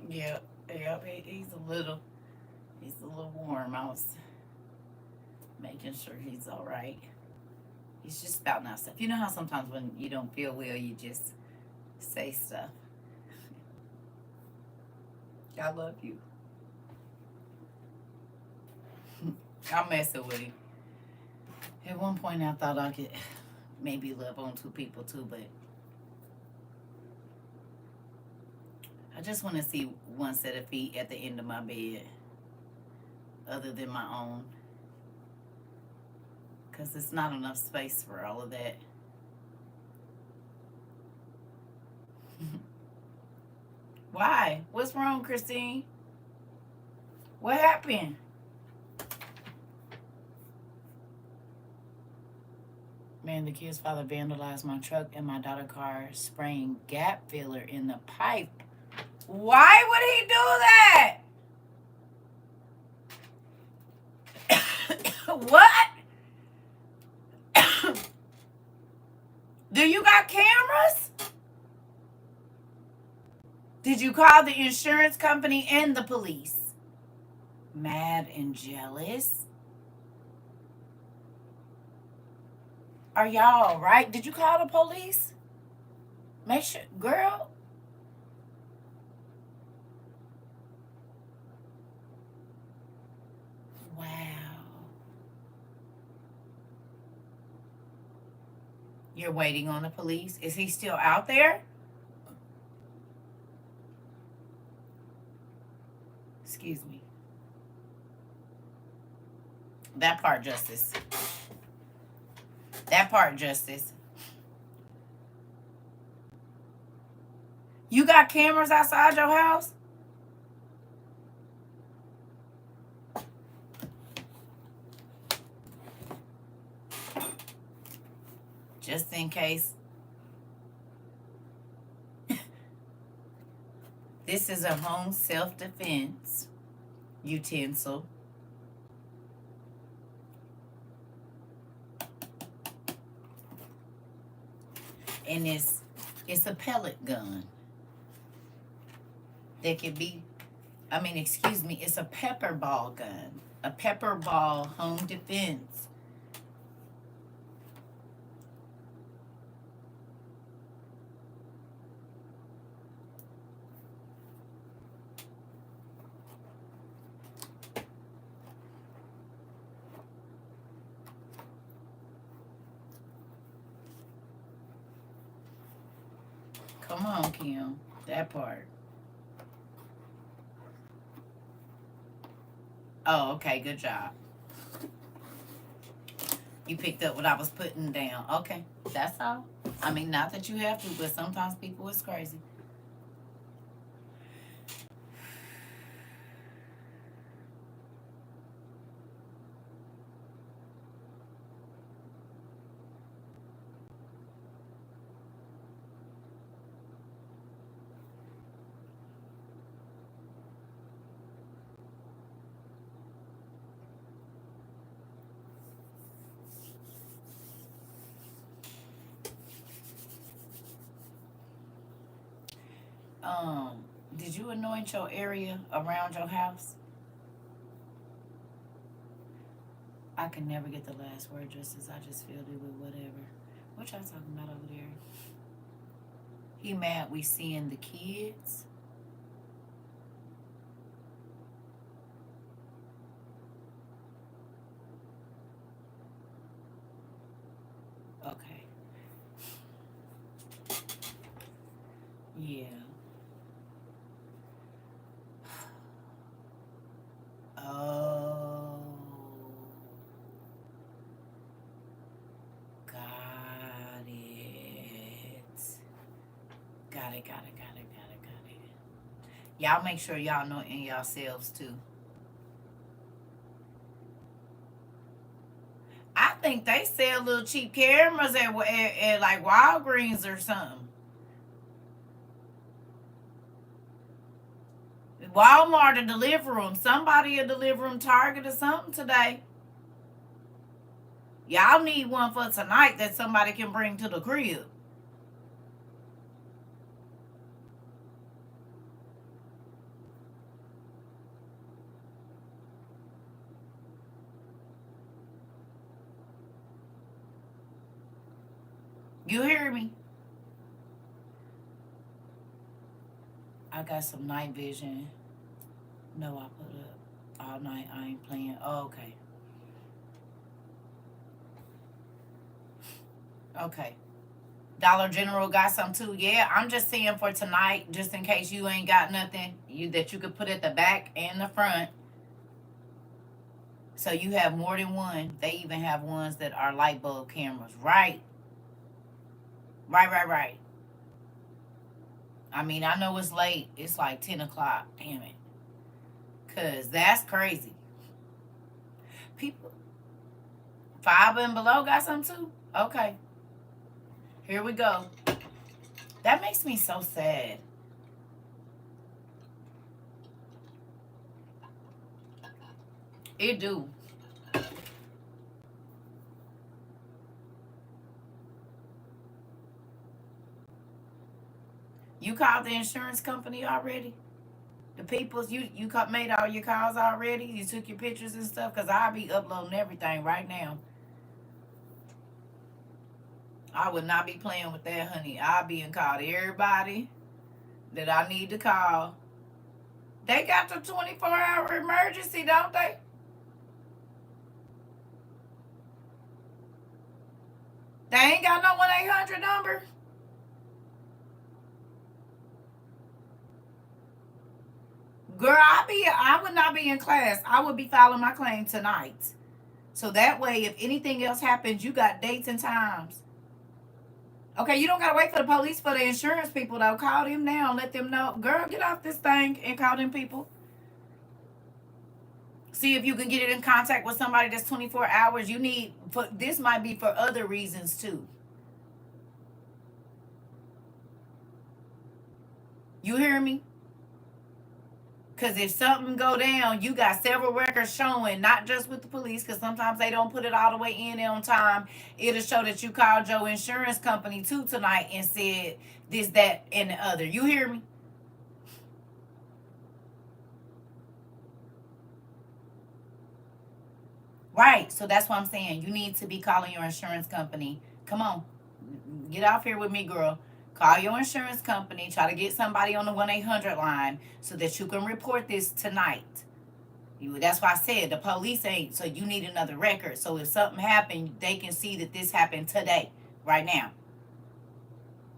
Yep. He's a little warm. I was making sure he's all right. He's just spouting out stuff. You know how sometimes when you don't feel well, you just say stuff. I love you. I'm messing with him. At one point, I thought I could maybe love on two people too, but I just want to see one set of feet at the end of my bed other than my own, because it's not enough space for all of that. Why? What's wrong, Christine? What happened? Man, the kid's father vandalized my truck and my daughter's car, spraying gap filler in the pipe. Why would he do that? What? Do you got cameras? Did you call the insurance company and the police? Mad and jealous? Are y'all all right? Did you call the police? Make sure, girl. Wow. You're waiting on the police? Is he still out there? Excuse me. That part, Justice. That part, Justice. You got cameras outside your house? Just in case. This is a home self-defense utensil. And it's a pellet gun. That could be, it's a pepper ball gun. A pepper ball home defense. Come on, Kim. That part. Oh, okay. Good job. You picked up what I was putting down. Okay. That's all. Not that you have to, but sometimes people is crazy. Did you anoint your area around your house? I can never get the last word, Justice. I just filled it with whatever. What y'all talking about over there? He mad we seeing the kids? Okay. Yeah. Oh. Got it. Got it. Y'all make sure y'all know in yourselves too. I think they sell little cheap cameras at like Walgreens or something. Walmart to deliver them. Somebody will deliver them, Target or something today. Y'all need one for tonight that somebody can bring to the crib. You hear me? I got some night vision. No, I put up all night. I ain't playing. Oh, okay. Okay. Dollar General got some too. Yeah, I'm just saying for tonight, just in case you ain't got nothing that you could put at the back and the front. So you have more than one. They even have ones that are light bulb cameras. Right. Right. I mean, I know it's late. It's like 10 o'clock. Damn it. Because that's crazy. People, 5 and below got some too? Okay. Here we go. That makes me so sad. It do. You called the insurance company already? The people's you made all your calls already? You took your pictures and stuff? Because I'll be uploading everything right now. I would not be playing with that, honey. I'll be and called everybody that I need to call. They got the 24-hour emergency, don't they? They ain't got no 1-800 number. Girl, I would not be in class. I would be filing my claim tonight. So that way, if anything else happens, you got dates and times. Okay, you don't gotta wait for the police for the insurance people though. Call them now and let them know. Girl, get off this thing and call them people. See if you can get it in contact with somebody that's 24 hours. You need for this might be for other reasons too. You hear me? Because if something go down, you got several records showing, not just with the police, because sometimes they don't put it all the way in on time. It'll show that you called your insurance company too tonight and said this, that, and the other. You hear me? Right. So that's what I'm saying. You need to be calling your insurance company. Come on. Get off here with me, girl. Call your insurance company. Try to get somebody on the 1-800 line so that you can report this tonight. That's why I said the police ain't. So you need another record. So if something happened, they can see that this happened today, right now.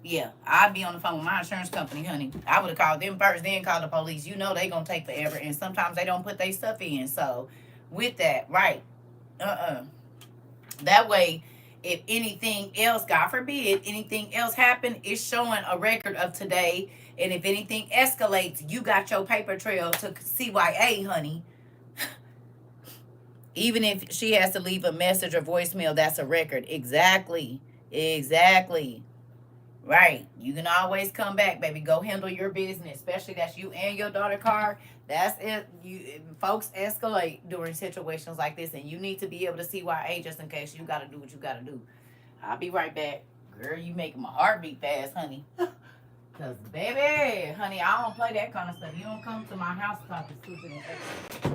Yeah, I'd be on the phone with my insurance company, honey. I would have called them first, then called the police. You know they gonna take forever, and sometimes they don't put their stuff in. So with that, right? That way, if anything else, God forbid, anything else happen, it's showing a record of today. And if anything escalates, you got your paper trail to CYA, honey. Even if she has to leave a message or voicemail, that's a record. Exactly. Right. You can always come back, baby. Go handle your business, especially that's you and your daughter car. That's it. Folks escalate during situations like this, and you need to be able to CYA just in case you got to do what you got to do. I'll be right back. Girl, you making my heart beat fast, honey. Because, baby, honey, I don't play that kind of stuff. You don't come to my house talking stupid and extra.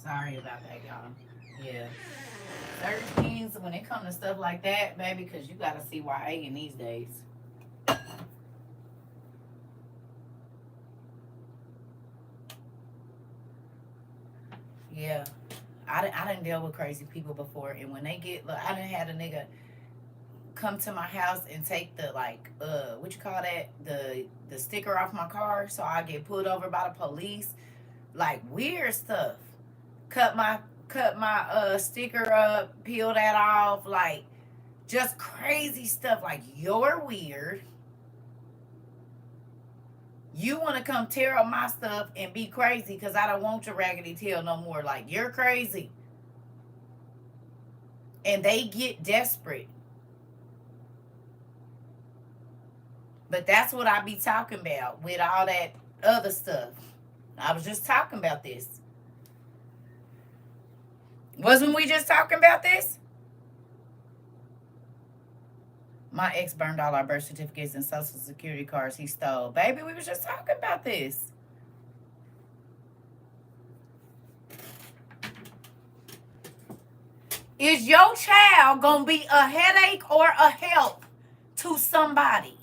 Sorry about that, y'all. Yeah. Certain things, when it comes to stuff like that, baby, because you got to see YA in these days. Yeah. I didn't deal with crazy people before. And when they get, look, I done had a nigga come to my house and take the, like, what you call that? The sticker off my car so I get pulled over by the police. Like, weird stuff. Cut my sticker up, peel that off, like just crazy stuff. Like, you're weird. You want to come tear up my stuff and be crazy because I don't want your raggedy tail no more. Like, you're crazy. And they get desperate. But that's what I be talking about with all that other stuff. I was just talking about this. Wasn't we just talking about this? My ex burned all our birth certificates and social security cards he stole. Baby, we was just talking about this. Is your child going to be a headache or a help to somebody?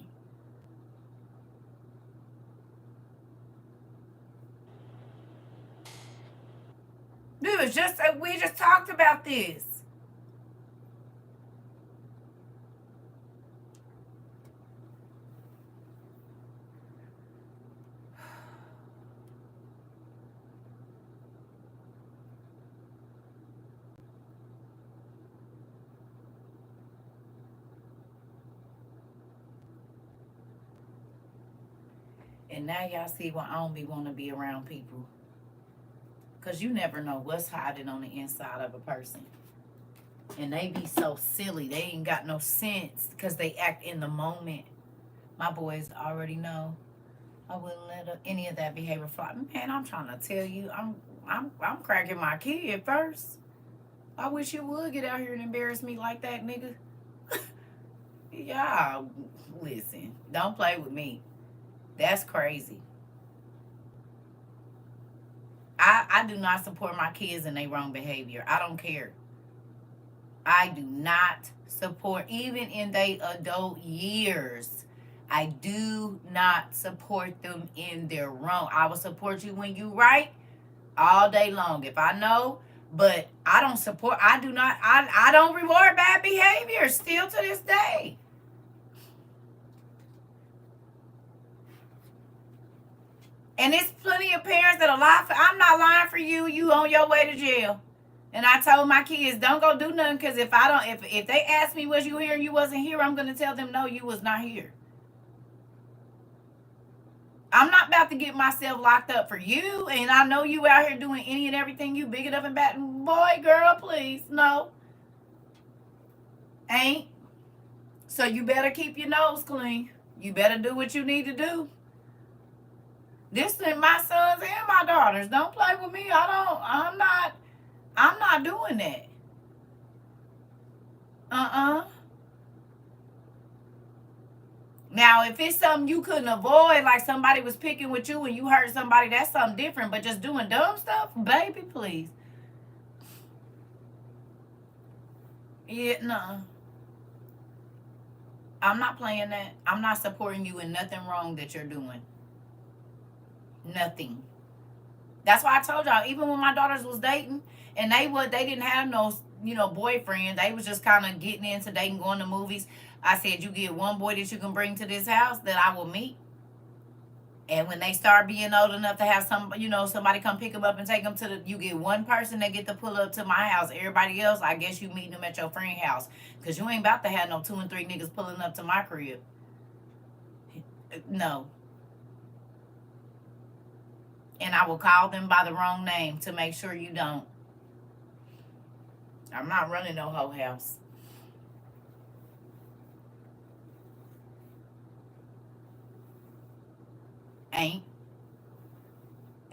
Dude, we just talked about this. And now y'all see why I don't be want to be around people. Because you never know what's hiding on the inside of a person. And they be so silly. They ain't got no sense because they act in the moment. My boys already know. I wouldn't let any of that behavior fly. Man, I'm trying to tell you, I'm cracking my kid first. I wish you would get out here and embarrass me like that, nigga. Y'all, listen, don't play with me. That's crazy. I do not support my kids in their wrong behavior. I don't care. I do not support, even in their adult years. I do not support them in their wrong. I will support you when you right all day long if I know, but I don't support, I don't reward bad behavior still to this day. And there's plenty of parents that'll lie for, I'm not lying for you, you on your way to jail. And I told my kids, don't go do nothing, because if they ask me, was you here and you wasn't here, I'm going to tell them, no, you was not here. I'm not about to get myself locked up for you, and I know you out here doing any and everything, you big enough and bad. Boy, girl, please, no. Ain't. So you better keep your nose clean. You better do what you need to do. This is my sons and my daughters. Don't play with me. I'm not doing that. Now, if it's something you couldn't avoid, like somebody was picking with you and you hurt somebody, that's something different. But just doing dumb stuff, baby, please. Yeah, no. I'm not playing that. I'm not supporting you in nothing wrong that you're doing. Nothing. That's why I told y'all, even when my daughters was dating, and they didn't have no, boyfriend. They was just kind of getting into dating, going to movies. I said, you get one boy that you can bring to this house that I will meet. And when they start being old enough to have somebody come pick them up and take them you get one person that get to pull up to my house. Everybody else, I guess you meeting them at your friend's house. Because you ain't about to have no 2 and 3 niggas pulling up to my crib. No. And I will call them by the wrong name to make sure you don't. I'm not running no whole house. Ain't.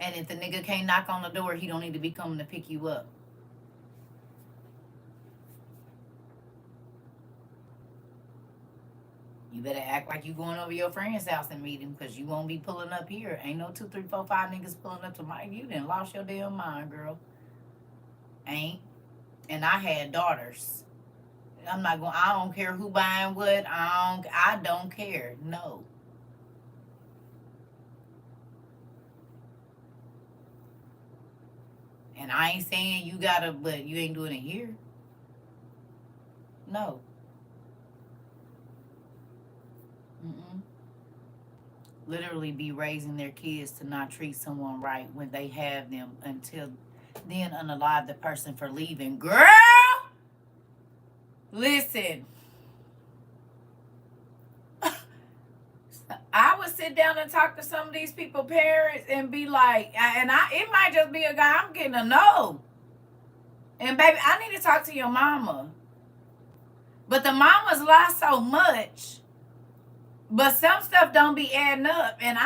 And if the nigga can't knock on the door, he don't need to be coming to pick you up. You better act like you going over your friend's house and meet him, because you won't be pulling up here. Ain't no 2, 3, 4, 5 niggas pulling up to my. You done lost your damn mind, girl. Ain't. And I had daughters. I'm not going. I don't care who buying what. I don't care. No. And I ain't saying you gotta, but you ain't doing it here. No. Mm-mm. Literally be raising their kids to not treat someone right when they have them, until then unalive the person for leaving. Girl, listen. I would sit down and talk to some of these people parents and be like, and it might just be a guy I'm getting to know. And baby, I need to talk to your mama. But the mamas lie so much. But some stuff don't be adding up. And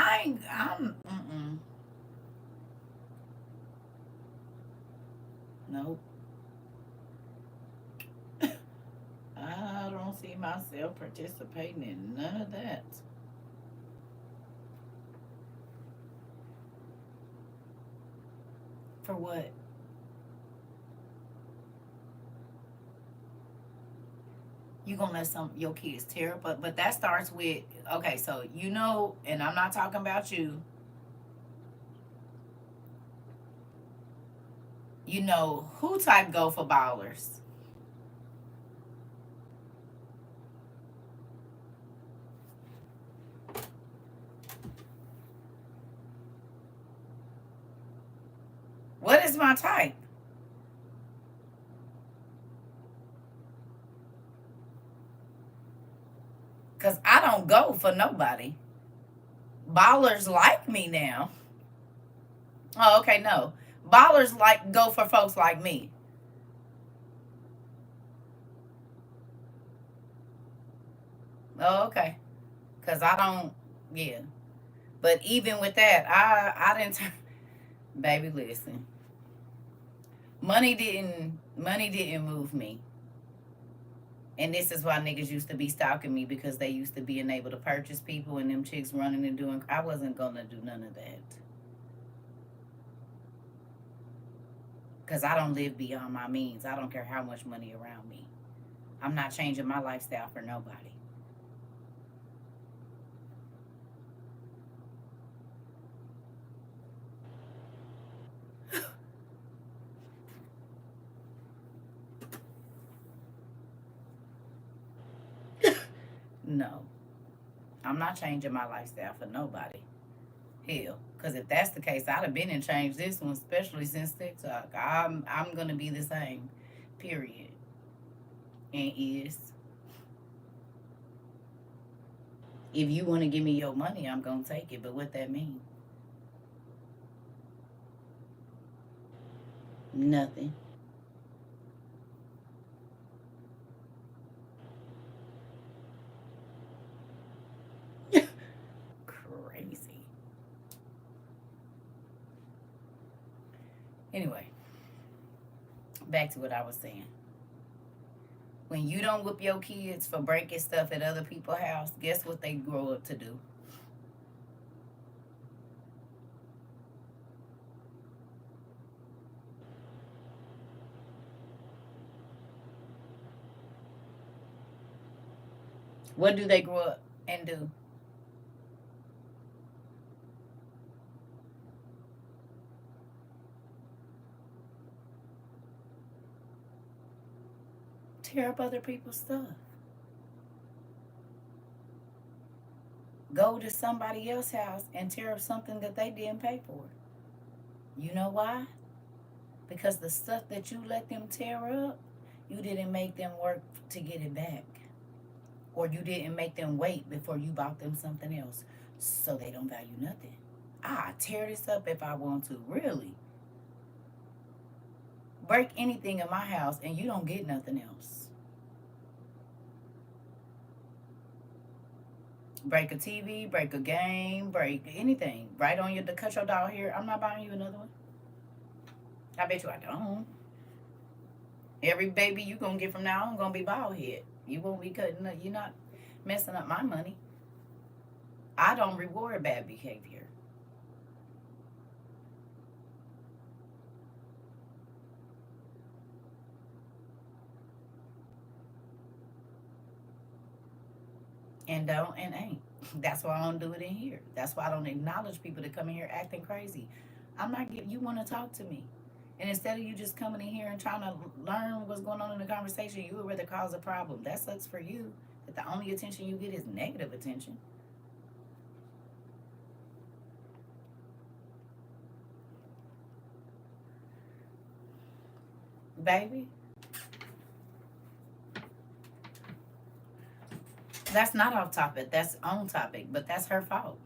Nope. I don't see myself participating in none of that. For what? You gonna let your kids tear up, but that starts with, okay, so and I'm not talking about you. Who type go for ballers? What is my type? Because I don't go for nobody. Ballers like me now. Oh, okay, no. Ballers go for folks like me. Oh, okay. Because I don't, yeah. But even with that, I didn't, baby, listen. Money didn't move me. And this is why niggas used to be stalking me, because they used to being able to purchase people, and them chicks running and doing. I wasn't going to do none of that. Because I don't live beyond my means. I don't care how much money around me. I'm not changing my lifestyle for nobody. No. I'm not changing my lifestyle for nobody. Hell, because if that's the case, I'd have been and changed this one, especially since TikTok. I'm gonna be the same, period. And is, if you want to give me your money, I'm gonna take it. But what that mean? Nothing. Crazy. Anyway, back to what I was saying. When you don't whoop your kids for breaking stuff at other people's house, guess what they grow up to do? What do they grow up and do? Tear up other people's stuff. Go to somebody else's house and tear up something that they didn't pay for. You know why? Because the stuff that you let them tear up, you didn't make them work to get it back. Or you didn't make them wait before you bought them something else. So they don't value nothing. I tear this up if I want to. Really. Break anything in my house and you don't get nothing else. Break a TV, break a game, break anything. Right on to cut your dog hair. I'm not buying you another one. I bet you I don't. Every baby you gonna get from now on gonna be bald head. You won't be cutting up. You're not messing up my money. I don't reward bad behavior. and don't and ain't. That's why I don't do it in here. That's why I don't acknowledge people that come in here acting crazy. I'm not get you want to talk to me. And instead of you just coming in here and trying to learn what's going on in the conversation, you would rather cause a problem. That sucks for you. That the only attention you get is negative attention. Baby, that's not off topic. That's on topic, but that's her fault.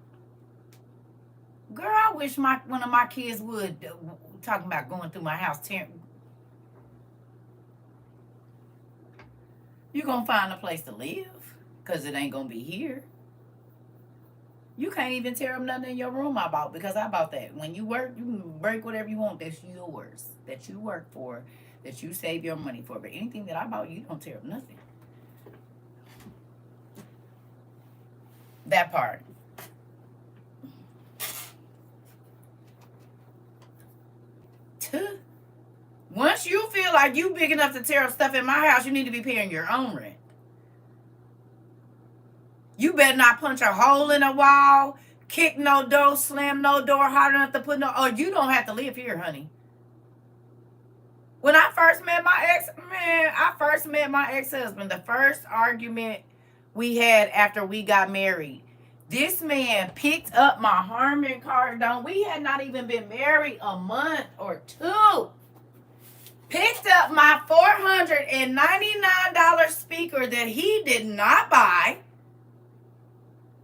Girl, I wish one of my kids would talking about going through my house. You gonna find a place to live, cause it ain't gonna be here. You can't even tear up nothing in your room I bought because I bought that. When you work, you can break whatever you want. That's yours. That you work for. That you save your money for. But anything that I bought, you don't tear up nothing. That part. Once you feel like you big enough to tear up stuff in my house, you need to be paying your own rent. You better not punch a hole in a wall, kick no door, slam no door hard enough to put no... Oh, you don't have to live here, honey. When I first met my ex-husband, the first argument we had after we got married, this man picked up my Harman Kardon. We had not even been married a month or two. Picked up my $499 speaker that he did not buy.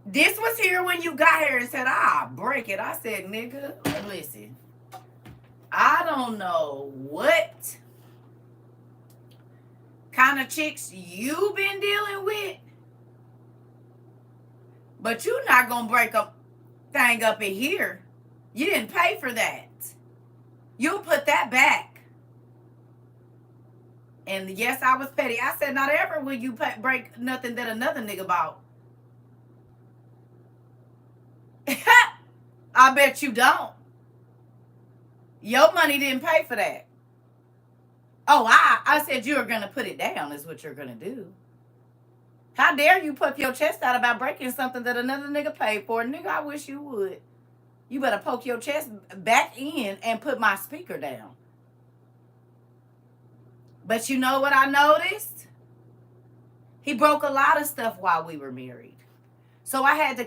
This was here when you got here and said, break it. I said, nigga, listen. I don't know what kind of chicks you been dealing with, but you're not going to break a thing up in here. You didn't pay for that. You'll put that back. And yes, I was petty. I said, not ever will you break nothing that another nigga bought. I bet you don't. Your money didn't pay for that. Oh, I said you were going to put it down is what you're going to do. How dare you puff your chest out about breaking something that another nigga paid for? Nigga, I wish you would. You better poke your chest back in and put my speaker down. But you know what I noticed? He broke a lot of stuff while we were married. So I had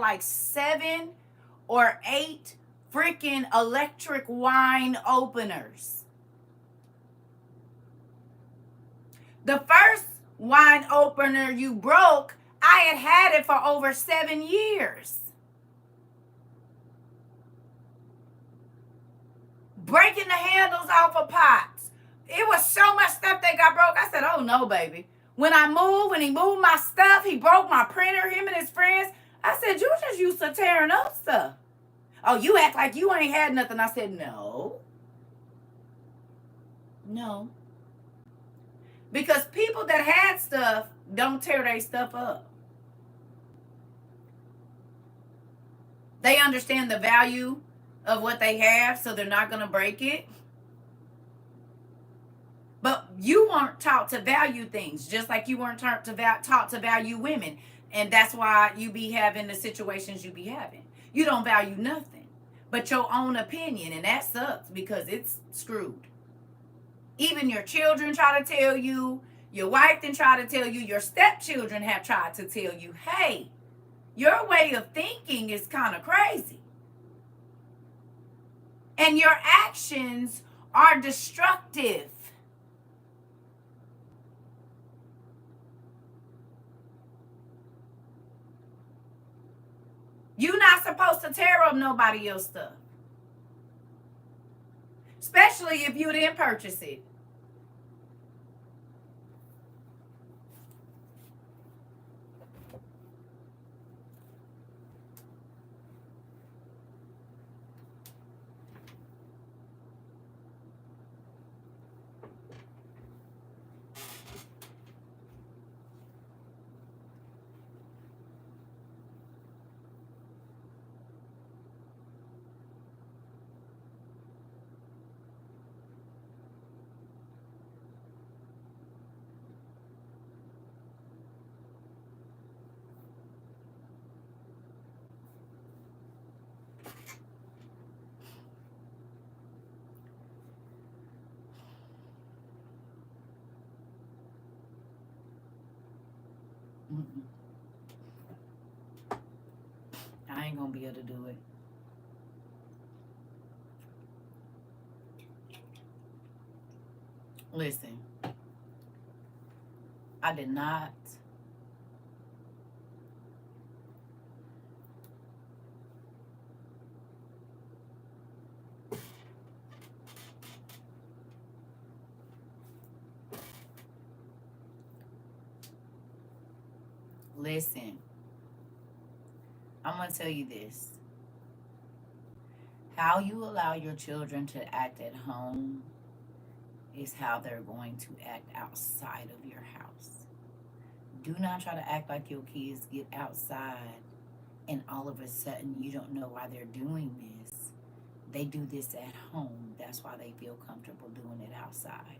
like 7 or 8 freaking electric wine openers. The first wine opener you broke, I had it for over 7 years. Breaking the handles off of pots. It was so much stuff that got broke. I said, oh no, baby. When he moved my stuff, he broke my printer, him and his friends. I said, you just used to tearing up stuff. Oh, you act like you ain't had nothing. I said, no. No. Because people that had stuff don't tear their stuff up. They understand the value of what they have, so they're not going to break it. But you weren't taught to value things, just like you weren't taught to value women. And that's why you be having the situations you be having. You don't value nothing but your own opinion, and that sucks because it's screwed. Even your children try to tell you, your wife then try to tell you, your stepchildren have tried to tell you, hey, your way of thinking is kind of crazy. And your actions are destructive. You're not supposed to tear up nobody else's stuff. Especially if you didn't purchase it. I ain't gonna be able to do it. Listen, I did not. Listen, I'm gonna tell you this. How you allow your children to act at home is how they're going to act outside of your house. Do not try to act like your kids get outside and all of a sudden you don't know why they're doing this. They do this at home. That's why they feel comfortable doing it outside.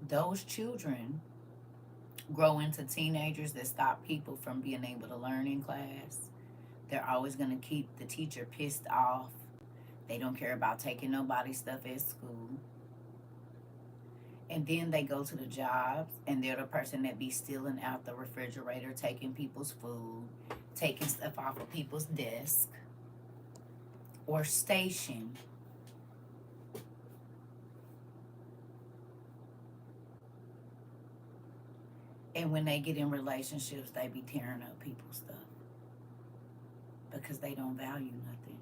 Those children grow into teenagers that stop people from being able to learn in class. They're always going to keep the teacher pissed off. They don't care about taking nobody's stuff at school. And then they go to the jobs and they're the person that be stealing out the refrigerator, taking people's food, taking stuff off of people's desk or station. And when they get in relationships, they be tearing up people's stuff because they don't value nothing.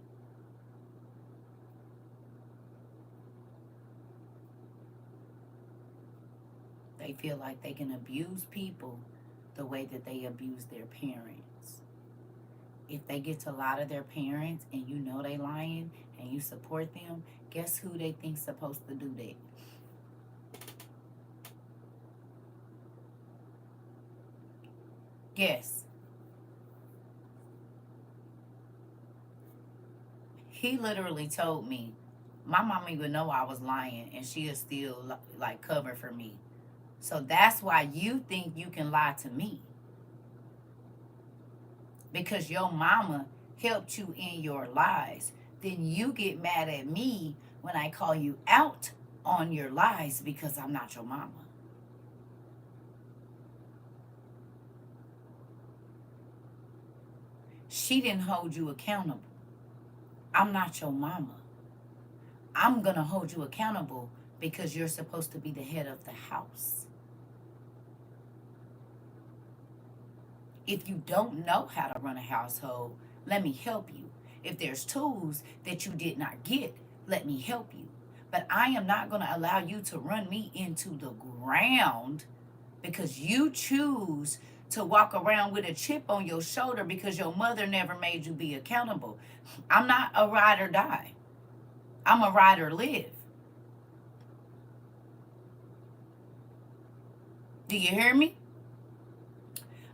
They feel like they can abuse people the way that they abuse their parents. If they get to lie to their parents and you know they lying and you support them, guess who they think's supposed to do that? Guess. He literally told me, my mom even know I was lying and she is still like cover for me. So that's why you think you can lie to me. Because your mama helped you in your lies. Then you get mad at me when I call you out on your lies because I'm not your mama. She didn't hold you accountable. I'm not your mama. I'm going to hold you accountable because you're supposed to be the head of the house. If you don't know how to run a household, let me help you. If there's tools that you did not get, let me help you. But I am not going to allow you to run me into the ground because you choose to walk around with a chip on your shoulder because your mother never made you be accountable. I'm not a ride or die. I'm a ride or live. Do you hear me?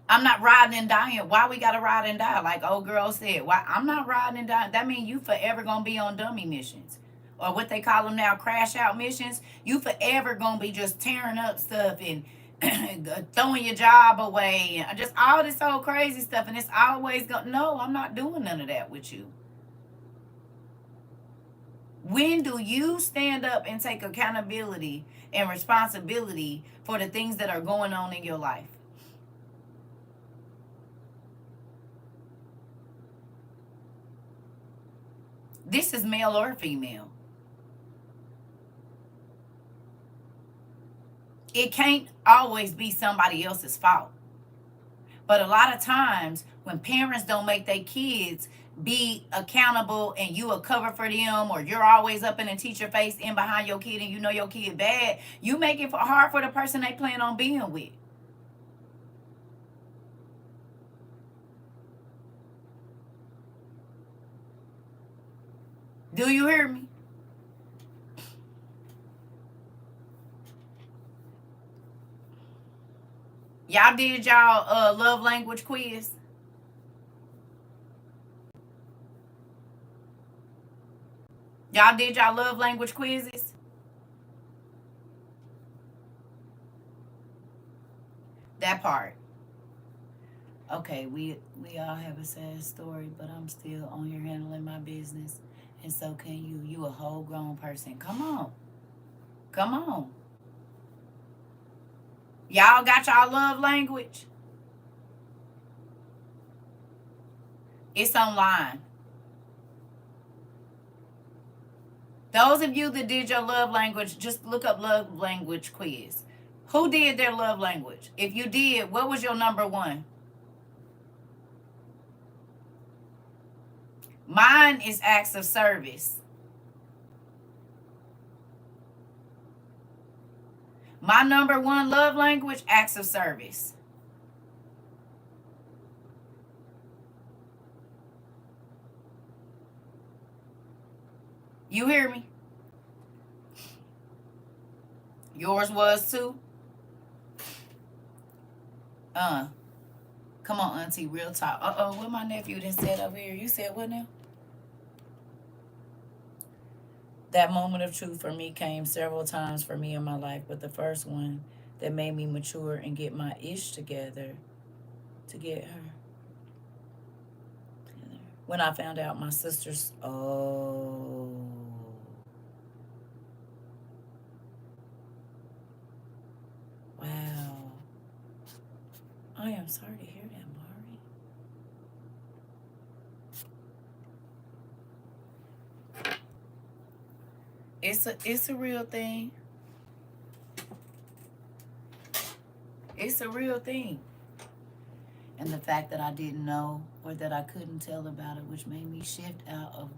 I'm not riding and dying. Why we gotta ride and die? Like old girl said, why I'm not riding and dying. That means you forever gonna be on dummy missions. Or what they call them now, crash out missions. You forever gonna be just tearing up stuff and throwing your job away and just all this old crazy stuff. And it's always going, no, I'm not doing none of that with you. When do you stand up and take accountability and responsibility for the things that are going on in your life? This is male or female. It can't always be somebody else's fault. But a lot of times when parents don't make their kids be accountable and you a cover for them, or you're always up in the teacher face in behind your kid and you know your kid bad, you make it hard for the person they plan on being with. Do you hear me? Y'all did y'all love language quiz? Y'all did y'all love language quizzes? That part. Okay, we all have a sad story, but I'm still on here handling my business. And so can you. You a whole grown person. Come on. Come on. Y'all got y'all love language? It's online. Those of you that did your love language, just look up love language quiz. Who did their love language? If you did, what was your number one? Mine is acts of service. My number one love language, acts of service. You hear me? Yours was too? Come on, auntie, real talk. What my nephew done said over here? You said what now? That moment of truth for me came several times for me in my life, but the first one that made me mature and get my ish together to get her. When I found out my sister's, oh. Wow. I am sorry to hear that, Mari. It's a real thing. It's a real thing. And the fact that I didn't know or that I couldn't tell about it, which made me shift out of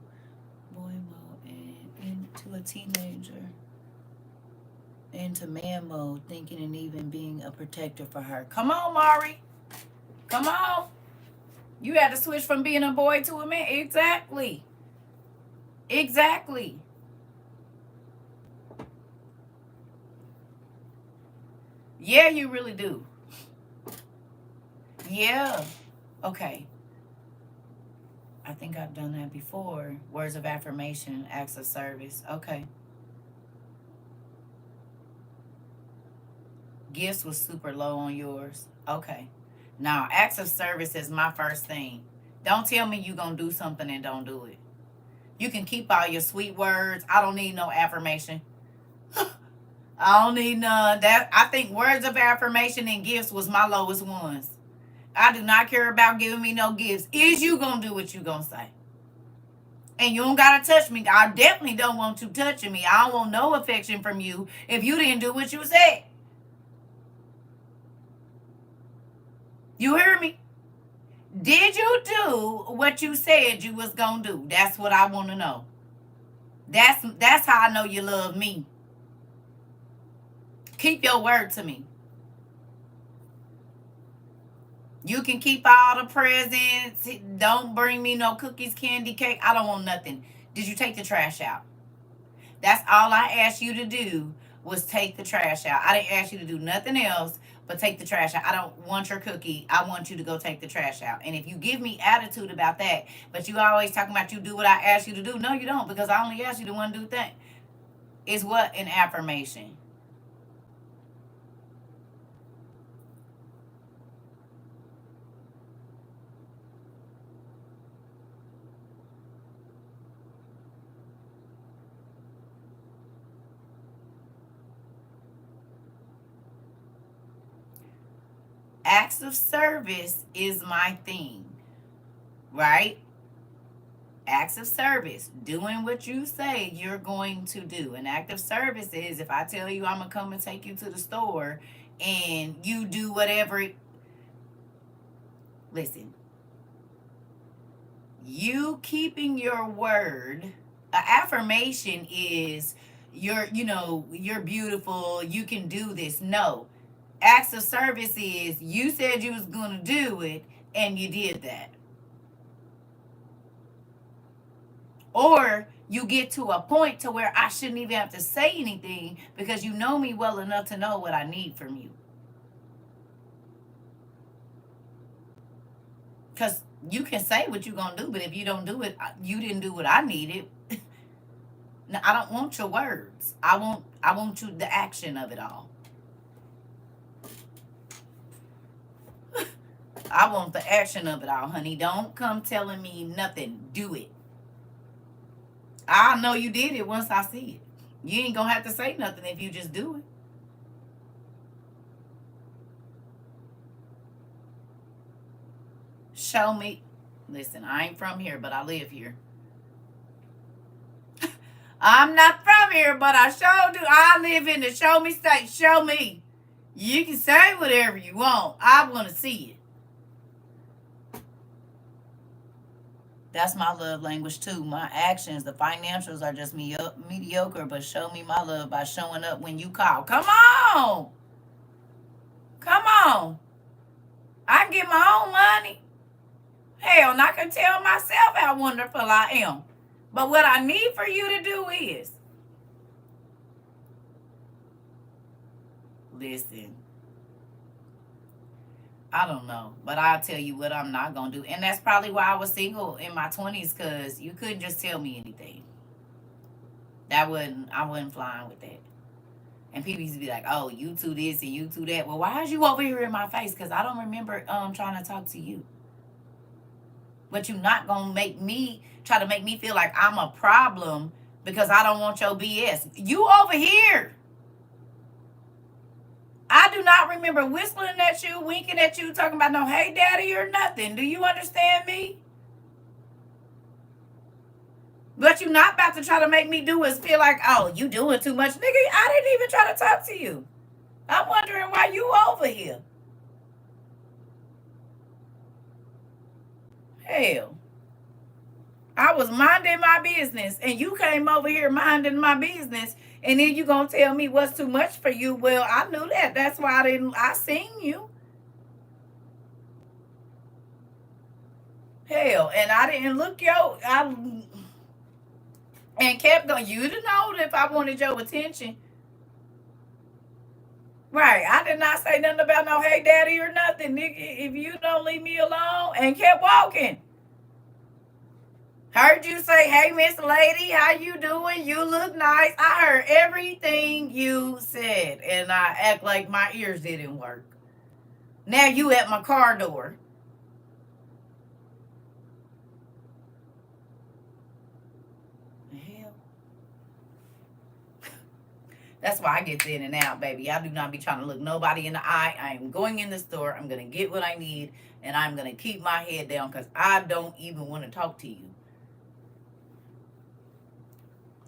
boy mode and into a teenager, into man mode, thinking and even being a protector for her. Come on, Mari. Come on. You had to switch from being a boy to a man. Exactly. Exactly. Yeah, you really do. Yeah. Okay. I think I've done that before. Words of affirmation, acts of service. Okay. Gifts was super low on yours. Okay. Now, acts of service is my first thing. Don't tell me you gonna do something and don't do it. You can keep all your sweet words. I don't need no affirmation. I don't need none. That I think words of affirmation and gifts was my lowest ones. I do not care about giving me no gifts. Is you gonna do what you gonna say? And you don't gotta touch me. I definitely don't want you touching me. I don't want no affection from you if you didn't do what you said. You hear me? Did you do what you said you was gonna do? That's what I want to know. That's how I know you love me. Keep your word to me. You can keep all the presents. Don't bring me no cookies, candy, cake. I don't want nothing. Did you take the trash out? That's all I asked you to do was take the trash out. I didn't ask you to do nothing else but take the trash out. I don't want your cookie. I want you to go take the trash out. And if you give me attitude about that, but you always talking about you do what I asked you to do. No, you don't, because I only asked you to one do thing. Is what? An affirmation. Acts of service is my thing, right? Acts of service, doing what you say you're going to do. An act of service is if I tell you I'm going to come and take you to the store and you do whatever. Listen, you keeping your word. An affirmation is you're beautiful, you can do this. No. Acts of service is you said you was going to do it and you did that. Or you get to a point to where I shouldn't even have to say anything because you know me well enough to know what I need from you. Because you can say what you're going to do, but if you don't do it, you didn't do what I needed. Now, I don't want your words. I want you the action of it all. I want the action of it all, honey. Don't come telling me nothing. Do it. I know you did it once I see it. You ain't gonna have to say nothing if you just do it. Show me. Listen, I ain't from here, but I live here. I'm not from here, but I sure do. I live in the show me state. Show me. You can say whatever you want. I want to see it. That's my love language too. My actions, the financials are just mediocre, but show me my love by showing up when you call. Come on. Come on. I can get my own money. Hell, and I can tell myself how wonderful I am. But what I need for you to do is, listen, I don't know, but I'll tell you what I'm not going to do. And that's probably why I was single in my 20s, because you couldn't just tell me anything. I wasn't flying with that. And people used to be like, oh, you two this and you two that. Well, why is you over here in my face? Because I don't remember trying to talk to you. But you're not going to try to make me feel like I'm a problem because I don't want your BS. You over here. I do not remember whistling at you, winking at you, talking about no hey daddy or nothing. Do you understand me? But you're not about to try to make me do is feel like, oh, you doing too much. Nigga, I didn't even try to talk to you. I'm wondering why you over here. Hell. I was minding my business and you came over here minding my business, and then you gonna tell me what's too much for you. Well, I knew that. That's why I seen you. Hell, and I didn't look and kept going. You to know if I wanted your attention. Right. I did not say nothing about no hey daddy or nothing, nigga. If you don't leave me alone, and kept walking. Heard you say, hey, Miss Lady, how you doing? You look nice. I heard everything you said, and I act like my ears didn't work. Now you at my car door. The hell? That's why I get in and out, baby. I do not be trying to look nobody in the eye. I am going in the store. I'm going to get what I need, and I'm going to keep my head down because I don't even want to talk to you.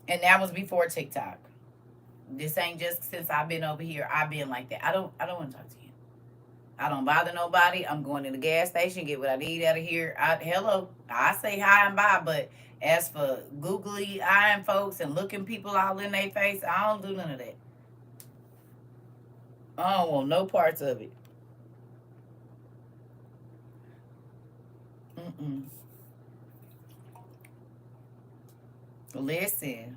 And that was before TikTok. This ain't just since I've been over here. I've been like that. I don't want to talk to you. I don't bother nobody. I'm going to the gas station, get what I need out of here. Hello. I say hi and bye, but as for googly eyeing folks and looking people all in their face, I don't do none of that. I don't want no parts of it. Listen.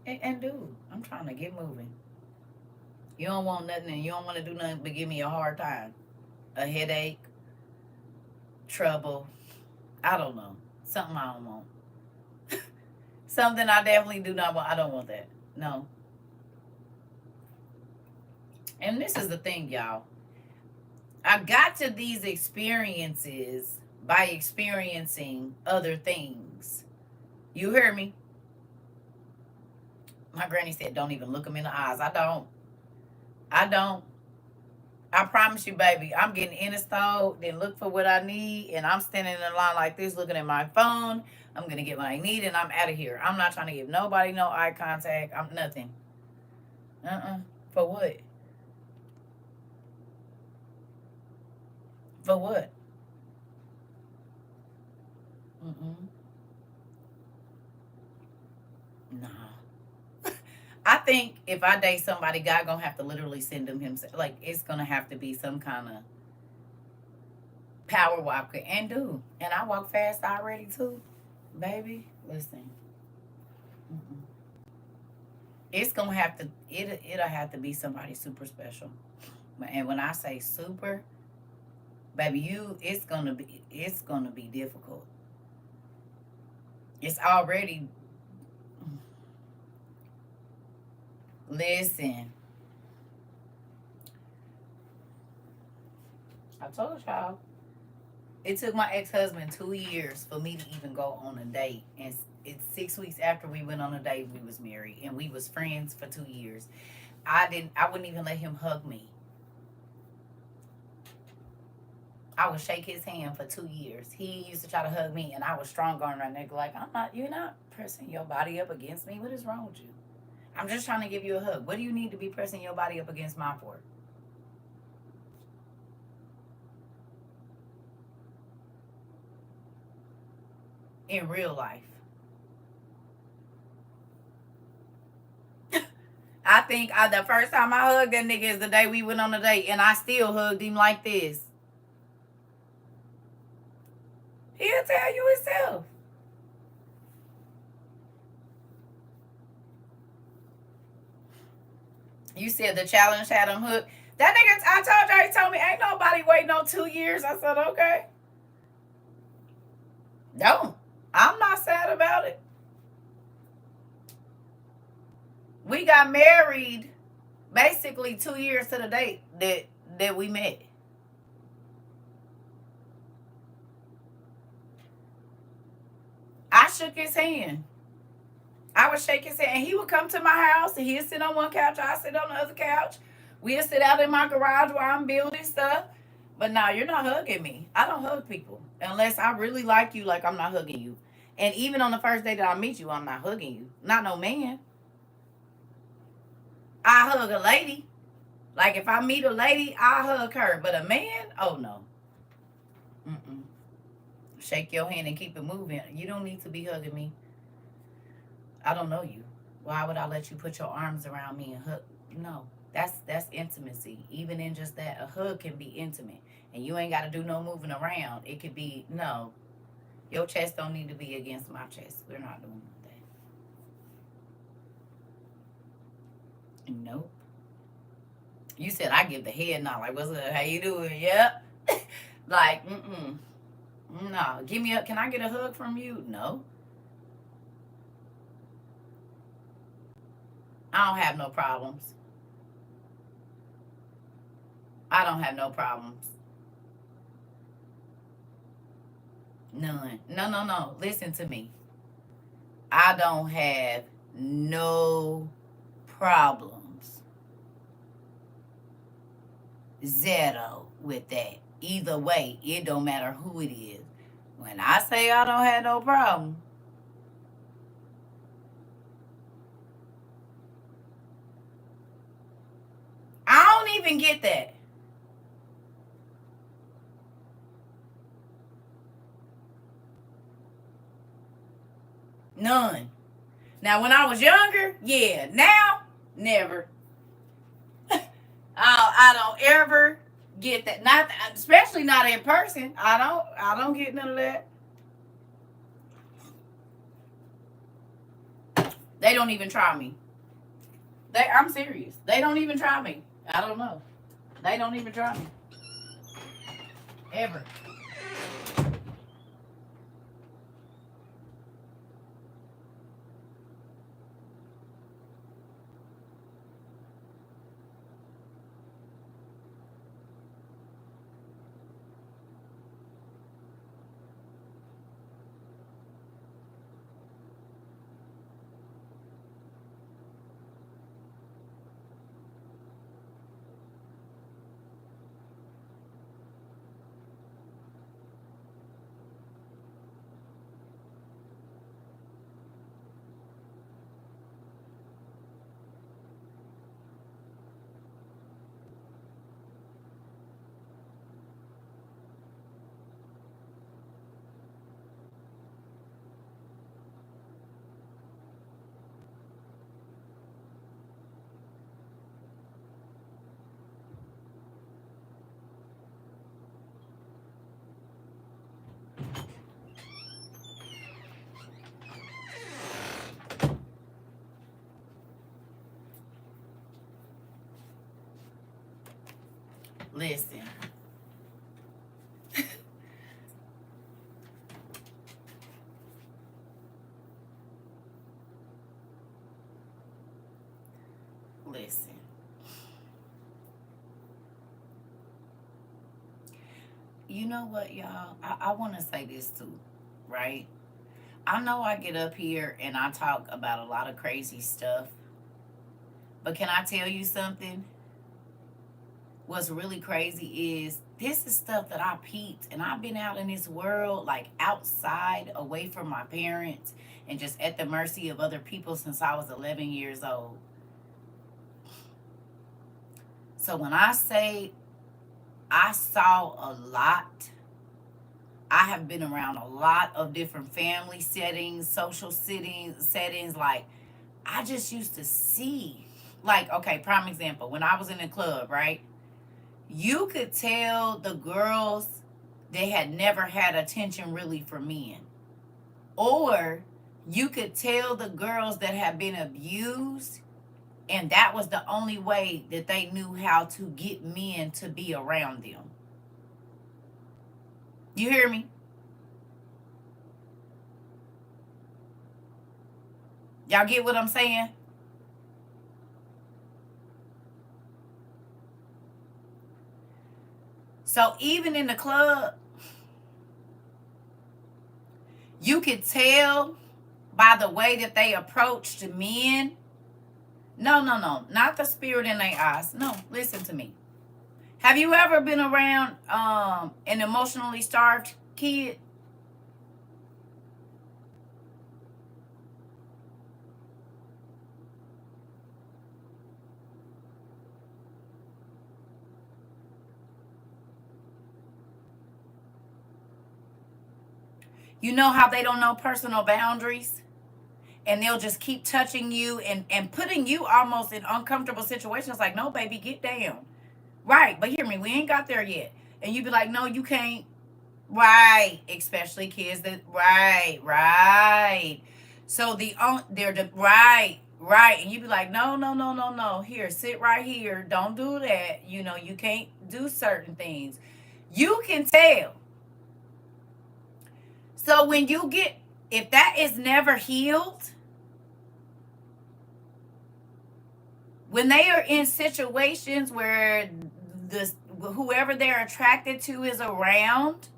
And dude, I'm trying to get moving. You don't want nothing and you don't want to do nothing but give me a hard time. A headache. Trouble. I don't know. Something I don't want. Something I definitely do not want. I don't want that. No. And this is the thing, y'all. I got to these experiences by experiencing other things. You hear me? My granny said, don't even look them in the eyes. I don't. I promise you, baby, I'm getting in the store, then look for what I need, and I'm standing in a line like this looking at my phone. I'm going to get what I need, and I'm out of here. I'm not trying to give nobody no eye contact. I'm nothing. For what? For what? Nah. I think if I date somebody, God gonna have to literally send him himself. Like, it's gonna have to be some kind of power walker. And do. And I walk fast already too. Baby, listen. It's gonna have to, it'll have to be somebody super special. And when I say super, baby, it's gonna be difficult. It's already. Listen. I told y'all. It took my ex-husband 2 years for me to even go on a date. And it's 6 weeks after we went on a date, we was married. And we was friends for 2 years. I wouldn't even let him hug me. I would shake his hand for 2 years. He used to try to hug me, and I was strong on my neck, like, you're not pressing your body up against me. What is wrong with you? I'm just trying to give you a hug. What do you need to be pressing your body up against mine for? In real life. I think the first time I hugged that nigga is the day we went on a date, and I still hugged him like this. He'll tell you himself. You said the challenge had him hooked. That nigga, I told you, he told me, ain't nobody waiting on 2 years. I said, okay. Don't. I'm not sad about it. We got married basically 2 years to the date that we met. I shook his hand. I would shake his hand. And he would come to my house, and he'd sit on one couch. I'd sit on the other couch. We'd sit out in my garage while I'm building stuff. But no, you're not hugging me. I don't hug people. Unless I really like you, like I'm not hugging you. And even on the first day that I meet you, I'm not hugging you. Not no man. I hug a lady. Like if I meet a lady, I hug her. But a man, oh no. Mm-mm. Shake your hand and keep it moving. You don't need to be hugging me. I don't know you. Why would I let you put your arms around me and hug? No, that's intimacy. Even in just that, a hug can be intimate. And you ain't got to do no moving around. It could be, no. Your chest don't need to be against my chest. We're not doing that. Nope. You said I give the head nod. Like, what's up? How you doing? Yep. Like, no. Can I get a hug from you? No. I don't have no problems. I don't have no problems. None. No. Listen to me. I don't have no problems. Zero with that. Either way, it don't matter who it is. When I say I don't have no problem, I don't even get that. None. Now, when I was younger, yeah. Now, never. I don't ever get that. Not, especially not in person. I don't get none of that. They don't even try me. I'm serious. They don't even try me. I don't know. They don't even try me. Ever. Listen. Listen. you know what, y'all? I want to say this too, right? I know I get up here and I talk about a lot of crazy stuff, but can I tell you something? What's really crazy is this is stuff that I peeped, and I've been out in this world, like outside, away from my parents, and just at the mercy of other people since I was 11 years old. So when I say I saw a lot, I have been around a lot of different family settings, social settings. Like, I just used to see, like, okay, prime example, when I was in the club, right? You could tell the girls, they had never had attention really for men. Or you could tell the girls that had been abused, and that was the only way that they knew how to get men to be around them. You hear me? Y'all get what I'm saying? So even in the club, you could tell by the way that they approached men. No, not the spirit in their eyes. No, listen to me. Have you ever been around an emotionally starved kid? You know how they don't know personal boundaries? And they'll just keep touching you and putting you almost in uncomfortable situations like, no, baby, get down. Right, but hear me, we ain't got there yet. And you be like, no, you can't. Right, especially kids that, right. So they're the, right. And you be like, no. Here, sit right here. Don't do that. You know, you can't do certain things. You can tell. So when you get, if that is never healed, when they are in situations where whoever they're attracted to is around,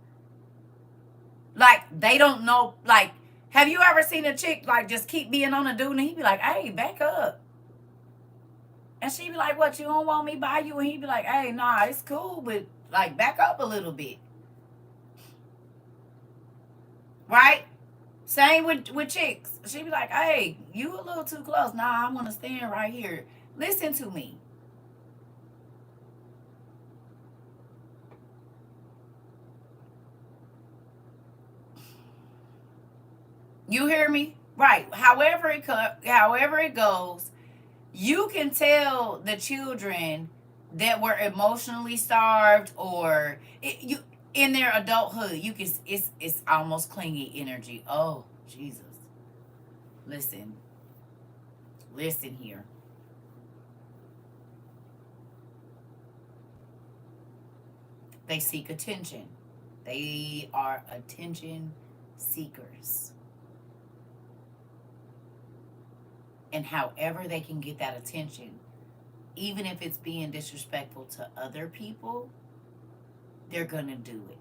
like they don't know, like, have you ever seen a chick like just keep being on a dude and he be like, hey, back up. And she be like, what, you don't want me by you? And he be like, hey, nah, it's cool, but like back up a little bit. Right? Same with chicks. She be like, hey, you a little too close. Nah, I want to stand right here. Listen to me. You hear me? Right. However it goes, you can tell the children that were emotionally starved or you in their adulthood. You can, it's almost clingy energy. Oh, Jesus. Listen here. They seek attention. They are attention seekers. And however they can get that attention, even if it's being disrespectful to other people, they're going to do it.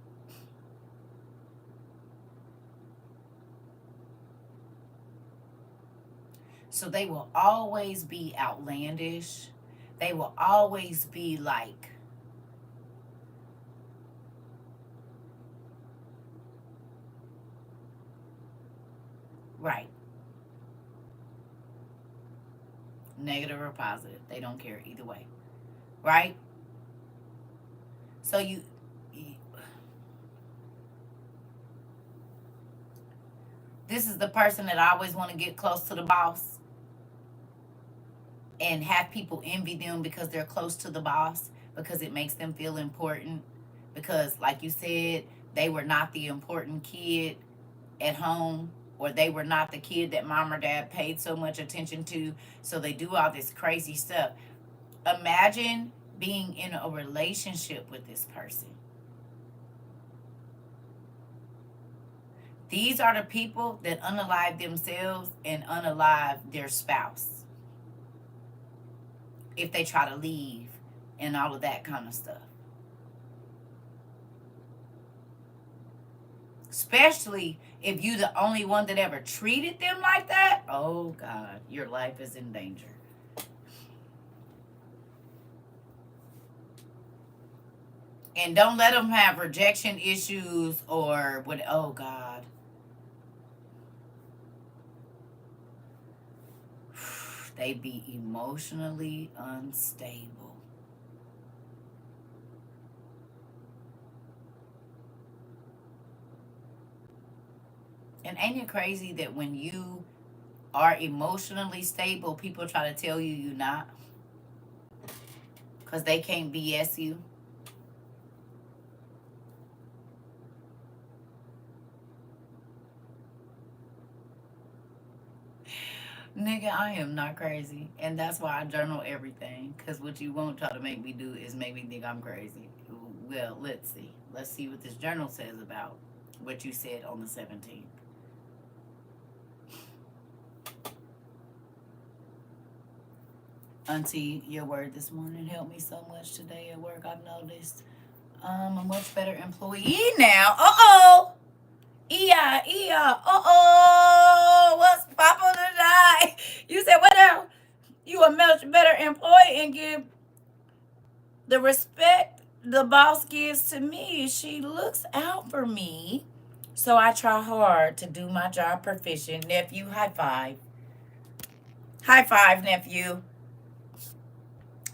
So they will always be outlandish. They will always be like, right. Negative or positive. They don't care either way. Right? So this is the person that I always want to get close to the boss and have people envy them because they're close to the boss, because it makes them feel important. Because, like you said, they were not the important kid at home, or they were not the kid that mom or dad paid so much attention to, so they do all this crazy stuff. Imagine being in a relationship with this person. These are the people that unalive themselves and unalive their spouse if they try to leave and all of that kind of stuff. Especially if you the only one that ever treated them like that. Oh God, your life is in danger. And don't let them have rejection issues or what. Oh God. They be emotionally unstable. And ain't it crazy that when you are emotionally stable, people try to tell you you're not? Because they can't BS you. Nigga, I am not crazy. And that's why I journal everything. Because what you won't try to make me do is make me think I'm crazy. Well, let's see. Let's see what this journal says about what you said on the 17th. Auntie, your word this morning helped me so much today at work. I've noticed I'm a much better employee now. Uh-oh. Uh-oh. What's poppin' tonight? You said what else? You a much better employee and give the respect the boss gives to me. She looks out for me. So I try hard to do my job proficient. Nephew, high five. High five, nephew.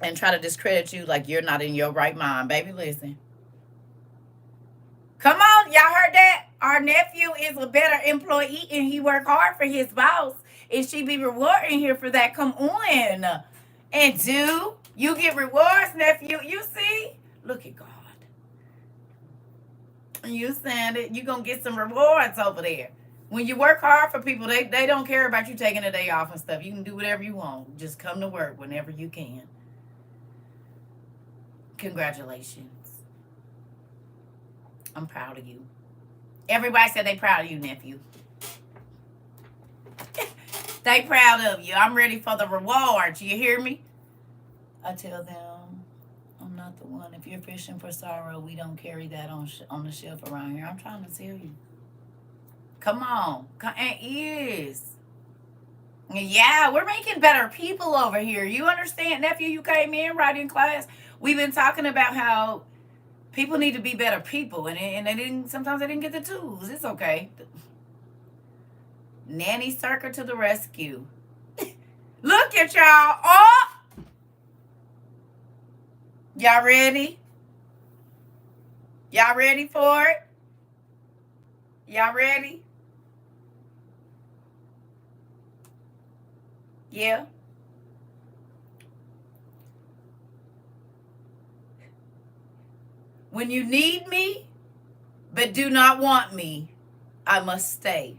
And try to discredit you like you're not in your right mind. Baby, listen. Come on, y'all heard that? Our nephew is a better employee and he work hard for his boss. And she be rewarding here for that. Come on. And do you get rewards, nephew? You see? Look at God. You saying it. You going to get some rewards over there. When you work hard for people, they don't care about you taking a day off and stuff. You can do whatever you want. Just come to work whenever you can. Congratulations. I'm proud of you. Everybody said they proud of you, nephew. They proud of you. I'm ready for the rewards. You hear me? I tell them, I'm not the one. If you're fishing for sorrow, we don't carry that on the shelf around here. I'm trying to tell you. Come on. It is. Yeah, we're making better people over here. You understand, nephew? You came in right in class. We've been talking about how people need to be better people, and they didn't. Sometimes they didn't get the tools. It's okay. Nanny CERCA to the rescue. Look at y'all. Oh, y'all ready? Y'all ready for it? Y'all ready? Yeah. When you need me, but do not want me, I must stay.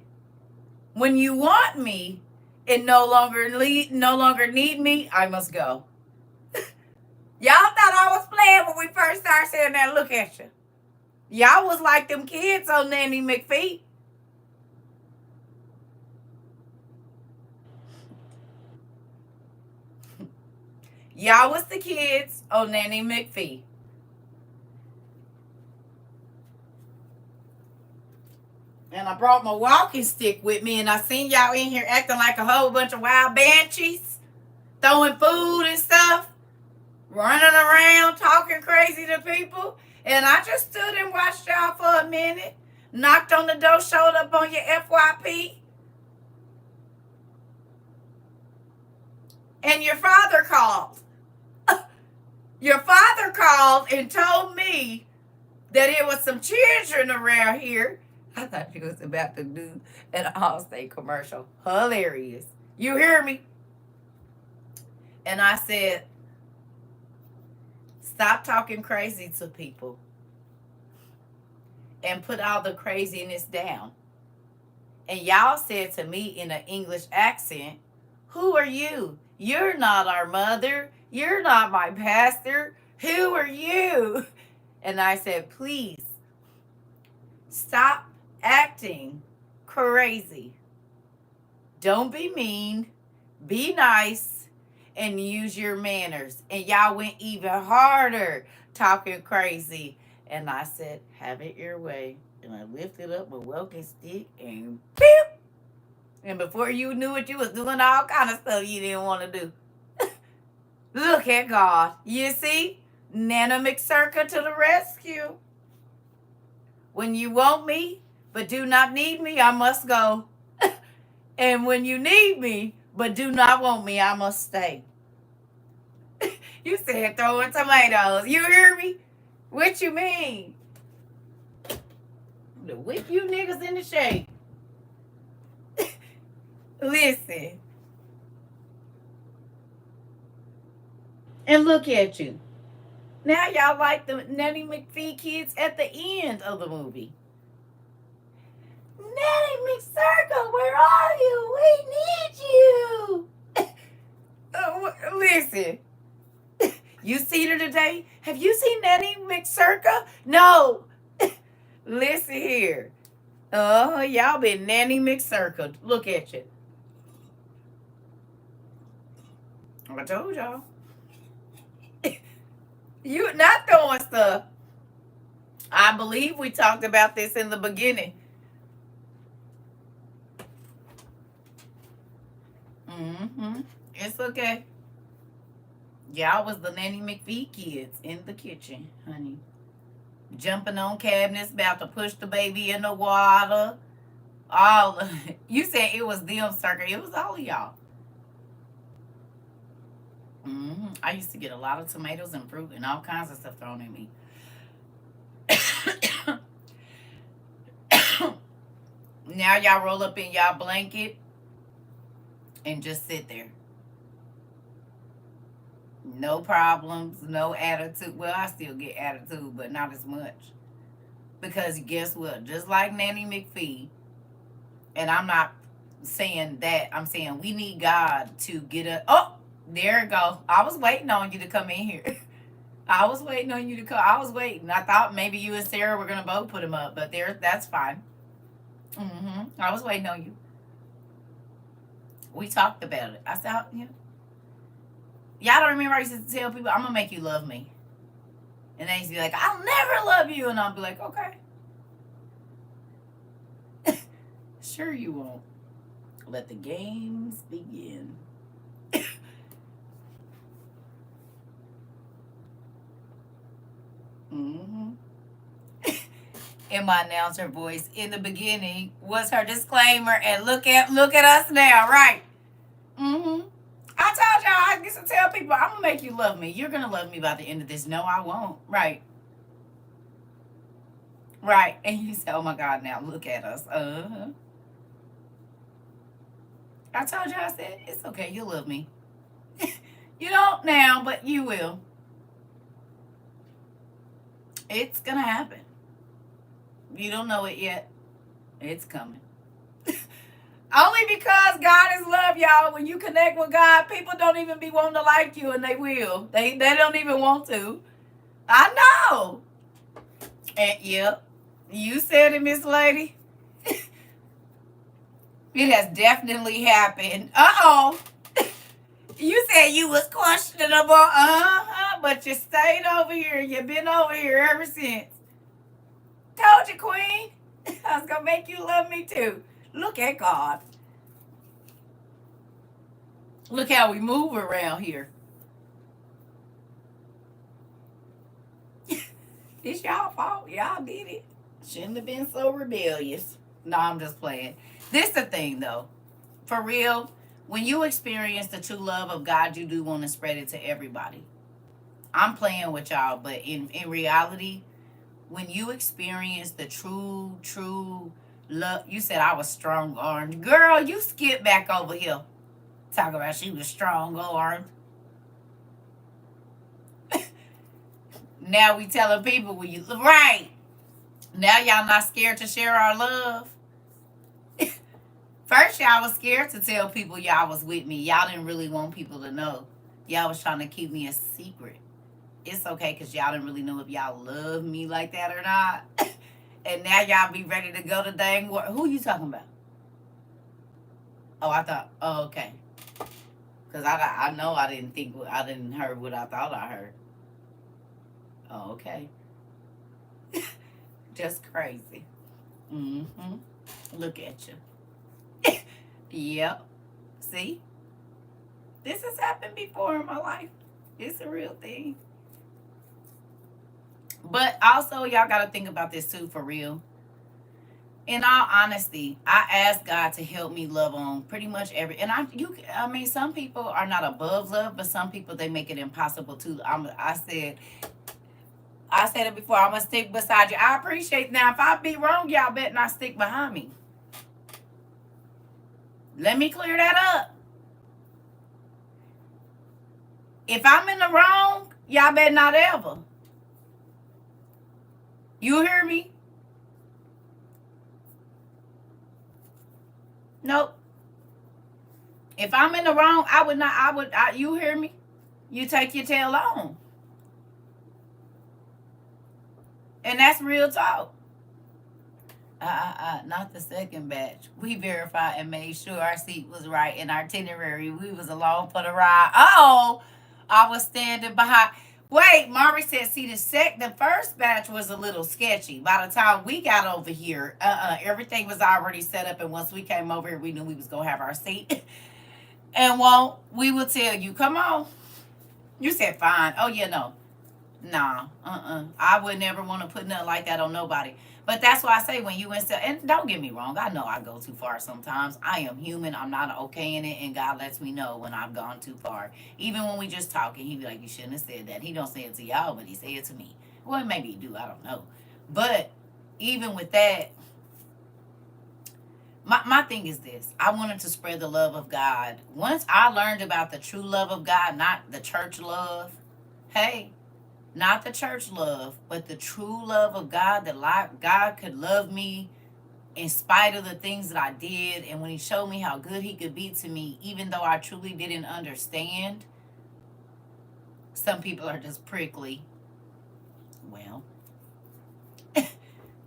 When you want me and no longer need me, I must go. Y'all thought I was playing when we first started saying that. Look at you. Y'all was like them kids on Nanny McPhee. Y'all was the kids on Nanny McPhee. And I brought my walking stick with me, and I seen y'all in here acting like a whole bunch of wild banshees, throwing food and stuff, running around, talking crazy to people. And I just stood and watched y'all for a minute, knocked on the door, showed up on your FYP. And your father called. Your father called and told me that it was some children around here. I thought you was about to do an Allstate commercial. Hilarious. You hear me? And I said, stop talking crazy to people and put all the craziness down. And y'all said to me in an English accent, who are you? You're not our mother. You're not my pastor. Who are you? And I said, please stop acting crazy. Don't be mean. Be nice and use your manners. And y'all went even harder talking crazy. And I said, have it your way. And I lifted up a walking stick and beep. And before you knew it, you was doing all kind of stuff you didn't want to do. Look at God. You see? Nana McCirca to the rescue. When you want me, but do not need me, I must go. And when you need me, but do not want me, I must stay. You said throwing tomatoes. You hear me? What you mean? To whip you niggas in the shade. Listen. And look at you. Now y'all like the Nanny McPhee kids at the end of the movie. Nanny McCirca, where are you? We need you. Listen. You seen her today? Have you seen Nanny McCirca? No. Listen here. Y'all been Nanny McCirca. Look at you. I told y'all. You not throwing stuff. I believe we talked about this in the beginning. It's okay. Y'all was the Nanny McPhee kids in the kitchen, honey. Jumping on cabinets, about to push the baby in the water. All you said it was them, Circa. It was all of y'all. I used to get a lot of tomatoes and fruit and all kinds of stuff thrown at me. Now y'all roll up in y'all blanket and just sit there. No problems, no attitude. Well, I still get attitude, but not as much. Because guess what? Just like Nanny McPhee, and I'm not saying that, I'm saying we need God to get a... Oh, there it go. I was waiting on you to come in here. I was waiting on you to come. I was waiting. I thought maybe you and Sarah were going to both put him up, but that's fine. I was waiting on you. We talked about it. I said, yeah. Y'all don't remember I used to tell people, I'm going to make you love me. And they used to be like, I'll never love you. And I'll be like, okay. Sure you won't. Let the games begin. In my announcer voice in the beginning was her disclaimer, and look at us now, right? I told y'all I used to tell people I'm gonna make you love me. You're gonna love me by the end of this. No, I won't. Right. And you say, oh my God, now look at us. I told you, I said, it's okay, you'll love me. You don't now, but you will. It's gonna happen. You don't know it yet. It's coming. Only because God is love, y'all. When you connect with God, people don't even be wanting to like you, and they will. They don't even want to. I know. And yep, you said it, Miss Lady. It has definitely happened. You said you was questionable. But you stayed over here. You've been over here ever since. Told you, Queen. I was going to make you love me too. Look at God. Look how we move around here. It's y'all fault. Y'all did it. Shouldn't have been so rebellious. No, I'm just playing. This the thing, though. For real, when you experience the true love of God, you do want to spread it to everybody. I'm playing with y'all, but in reality, when you experience the true love, you said I was strong-armed. Girl, you skip back over here. Talk about she was strong-armed. Now we telling people when you right. Now y'all not scared to share our love. First y'all was scared to tell people y'all was with me. Y'all didn't really want people to know. Y'all was trying to keep me a secret. It's okay because y'all didn't really know if y'all love me like that or not. And now y'all be ready to go to dang war. Who you talking about? Oh, I thought, oh, okay. Because I know I didn't hear what I thought I heard. Oh, okay. Just crazy. Mm-hmm. Look at you. Yep. See? This has happened before in my life. It's a real thing. But also, y'all got to think about this too, for real. In all honesty, I ask God to help me love on pretty much every. And I mean, some people are not above love, but some people they make it impossible too. I said it before. I'm gonna stick beside you. I appreciate now. If I be wrong, y'all better not stick behind me. Let me clear that up. If I'm in the wrong, y'all better not ever. You hear me? Nope. If I'm in the wrong, I would not. You hear me? You take your tail on. And that's real talk. Not the second batch. We verified and made sure our seat was right in our itinerary. We was along for the ride. Oh, I was standing behind. Wait, Mari said, see, the first batch was a little sketchy. By the time we got over here, everything was already set up. And once we came over here, we knew we was going to have our seat. And we will tell you, come on. You said fine. Oh, yeah, no. Nah, I would never want to put nothing like that on nobody. But that's why I say when you and don't get me wrong, I know I go too far sometimes. I am human. I'm not okay in it, and God lets me know when I've gone too far. Even when we just talking, he be like, "You shouldn't have said that." He don't say it to y'all, but he say it to me. Well, maybe he do. I don't know. But even with that, my thing is this: I wanted to spread the love of God. Once I learned about the true love of God, not the church love. Hey. Not the church love, but the true love of God, that God could love me in spite of the things that I did. And when he showed me how good he could be to me, even though I truly didn't understand, some people are just prickly. Well,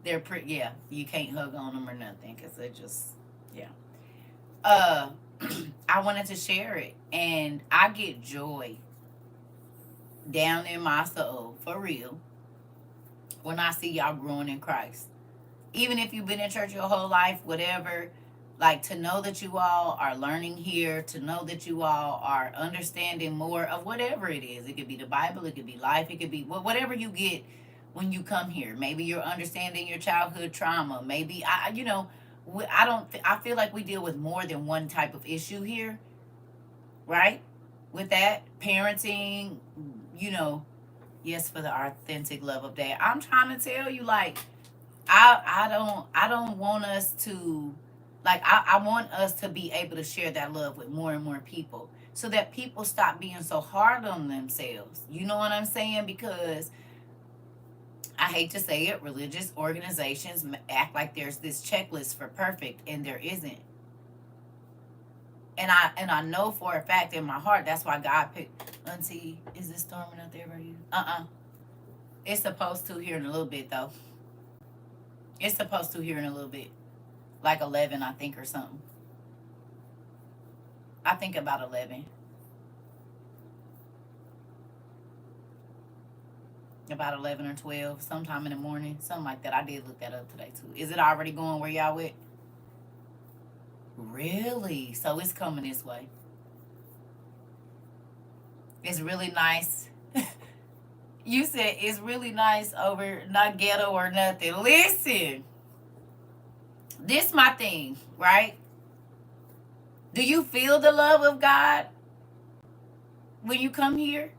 they're yeah, you can't hug on them or nothing because they're just, yeah. I wanted to share it, and I get joy down in my soul, for real, when I see y'all growing in Christ. Even if you've been in church your whole life, whatever, like to know that you all are learning here, to know that you all are understanding more of whatever it is. It could be the Bible, it could be life, it could be whatever you get when you come here. Maybe you're understanding your childhood trauma. Maybe I feel like we deal with more than one type of issue here, right? With that parenting, yes, for the authentic love of that. I'm trying to tell you, like, I don't want us to, like, I want us to be able to share that love with more and more people, so that people stop being so hard on themselves. You know what I'm saying? Because I hate to say it, religious organizations act like there's this checklist for perfect, and there isn't. And I know for a fact in my heart that's why God picked. Auntie, is it storming out there for you? It's supposed to here in a little bit though. It's supposed to here in a little bit. Like 11, I think, or something. I think about 11. About 11 or 12, sometime in the morning. Something like that. I did look that up today too. Is it already going where y'all with? Really? So it's coming this way. It's really nice. You said it's really nice over, not ghetto or nothing. Listen, this my thing, right? Do you feel the love of God when you come here?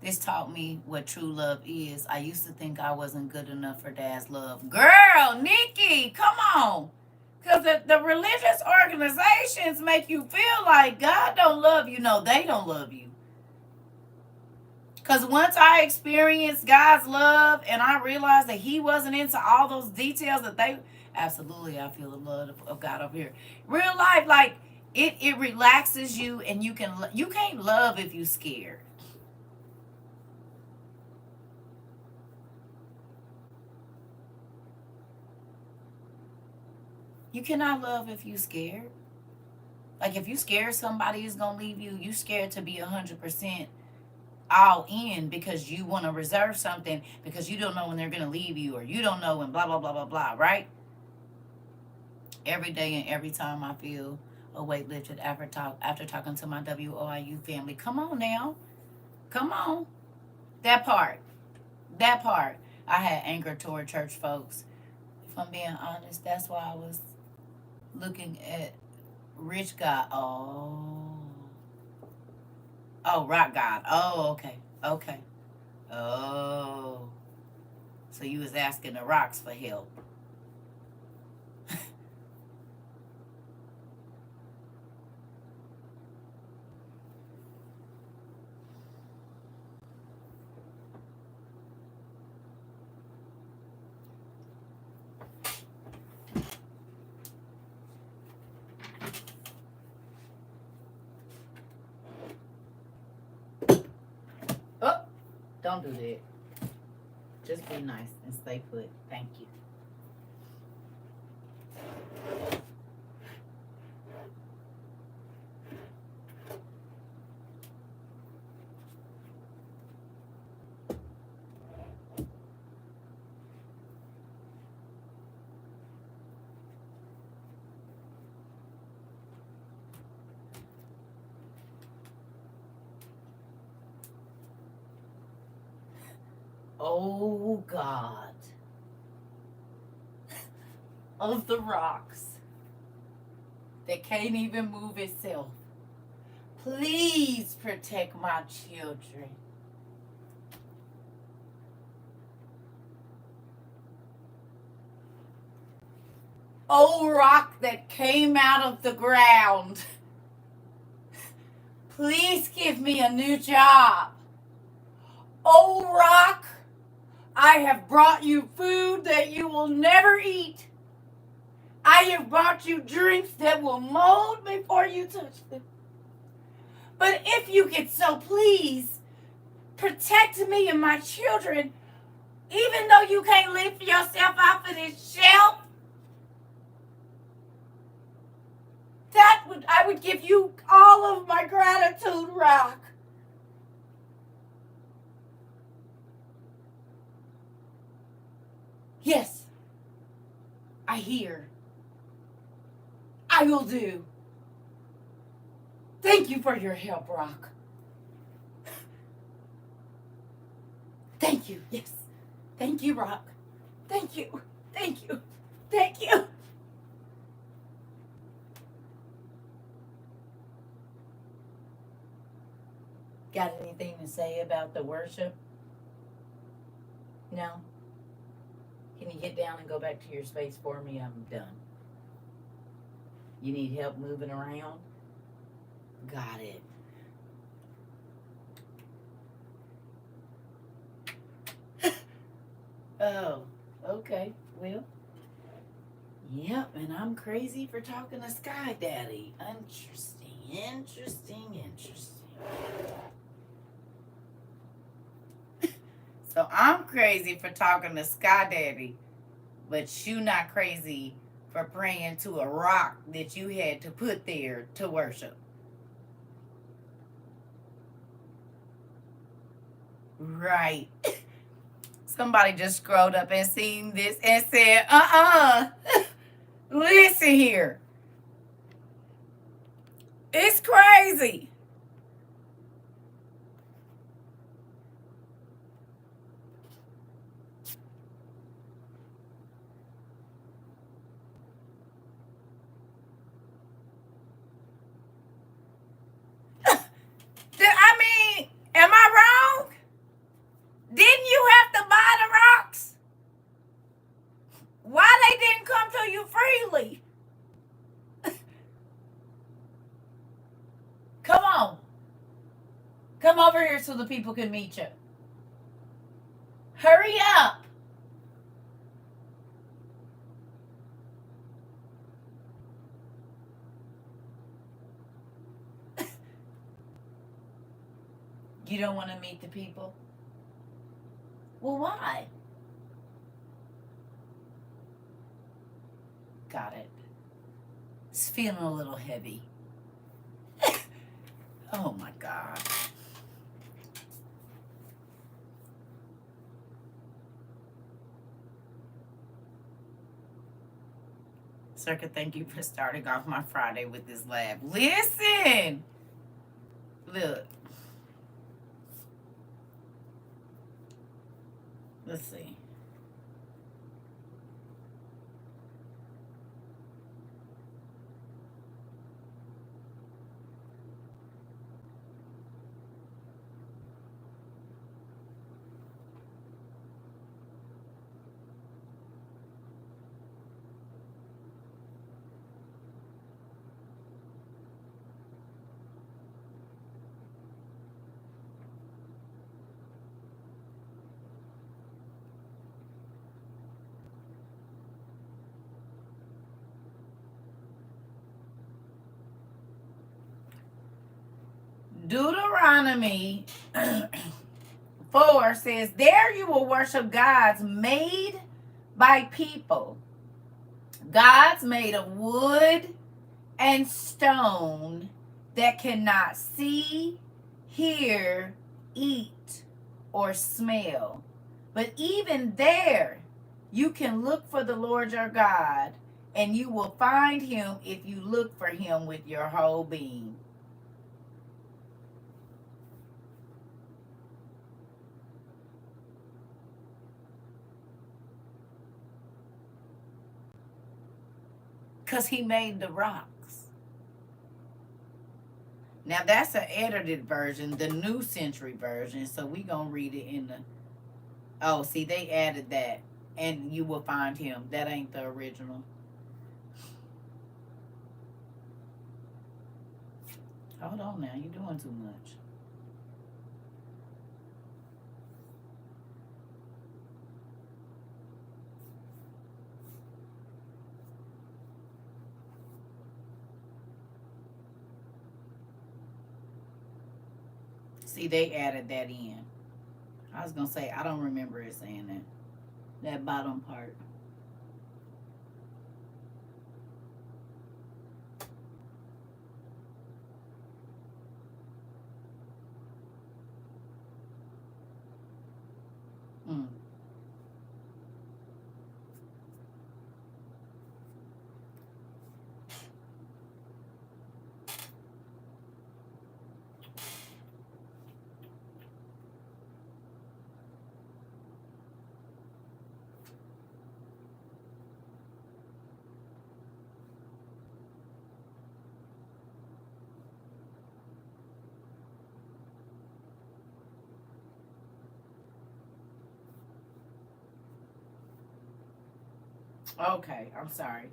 This taught me what true love is. I used to think I wasn't good enough for Dad's love. Girl, Nikki, come on. Because the religious organizations make you feel like God don't love you. No, they don't love you. Because once I experienced God's love and I realized that he wasn't into all those details that they... Absolutely, I feel the love of God over here. Real life, like, it relaxes you, and you can't love if you're scared. You cannot love if you're scared. Like, if you scared somebody is going to leave you, you scared to be 100% all in because you want to reserve something because you don't know when they're going to leave you, or you don't know when blah, blah, blah, blah, blah, right? Every day and every time I feel a weight lifted after talking to my WOIU family. Come on now. Come on. That part. That part. I had anger toward church folks. If I'm being honest, that's why I was looking at rich God. Oh, rock God. Oh, okay. Okay. Oh. So you was asking the rocks for help. Oh, don't do that. Just be nice and stay put. Thank you. Oh, God. Of the rocks that can't even move itself, please protect my children. Oh, rock that came out of the ground, please give me a new job. Oh, rock, I have brought you food that you will never eat. I have brought you drinks that will mold before you touch them. But if you could so please protect me and my children, even though you can't lift yourself off of this shelf, I would give you all of my gratitude, rock. Yes, I hear. I will do. Thank you for your help, rock. Thank you. Yes. Thank you, rock. Thank you. Thank you. Thank you. Got anything to say about the worship? No? Can you get down and go back to your space for me? I'm done. You need help moving around? Got it. Oh, okay. Well, yep, and I'm crazy for talking to Sky Daddy. Interesting. So I'm crazy for talking to Sky Daddy, but you not crazy for praying to a rock that you had to put there to worship. Right. Somebody just scrolled up and seen this and said, listen here. It's crazy. I mean, am I wrong? Didn't you have to buy the rocks? Why they didn't come to you freely? Come on. Come over here so the people can meet you. Hurry up. You don't want to meet the people? Well, why? Got it. It's feeling a little heavy. Oh my God. Circa, thank you for starting off my Friday with this laugh. Listen! Look. Let's see. Deuteronomy 4 says, there you will worship gods made by people, gods made of wood and stone that cannot see, hear, eat, or smell. But even there, you can look for the Lord your God, and you will find him if you look for him with your whole being. Because he made the rocks. Now that's an edited version, the New Century version. So we gonna read it in the. Oh, see, they added that, and you will find him. That ain't the original. Hold on now, you're doing too much. See, they added that in. I was gonna say I don't remember it saying that. That bottom part. Mm. Okay, I'm sorry.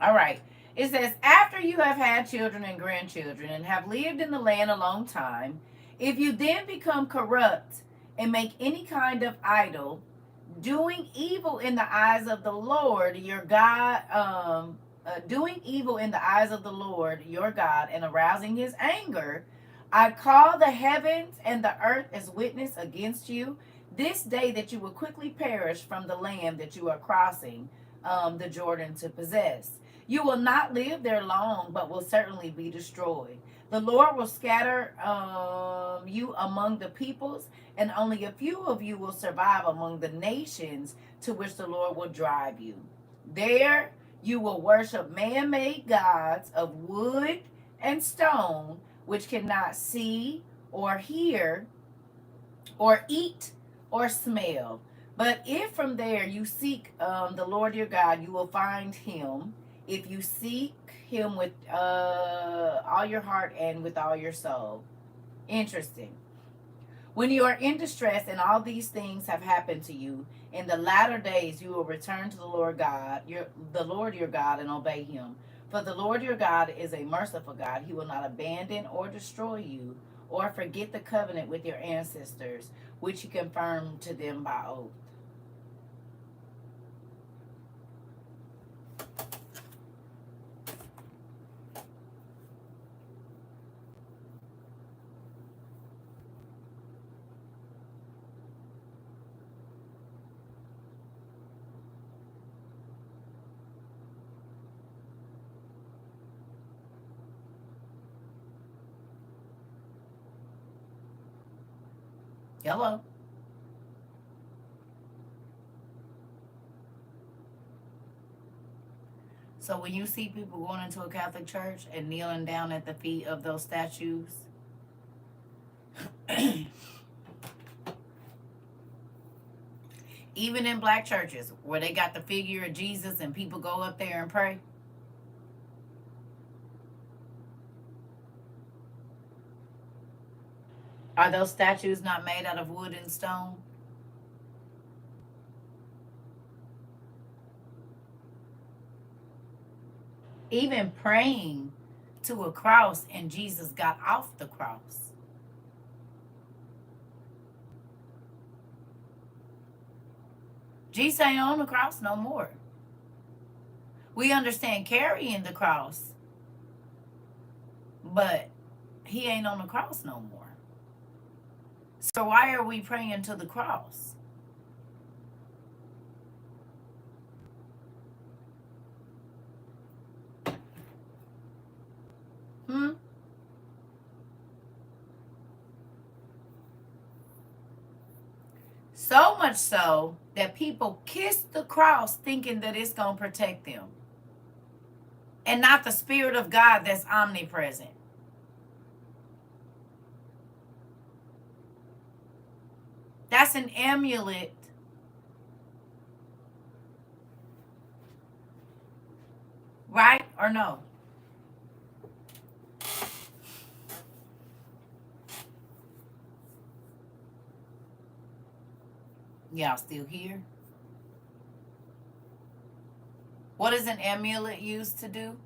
All right. It says, after you have had children and grandchildren and have lived in the land a long time, if you then become corrupt and make any kind of idol, doing evil in the eyes of the Lord your God, doing evil in the eyes of the Lord your God and arousing his anger, I call the heavens and the earth as witness against you this day that you will quickly perish from the land that you are crossing the Jordan to possess. You will not live there long, but will certainly be destroyed. The Lord will scatter you among the peoples, and only a few of you will survive among the nations to which the Lord will drive you. There you will worship man made gods of wood and stone, which cannot see or hear or eat or smell. But if from there you seek the Lord your God, you will find him if you seek him with all your heart and with all your soul. Interesting. When you are in distress and all these things have happened to you, in the latter days you will return to the Lord your God, and obey him. For the Lord your God is a merciful God. He will not abandon or destroy you or forget the covenant with your ancestors, which he confirmed to them by oath. Hello. So when you see people going into a Catholic church and kneeling down at the feet of those statues, even in black churches where they got the figure of Jesus and people go up there and pray, are those statues not made out of wood and stone? Even praying to a cross and Jesus got off the cross. Jesus ain't on the cross no more. We understand carrying the cross, but he ain't on the cross no more. So why are we praying to the cross? So much so that people kiss the cross thinking that it's going to protect them. And not the Spirit of God that's omnipresent. That's an amulet. Right or no? Y'all still here? What is an amulet used to do?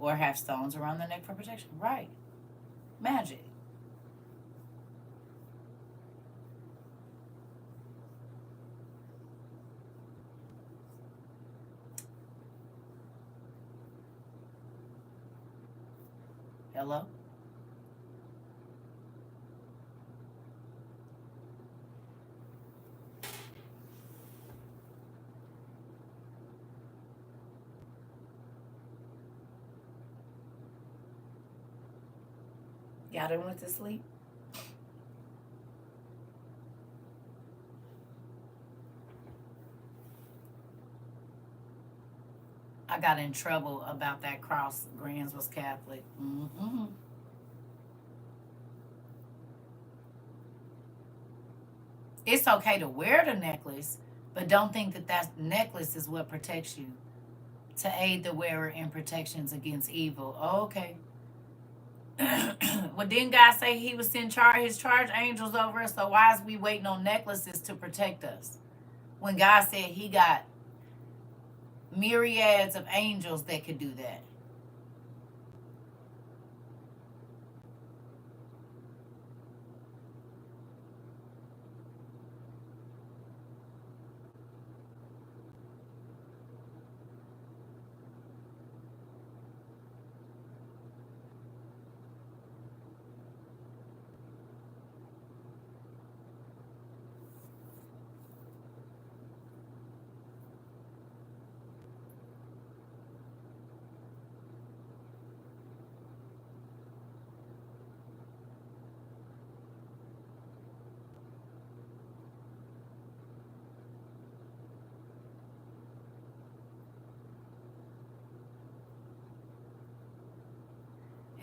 Or have stones around the neck for protection. Right. Magic. Hello? Y'all done went to sleep? I got in trouble about that cross. Grands was Catholic. It's okay to wear the necklace, but don't think that that necklace is what protects you. To aid the wearer in protections against evil. Oh, okay. Well, didn't God say he would send his charge angels over us? So why is we waiting on necklaces to protect us? When God said he got myriads of angels that could do that.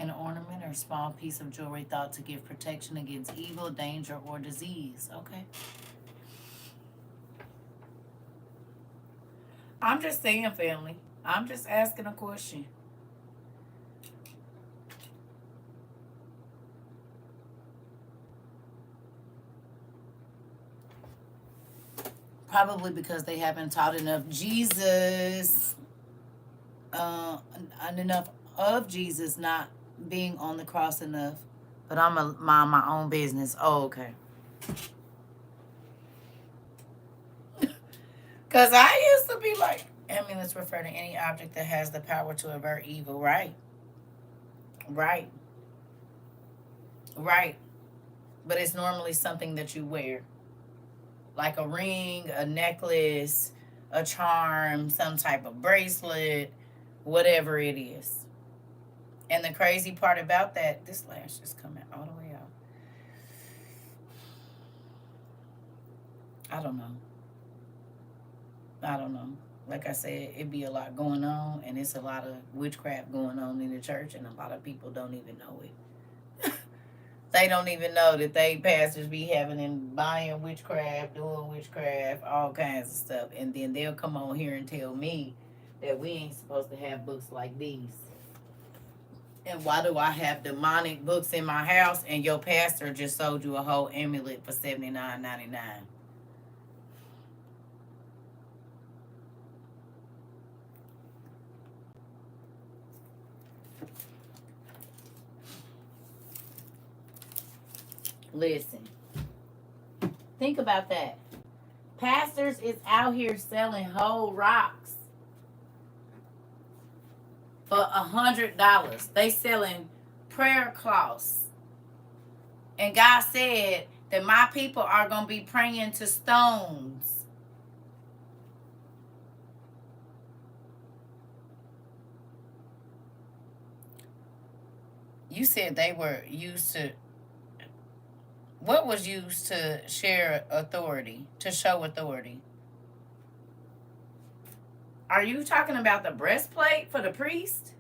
An ornament or small piece of jewelry thought to give protection against evil, danger, or disease. Okay. I'm just saying, family. I'm just asking a question. Probably because they haven't taught enough Jesus, enough of Jesus not being on the cross enough. But I'm a mind my own business. Oh, okay. Because I used to be like, amulets refer to any object that has the power to avert evil. Right. Right. Right. But it's normally something that you wear. Like a ring, a necklace, a charm, some type of bracelet, whatever it is. And the crazy part about that, this lash is coming all the way out. I don't know. I don't know. Like I said, it be a lot going on, and it's a lot of witchcraft going on in the church, and a lot of people don't even know it. They don't even know that they pastors be having and buying witchcraft, doing witchcraft, all kinds of stuff, and then they'll come on here and tell me that we ain't supposed to have books like these. And why do I have demonic books in my house, and your pastor just sold you a whole amulet for $79.99? Listen, think about that. Pastors is out here selling whole rocks for $100. They selling prayer cloths. And God said that my people are going to be praying to stones. You said they were used to, what was used to share authority, to show authority? Are you talking about the breastplate for the priest?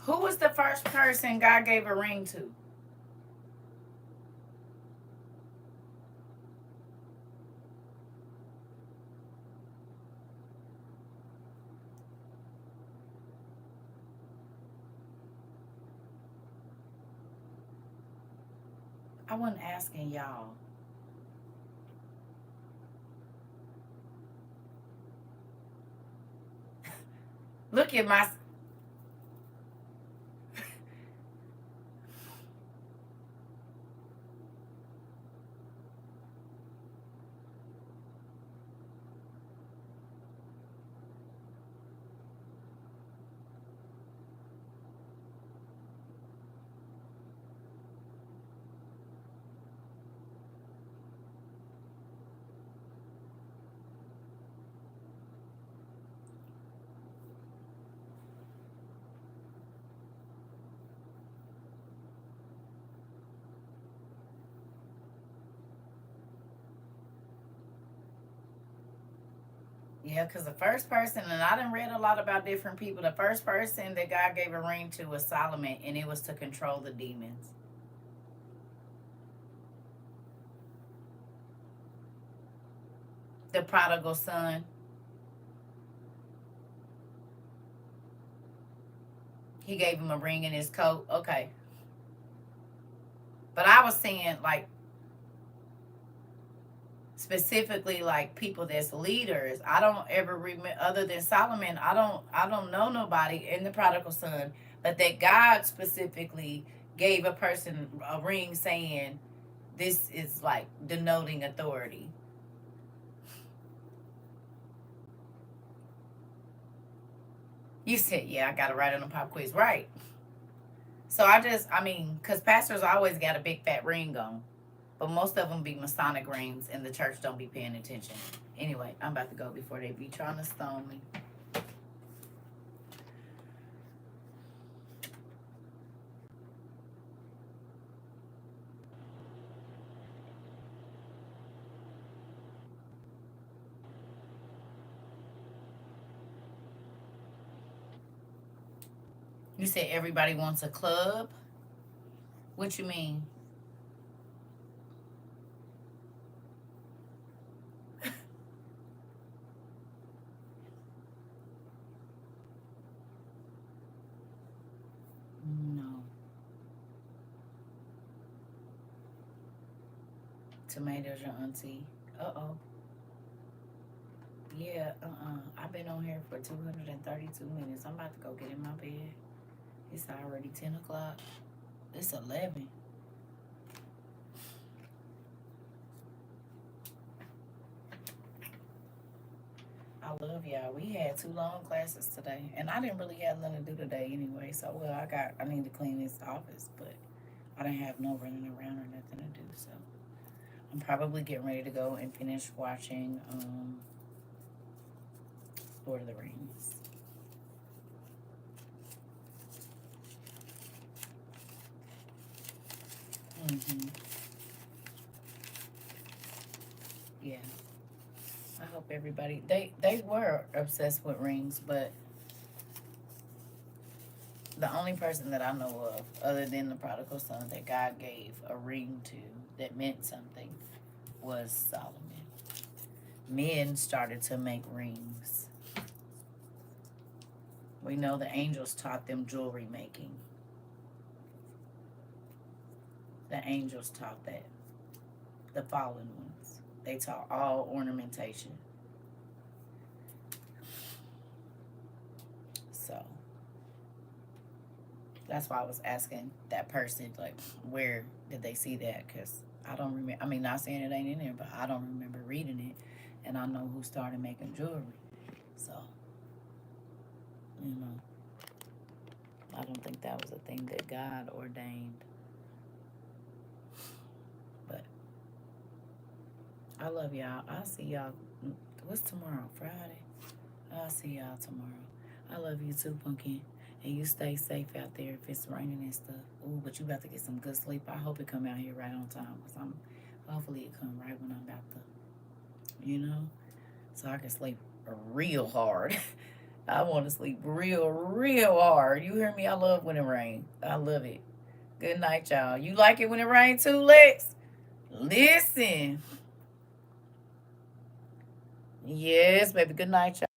Who was the first person God gave a ring to? I wasn't asking y'all. Look at my... Yeah, because the first person, and I done read a lot about different people, the first person that God gave a ring to was Solomon, and it was to control the demons. The prodigal son. He gave him a ring in his coat. Okay. But I was saying, like, specifically, like, people that's leaders. I don't ever remember, other than Solomon, I don't know nobody in the prodigal son, but that God specifically gave a person a ring saying this is like denoting authority. You said, yeah, I got to write on a pop quiz. Right. So I mean, because pastors always got a big fat ring on. But most of them be Masonic rings, and the church don't be paying attention. Anyway, I'm about to go before they be trying to stone me. You said everybody wants a club? What you mean? No. Tomatoes, your auntie. Uh-oh. Yeah, I've been on here for 232 minutes. I'm about to go get in my bed. It's already 10 o'clock. It's 11. I love y'all. We had 2 long classes today, and I didn't really have nothing to do today anyway. So, well, I need to clean this office, but I didn't have no running around or nothing to do. So, I'm probably getting ready to go and finish watching Lord of the Rings. Yeah. I hope everybody they were obsessed with rings, but the only person that I know of, other than the prodigal son, that God gave a ring to that meant something was Solomon. Men started to make rings. We know the angels taught them jewelry making. The angels taught that. The fallen ones. They taught all ornamentation. So that's why I was asking that person, like, where did they see that? Because I don't remember. I mean, not saying it ain't in there, but I don't remember reading it. And I know who started making jewelry. So, you know, I don't think that was a thing that God ordained. But I love y'all. I'll see y'all. What's tomorrow? Friday? I'll see y'all tomorrow. I love you too, Pumpkin. And you stay safe out there if it's raining and stuff. Ooh, but you about to get some good sleep. I hope it come out here right on time. Because hopefully it come right when I'm about to, you know? So I can sleep real hard. I want to sleep real hard. You hear me? I love when it rains. I love it. Good night, y'all. You like it when it rains too, Lex? Listen. Yes, baby. Good night, y'all.